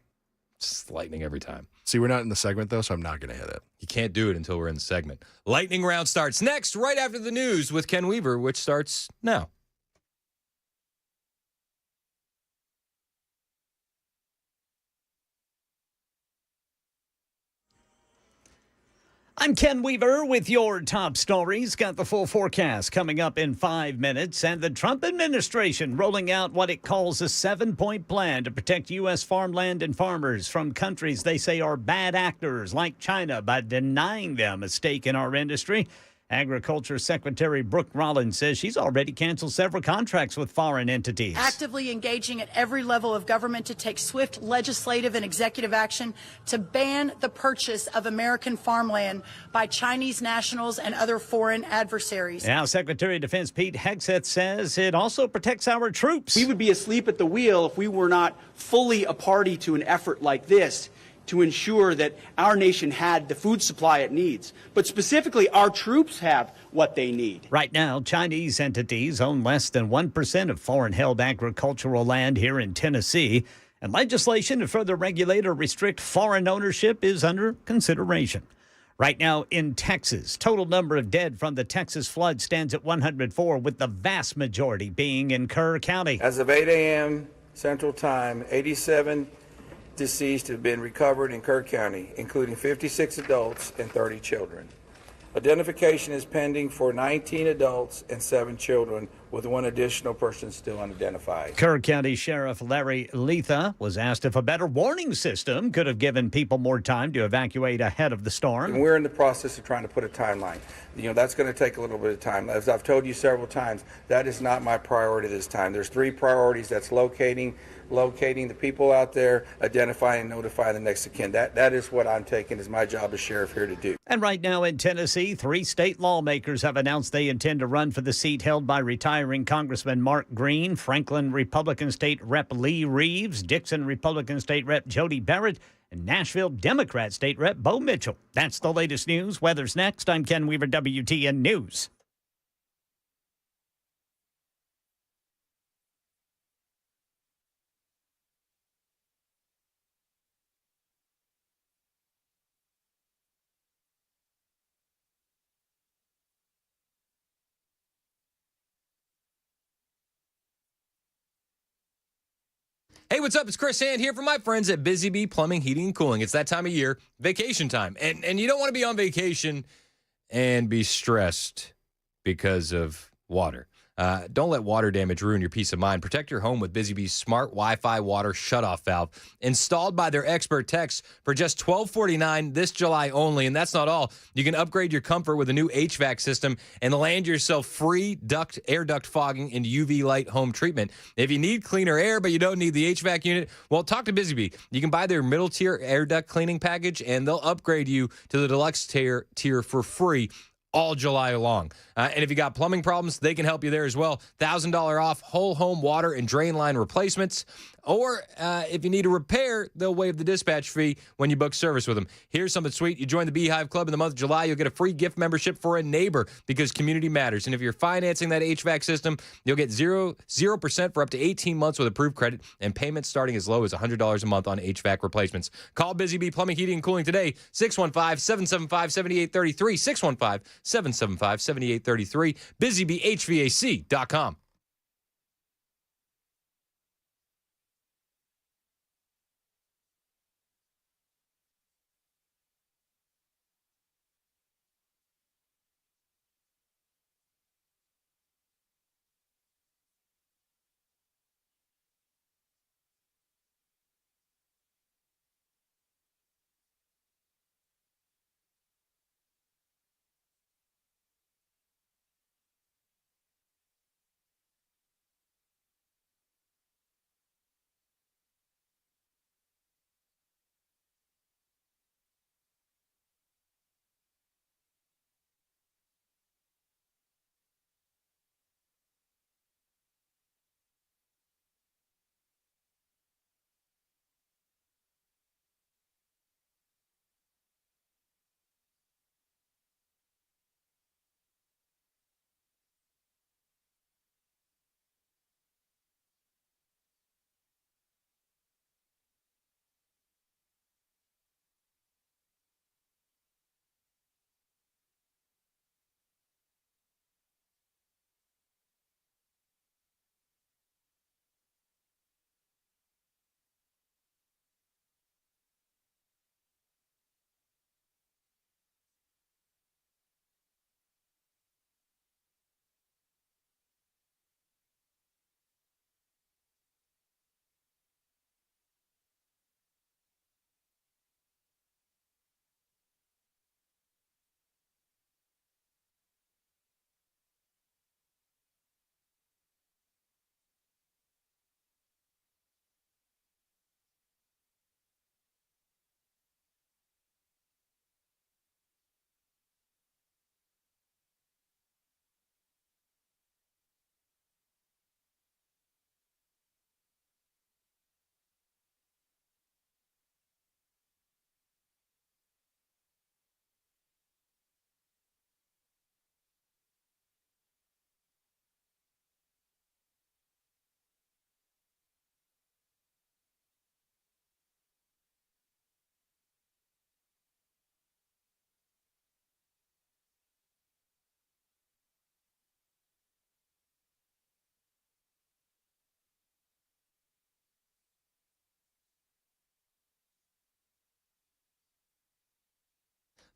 It's lightning every time. See, we're not in the segment, though, so I'm not going to hit it. You can't do it until we're in the segment. Lightning round starts next, right after the news with Ken Weaver, which starts now. I'm Ken Weaver with your top stories. Got the full forecast coming up in 5 minutes. And the Trump administration rolling out what it calls a 7-point plan to protect U.S. farmland and farmers from countries they say are bad actors like China by denying them a stake in our industry. Agriculture Secretary Brooke Rollins says she's already canceled several contracts with foreign entities. Actively engaging at every level of government to take swift legislative and executive action to ban the purchase of American farmland by Chinese nationals and other foreign adversaries. Now, Secretary of Defense Pete Hegseth says it also protects our troops. We would be asleep at the wheel if we were not fully a party to an effort like this to ensure that our nation had the food supply it needs. But specifically, our troops have what they need. Right now, Chinese entities own less than 1% of foreign-held agricultural land here in Tennessee, and legislation to further regulate or restrict foreign ownership is under consideration. Right now in Texas, total number of dead from the Texas flood stands at 104, with the vast majority being in Kerr County. As of 8 a.m. Central Time, 87 deceased have been recovered in Kerr County, including 56 adults and 30 children. Identification is pending for 19 adults and 7 children, with 1 additional person still unidentified. Kerr County Sheriff Larry Letha was asked if a better warning system could have given people more time to evacuate ahead of the storm. And we're in the process of trying to put a timeline. That's going to take a little bit of time. As I've told you several times, that is not my priority this time. There's 3 priorities. That's locating the people out there, identifying and notifying the next of kin. That is what I'm taking as my job as sheriff here to do. And right now in Tennessee, 3 state lawmakers have announced they intend to run for the seat held by retiring Congressman Mark Green, Franklin Republican State Rep. Lee Reeves, Dixon Republican State Rep. Jody Barrett, and Nashville Democrat State Rep. Bo Mitchell. That's the latest news. Weather's next. I'm Ken Weaver, WTN News. Hey, what's up? It's Chris Hand here from my friends at Busy Bee Plumbing, Heating, and Cooling. It's that time of year, vacation time. And you don't want to be on vacation and be stressed because of water. Don't let water damage ruin your peace of mind. Protect your home with Busy Bee's smart Wi-Fi water shutoff valve, installed by their expert techs for just $12.49 this July only. And that's not all. You can upgrade your comfort with a new HVAC system and land yourself free air duct fogging and UV light home treatment. If you need cleaner air but you don't need the HVAC unit, well, talk to Busy Bee. You can buy their middle tier air duct cleaning package, and they'll upgrade you to the deluxe tier for free all July long. And if you got plumbing problems, they can help you there as well. $1,000 off whole home water and drain line replacements. Or if you need a repair, they'll waive the dispatch fee when you book service with them. Here's something sweet. You join the Beehive Club in the month of July, you'll get a free gift membership for a neighbor, because community matters. And if you're financing that HVAC system, you'll get 0% for up to 18 months with approved credit, and payments starting as low as $100 a month on HVAC replacements. Call Busy Bee Plumbing, Heating, and Cooling today, 615-775-7833, 615-775-7833, busybeehvac.com.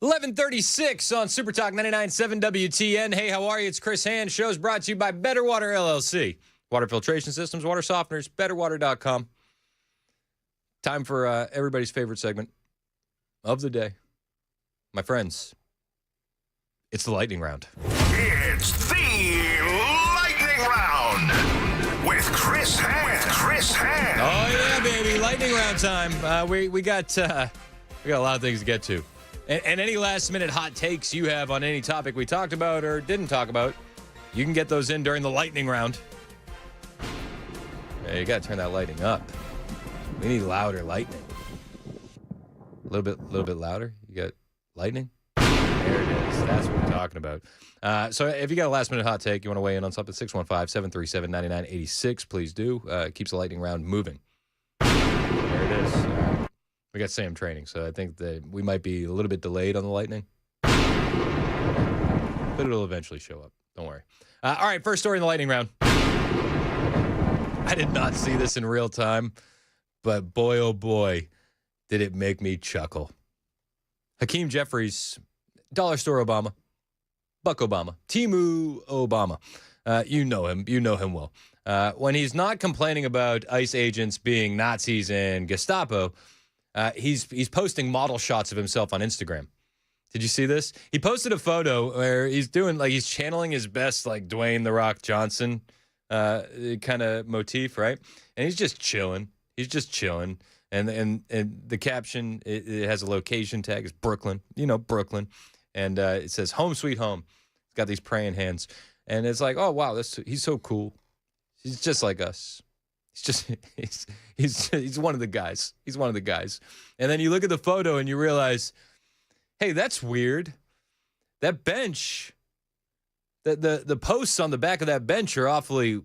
$11:36 on Super Talk 99.7 WTN. Hey, how are you? It's Chris Hand. Show's brought to you by Better Water LLC. Water filtration systems, water softeners, betterwater.com. Time for everybody's favorite segment of the day. My friends, it's the lightning round. It's the lightning round with Chris Hand. Oh, yeah, baby. Lightning round time. We got a lot of things to get to. And any last-minute hot takes you have on any topic we talked about or didn't talk about, you can get those in during the lightning round. Hey, you got to turn that lighting up. We need louder lightning. A little bit louder. You got lightning? There it is. That's what we're talking about. So if you got a last-minute hot take, you want to weigh in on something, 615-737-9986, please do. It keeps the lightning round moving. There it is. We got Sam training, so I think that we might be a little bit delayed on the lightning. But it'll eventually show up. Don't worry. All right, first story in the lightning round. I did not see this in real time, but boy, oh boy, did it make me chuckle. Hakeem Jeffries, Dollar Store Obama, Buck Obama, Timu Obama. You know him. You know him well. When he's not complaining about ICE agents being Nazis and Gestapo, he's posting model shots of himself on Instagram. Did you see this? He posted a photo where he's doing he's channeling his best Dwayne The Rock Johnson kind of motif, right? And he's just chilling. He's just chilling. And the caption, it has a location tag. It's Brooklyn. Brooklyn. And it says home sweet home. It's got these praying hands. And it's like, oh wow, he's so cool. He's just like us. He's one of the guys. He's one of the guys. And then you look at the photo and you realize, hey, that's weird. That bench, the posts on the back of that bench are awfully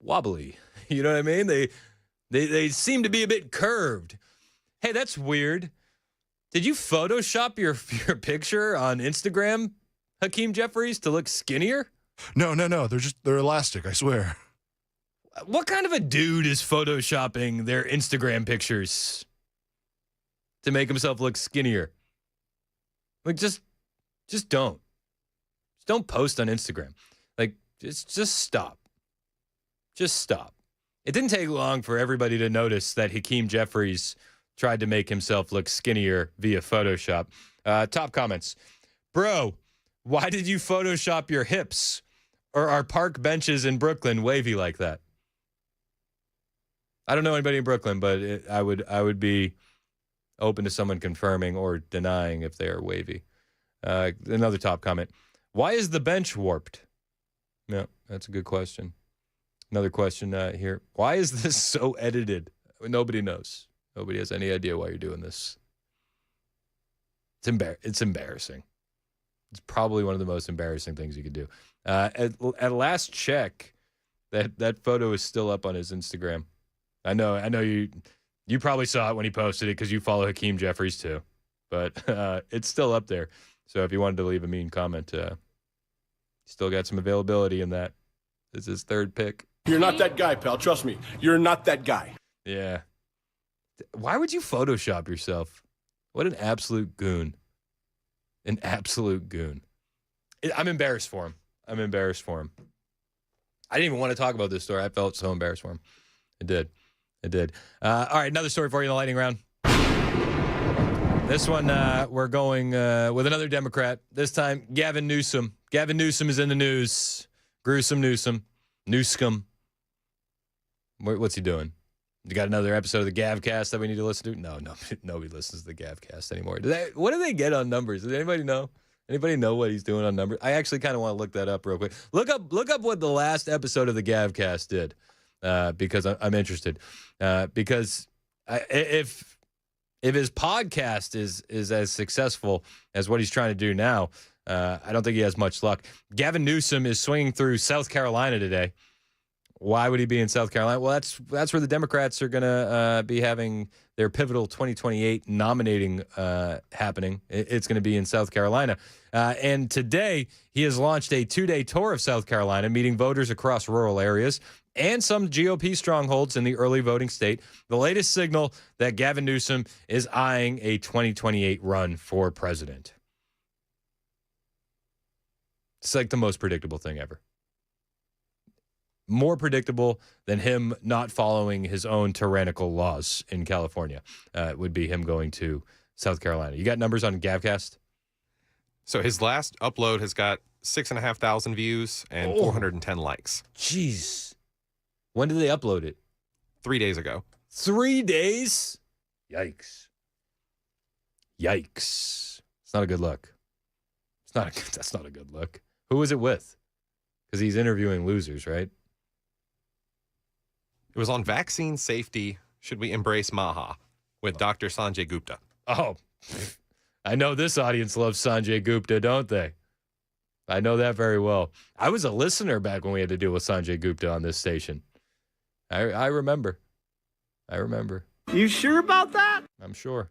wobbly. You know what I mean? They seem to be a bit curved. Hey, that's weird. Did you Photoshop your picture on Instagram, Hakeem Jeffries, to look skinnier? No. They're elastic, I swear. What kind of a dude is Photoshopping their Instagram pictures to make himself look skinnier? Just don't. Just don't post on Instagram. Just stop. Just stop. It didn't take long for everybody to notice that Hakeem Jeffries tried to make himself look skinnier via Photoshop. Top comments. Bro, why did you Photoshop your hips? Or are park benches in Brooklyn wavy like that? I don't know anybody in Brooklyn, but I would be open to someone confirming or denying if they are wavy. Another top comment. Why is the bench warped? No, that's a good question. Another question here. Why is this so edited? Nobody knows. Nobody has any idea why you're doing this. It's embarrassing. It's probably one of the most embarrassing things you could do. At last check, that photo is still up on his Instagram. I know you probably saw it when he posted it because you follow Hakeem Jeffries too. But it's still up there. So if you wanted to leave a mean comment, still got some availability in that. It's his third pick. You're not that guy, pal. Trust me. You're not that guy. Yeah. Why would you Photoshop yourself? What an absolute goon. An absolute goon. I'm embarrassed for him. I didn't even want to talk about this story. I felt so embarrassed for him. I did. All right, another story for you in the lightning round. This one, we're going with another Democrat. This time, Gavin Newsom. Gavin Newsom is in the news. Gruesome Newsom. Newscom. What's he doing? You got another episode of the Gavcast that we need to listen to? No, nobody listens to the Gavcast anymore. What do they get on numbers? Does anybody know? Anybody know what he's doing on numbers? I actually kind of want to look that up real quick. Look up what the last episode of the Gavcast did, because I'm interested. Because if his podcast is as successful as what he's trying to do now, I don't think he has much luck. Gavin Newsom is swinging through South Carolina today. Why would he be in South Carolina? Well, that's where the Democrats are going to be having their pivotal 2028 nominating happening. It's going to be in South Carolina. And today, he has launched a 2-day tour of South Carolina, meeting voters across rural areas and some GOP strongholds in the early voting state. The latest signal that Gavin Newsom is eyeing a 2028 run for president. It's like the most predictable thing ever. More predictable than him not following his own tyrannical laws in California would be him going to South Carolina. You got numbers on Gavcast? So his last upload has got 6,500 views and 410 likes. Jeez. When did they upload it? 3 days ago. 3 days? Yikes. It's not a good look. That's not a good look. Who was it with? Because he's interviewing losers, right? It was on vaccine safety. Should we embrace MAGA with Dr. Sanjay Gupta? Oh, I know this audience loves Sanjay Gupta, don't they? I know that very well. I was a listener back when we had to deal with Sanjay Gupta on this station. I remember. You sure about that? I'm sure.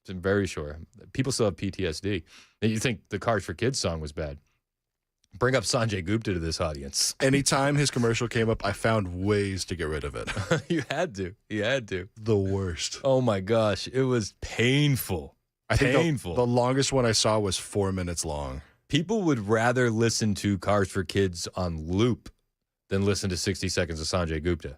I'm very sure. People still have PTSD. You think the Cars for Kids song was bad. Bring up Sanjay Gupta to this audience. Anytime his commercial came up, I found ways to get rid of it. You had to. The worst. Oh, my gosh. It was painful. I think the longest one I saw was 4 minutes long. people would rather listen to Cars for Kids on loop than listen to 60 Seconds of Sanjay Gupta.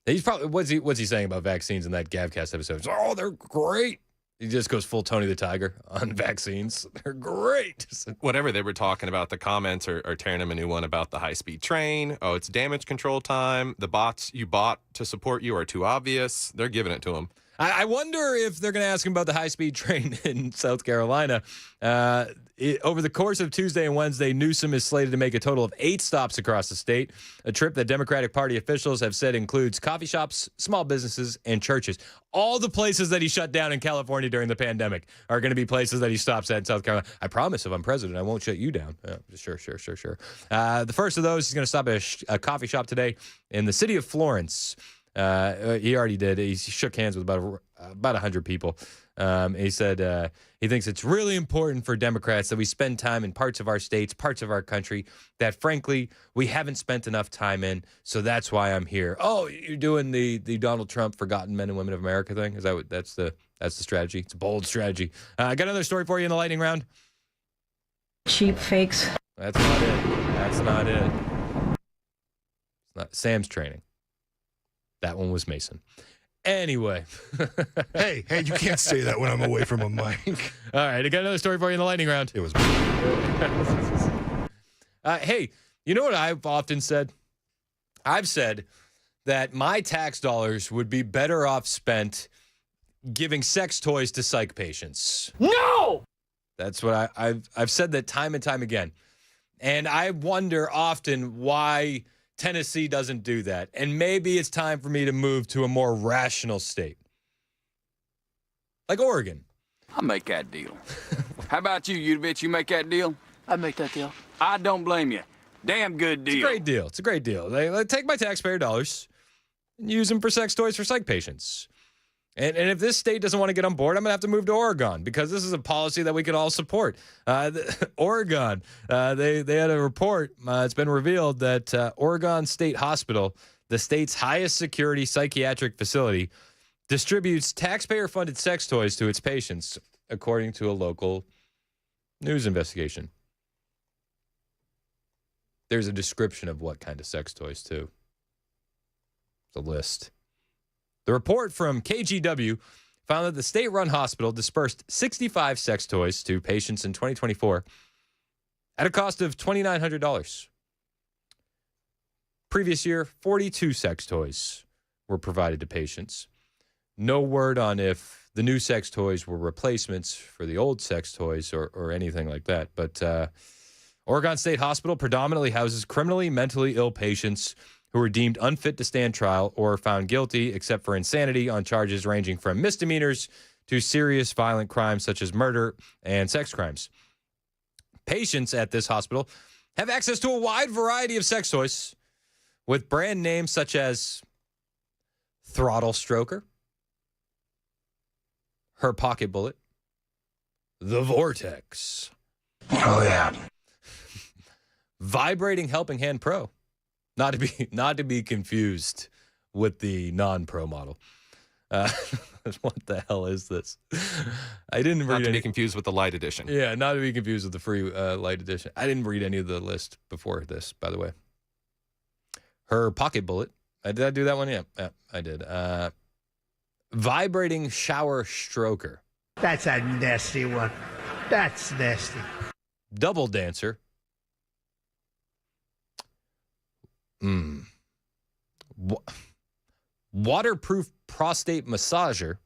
He's probably what's he saying about vaccines in that Gavcast episode? Oh, they're great. He just goes full Tony the Tiger on vaccines. They're great. Whatever they were talking about, the comments are tearing him a new one about the high-speed train. Oh, it's damage control time. The bots you bought to support you are too obvious. They're giving it to him. I wonder if they're going to ask him about the high-speed train in South Carolina. Over the course of Tuesday and Wednesday, Newsom is slated to make a total of 8 stops across the state, a trip that Democratic Party officials have said includes coffee shops, small businesses, and churches. All the places that he shut down in California during the pandemic are going to be places that he stops at in South Carolina. I promise if I'm president, I won't shut you down. Sure. The first of those, he's going to stop at a coffee shop today in the city of Florence. He already did. He shook hands with about 100 people. He said he thinks it's really important for Democrats that we spend time in parts of our states, parts of our country that, frankly, we haven't spent enough time in. So that's why I'm here. Oh, you're doing the Donald Trump Forgotten Men and Women of America thing? Is that what that's the strategy? It's a bold strategy. I got another story for you in the lightning round. Cheap fakes. That's not it. It's not Sam's training. That one was Mason. Anyway. Hey, you can't say that when I'm away from a mic. All right, I got another story for you in the lightning round. It was. Hey, you know what I've often said? I've said that my tax dollars would be better off spent giving sex toys to psych patients. No! That's what I've said that time and time again. And I wonder often why Tennessee doesn't do that. And maybe it's time for me to move to a more rational state. Like Oregon. I'll make that deal. How about you bitch? You make that deal? I'd make that deal. I don't blame you. Damn good deal. It's a great deal. They take my taxpayer dollars and use them for sex toys for psych patients. And if this state doesn't want to get on board, I'm going to have to move to Oregon because this is a policy that we can all support. Oregon, they had a report. It's been revealed that Oregon State Hospital, the state's highest security psychiatric facility, distributes taxpayer-funded sex toys to its patients, according to a local news investigation. There's a description of what kind of sex toys, too. It's a list. The report from KGW found that the state-run hospital dispersed 65 sex toys to patients in 2024 at a cost of $2,900. Previous year, 42 sex toys were provided to patients. No word on if the new sex toys were replacements for the old sex toys or anything like that. But Oregon State Hospital predominantly houses criminally mentally ill patients who were deemed unfit to stand trial or found guilty, except for insanity, on charges ranging from misdemeanors to serious violent crimes such as murder and sex crimes. Patients at this hospital have access to a wide variety of sex toys with brand names such as Throttle Stroker, Her Pocket Bullet, The Vortex. Oh, yeah. Vibrating Helping Hand Pro. Not to be confused with the non-pro model. What the hell is this? I didn't read. Not to be confused with the light edition. Yeah, not to be confused with the free light edition. I didn't read any of the list before this, by the way. Her Pocket Bullet. Did I do that one? Yeah, I did. Vibrating Shower Stroker. That's a nasty one. That's nasty. Double Dancer. Waterproof prostate massager,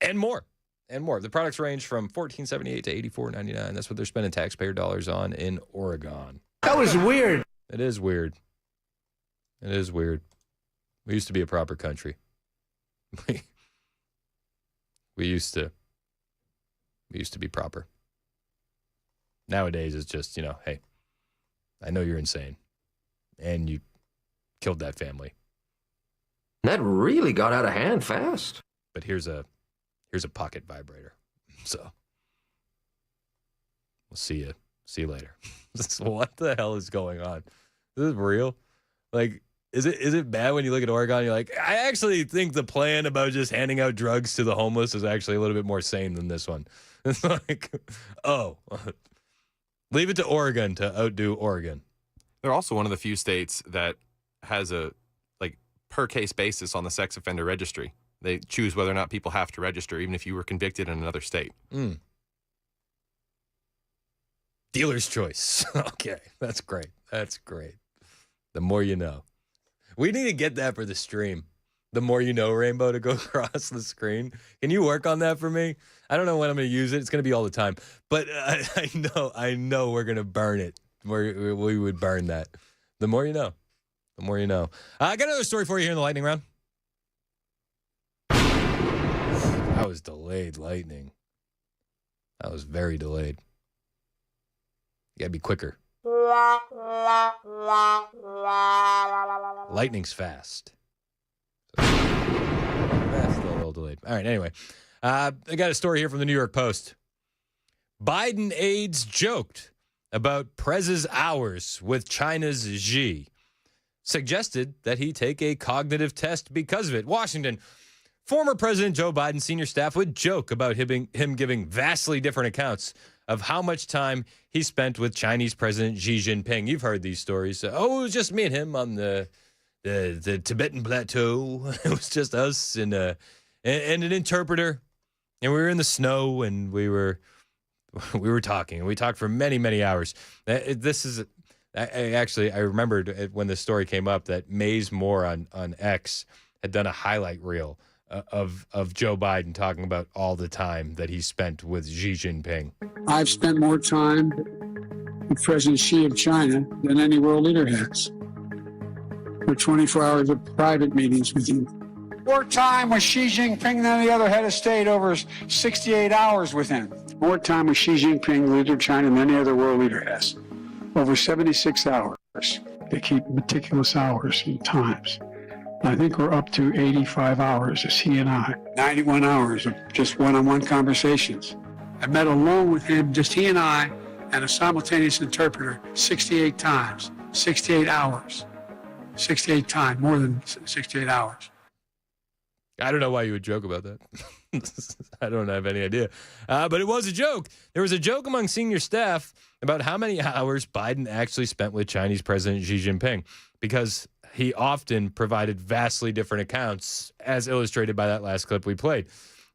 and more. The products range from $14.78 to $84.99. That's what they're spending taxpayer dollars on in Oregon. That was weird. It is weird. We used to be a proper country. We used to be proper. Nowadays, it's just, hey, I know you're insane. And you killed that family. That really got out of hand fast. But here's a pocket vibrator. So we'll see you later. What the hell is going on? This is real. Like, Is it bad when you look at Oregon? You're like, I actually think the plan about just handing out drugs to the homeless is actually a little bit more sane than this one. It's like, oh, leave it to Oregon to outdo Oregon. They're also one of the few states that has a per case basis on the sex offender registry. They choose whether or not people have to register, even if you were convicted in another state. Dealer's choice. Okay, that's great. That's great. The more you know. We need to get that for the stream. The more you know rainbow to go across the screen. Can you work on that for me? I don't know when I'm going to use it. It's going to be all the time. But I know we're going to burn it. We would burn that. The more you know. The more you know. I got another story for you here in the lightning round. That was delayed lightning. That was very delayed. You gotta be quicker. Lightning's fast. That's a little delayed. All right, anyway. I got a story here from the New York Post. Biden aides joked about Prez's hours with China's Xi. Suggested that he take a cognitive test because of it. Washington. Former President Joe Biden's senior staff would joke about him giving vastly different accounts of how much time he spent with Chinese President Xi Jinping. You've heard these stories. It was just me and him on the Tibetan plateau. It was just us and an interpreter. And we were in the snow and we were talking. And we talked for many, many hours. I remembered when this story came up that Maze Moore on X had done a highlight reel of Joe Biden talking about all the time that he spent with Xi Jinping. I've spent more time with President Xi of China than any world leader has. For 24 hours of private meetings with him. More time with Xi Jinping than any other head of state, over 68 hours with him. More time with Xi Jinping, the leader of China, than any other world leader has. Over 76 hours. They keep meticulous hours and times. I think we're up to 85 hours, as he and I. 91 hours of just one-on-one conversations. I met alone with him, just he and I, and a simultaneous interpreter 68 times, 68 hours. 68 times, more than 68 hours. I don't know why you would joke about that. I don't have any idea. But it was a joke. There was a joke among senior staff about how many hours Biden actually spent with Chinese President Xi Jinping, because he often provided vastly different accounts, as illustrated by that last clip we played.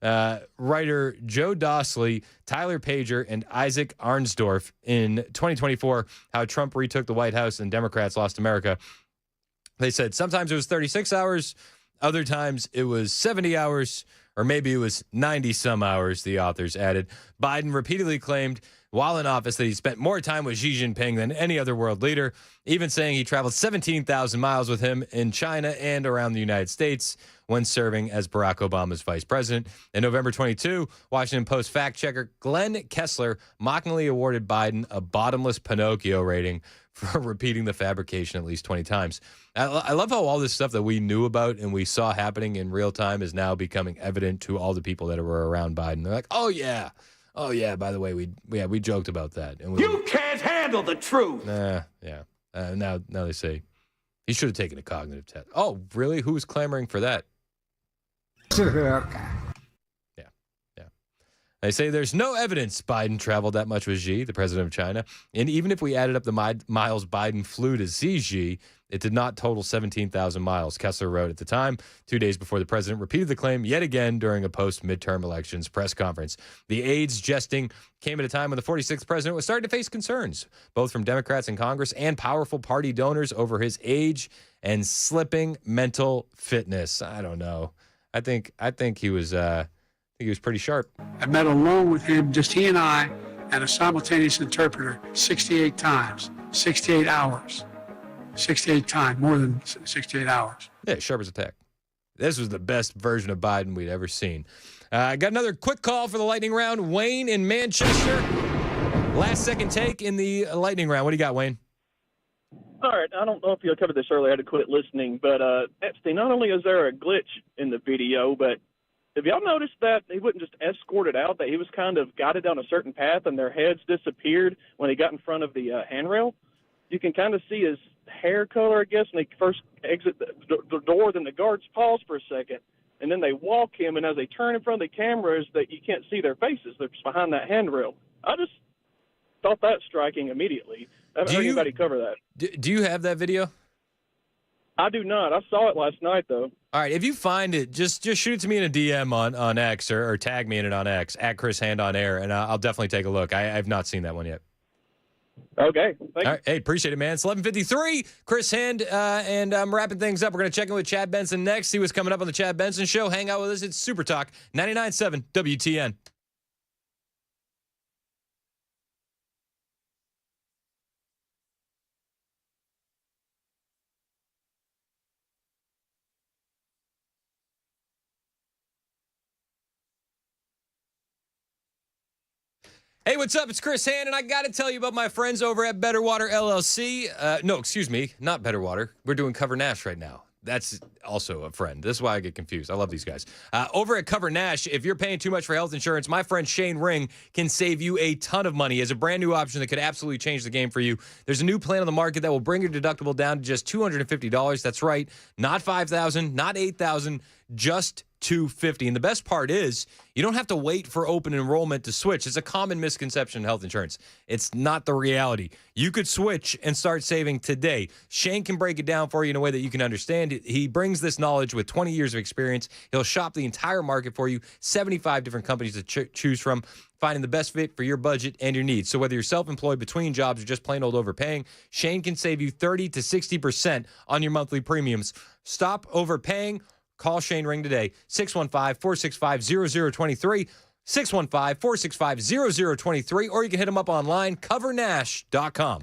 Writer Joe Dossley, Tyler Pager, and Isaac Arnsdorf in 2024, How Trump Retook the White House and Democrats Lost America. They said sometimes it was 36 hours, other times it was 70 hours, or maybe it was 90-some hours, the authors added. Biden repeatedly claimed while in office that he spent more time with Xi Jinping than any other world leader, even saying he traveled 17,000 miles with him in China and around the United States when serving as Barack Obama's vice president. In November 22, Washington Post fact-checker Glenn Kessler mockingly awarded Biden a bottomless Pinocchio rating for repeating the fabrication at least 20 times. I love how all this stuff that we knew about and we saw happening in real time is now becoming evident to all the people that were around Biden. They're like, oh, yeah, by the way, we joked about that. And You can't handle the truth. Now they say he should have taken a cognitive test. Oh, really? Who was clamoring for that? They say there's no evidence Biden traveled that much with Xi, the president of China. And even if we added up the miles Biden flew to see Xi, it did not total 17,000 miles, Kessler wrote at the time, 2 days before the president repeated the claim yet again during a post-midterm elections press conference. The aides jesting came at a time when the 46th president was starting to face concerns, both from Democrats in Congress and powerful party donors over his age and slipping mental fitness. I don't know. I think he was pretty sharp. I met alone with him, just he and I, and a simultaneous interpreter 68 times, 68 hours. 68 times, more than 68 hours. Yeah, sharp as a tack. This was the best version of Biden we'd ever seen. I got another quick call for the lightning round. Wayne in Manchester. Last second take in the lightning round. What do you got, Wayne? All right. I don't know if you covered this earlier. I had to quit listening. But Epstein, not only is there a glitch in the video, but have y'all noticed that he wouldn't just escort it out, that he was kind of guided down a certain path and their heads disappeared when he got in front of the handrail? you can kind of see his hair color, I guess, when they first exit the door. Then the guards pause for a second, and then they walk him. And as they turn in front of the cameras, that you can't see their faces. They're just behind that handrail. I just thought that striking immediately. I haven't heard anybody cover that. Do you have that video? I do not. I saw it last night, though. All right, if you find it, just shoot it to me in a DM on X or tag me in it on X, at Chris Hand on Air, and I'll definitely take a look. I've not seen that one yet. Okay. Thank All right. Hey, appreciate it, man. It's 11:53. Chris Hand, and I'm wrapping things up. We're going to check in with Chad Benson next, see what's coming up on the Chad Benson Show. Hang out with us. It's Super Talk 99.7 WTN. Hey, what's up? It's Chris Hand, and I got to tell you about my friends over at Better Water LLC. No, excuse me, not Better Water. We're doing Cover Nash right now. That's also a friend. This is why I get confused. I love these guys. Over at Cover Nash, if you're paying too much for health insurance, my friend Shane Ring can save you a ton of money. He has a brand new option that could absolutely change the game for you. There's a new plan on the market that will bring your deductible down to just $250. That's right, not $5,000, not $8,000, just $250. And the best part is you don't have to wait for open enrollment to switch. It's a common misconception in health insurance. It's not the reality. You could switch and start saving today. Shane can break it down for you in a way that you can understand. He brings this knowledge with 20 years of experience. He'll shop the entire market for you, 75 different companies to choose from, finding the best fit for your budget and your needs. So whether you're self-employed, between jobs, or just plain old overpaying, Shane can save you 30 to 60% on your monthly premiums. Stop overpaying. Call Shane Ring today, 615-465-0023, 615-465-0023, or you can hit him up online, covernash.com.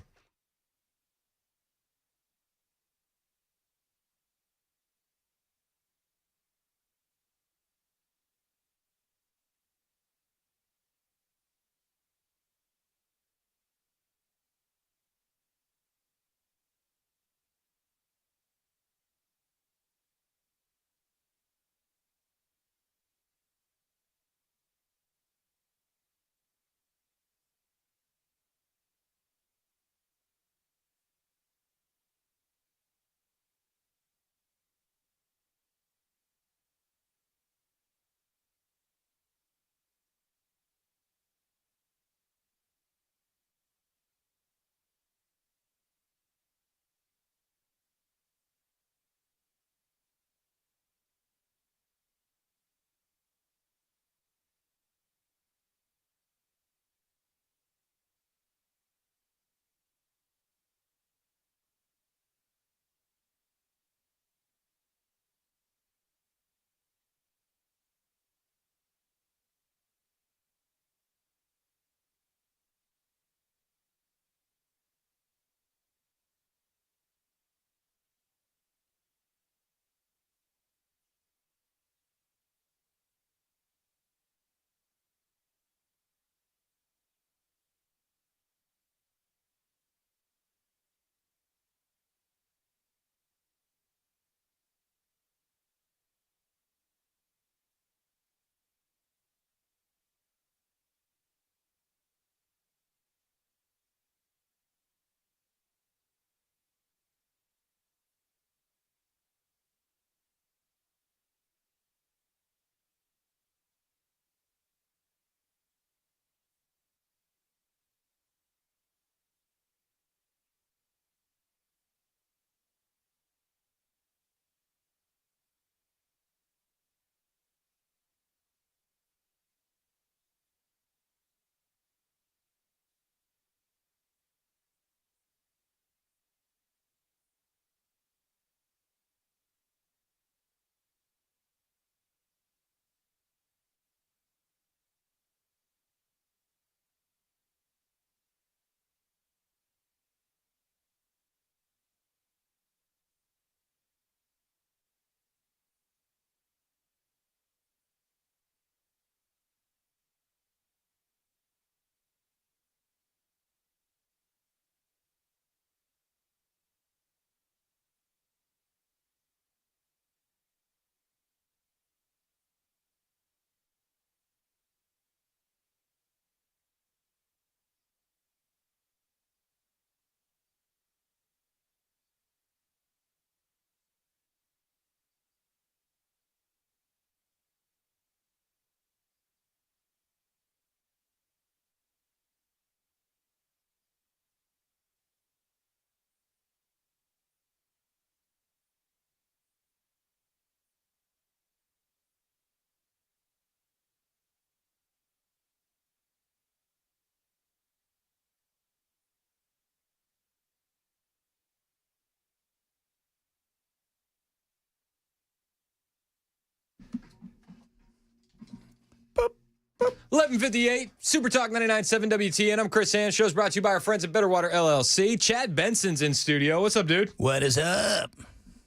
11:58, Super Talk 99.7 WTN. I'm Chris Hand. Show's brought to you by our friends at Bitterwater LLC. Chad Benson's in studio. What's up, dude? What is up?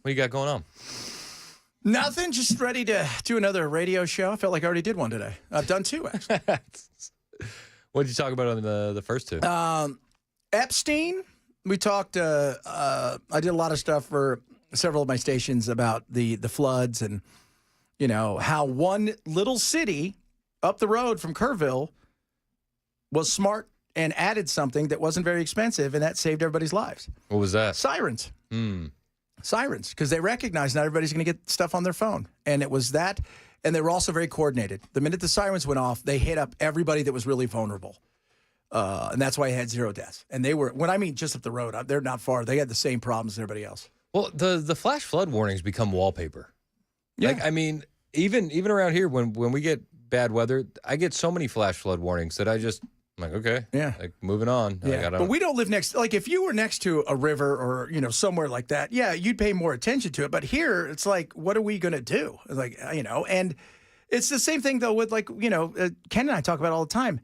What you got going on? Nothing. Just ready to do another radio show. I felt like I already did one today. I've done two, actually. What did you talk about on the first two? Epstein. We talked. I did a lot of stuff for several of my stations about the floods and, you know, how one little city up the road from Kerrville was smart and added something that wasn't very expensive, and that saved everybody's lives. What was that? Sirens. Sirens, because they recognize not everybody's going to get stuff on their phone. And it was that, and they were also very coordinated. The minute the sirens went off, they hit up everybody that was really vulnerable. And that's why I had 0 deaths. And they were, when I mean just up the road, they're not far. They had the same problems as everybody else. Well, the flash flood warnings become wallpaper. Yeah. Like, I mean, even around here, when we get bad weather, I get so many flash flood warnings that I'm like, okay, yeah, like moving on. Yeah, but we don't live next. Like, if you were next to a river or somewhere like that, yeah, you'd pay more attention to it. But here, it's like, what are we going to do? Like, and it's the same thing though with Ken and I talk about it all the time.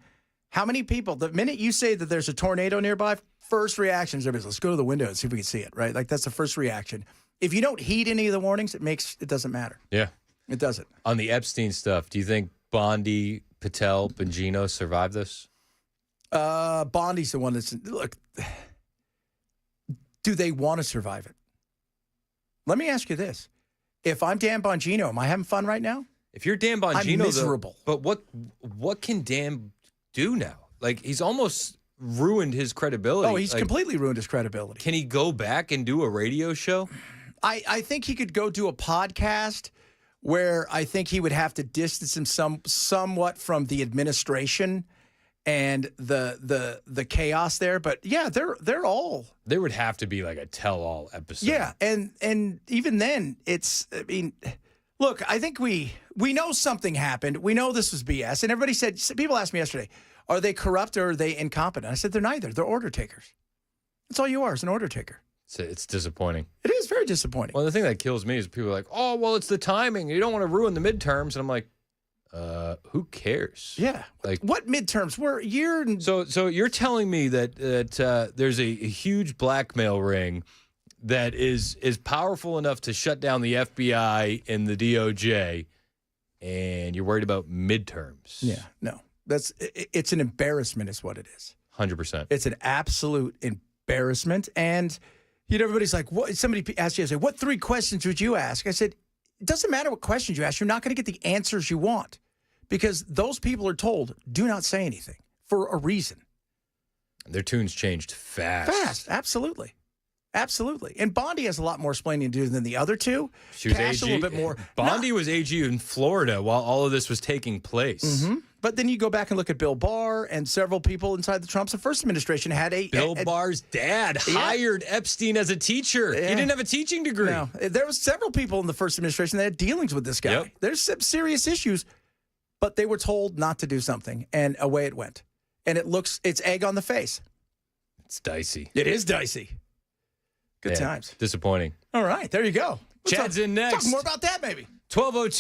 How many people? The minute you say that there's a tornado nearby, first reaction is everybody's, let's go to the window and see if we can see it. Right? Like that's the first reaction. If you don't heed any of the warnings, it doesn't matter. Yeah, it doesn't. On the Epstein stuff, do you think Bondi, Patel, Bongino survived this? Bondi's the one that's, look, do they want to survive it? Let me ask you this. If I'm Dan Bongino, am I having fun right now? If you're Dan Bongino, I'm miserable. But what can Dan do now? Like, he's almost ruined his credibility. Oh, he's completely ruined his credibility. Can he go back and do a radio show? I think he could go do a podcast where I think he would have to distance him somewhat from the administration and the chaos there. But yeah, they're all. There would have to be like a tell-all episode. Yeah, and even then, look, I think we know something happened. We know this was BS. And everybody said, people asked me yesterday, are they corrupt or are they incompetent? I said, they're neither. They're order takers. That's all you are, is an order taker. It's disappointing. It is very disappointing. Well, the thing that kills me is people are like, oh, well, it's the timing. You don't want to ruin the midterms. And I'm like, who cares? Yeah. Like, what midterms? We're a year. So you're telling me that there's a huge blackmail ring that is powerful enough to shut down the FBI and the DOJ, and you're worried about midterms? Yeah. No. It's an embarrassment is what it is. 100%. It's an absolute embarrassment. And everybody's like, what? Somebody asked you, what 3 questions would you ask? I said, it doesn't matter what questions you ask. You're not going to get the answers you want because those people are told, do not say anything for a reason. Their tunes changed fast. Fast. Absolutely. Absolutely. And Bondi has a lot more explaining to do than the other two. She was Cash AG. a little bit more. Bondi was AG in Florida while all of this was taking place. Mm-hmm. But then you go back and look at Bill Barr and several people inside the Trump's first administration had Bill Barr's dad hired Epstein as a teacher. Yeah. He didn't have a teaching degree. No, there was several people in the first administration that had dealings with this guy. Yep. There's some serious issues, but they were told not to do something, and away it went. And it's egg on the face. It's dicey. It is dicey. Good times. Disappointing. All right, there you go. Chad's in next. Talk more about that, maybe. 12:02.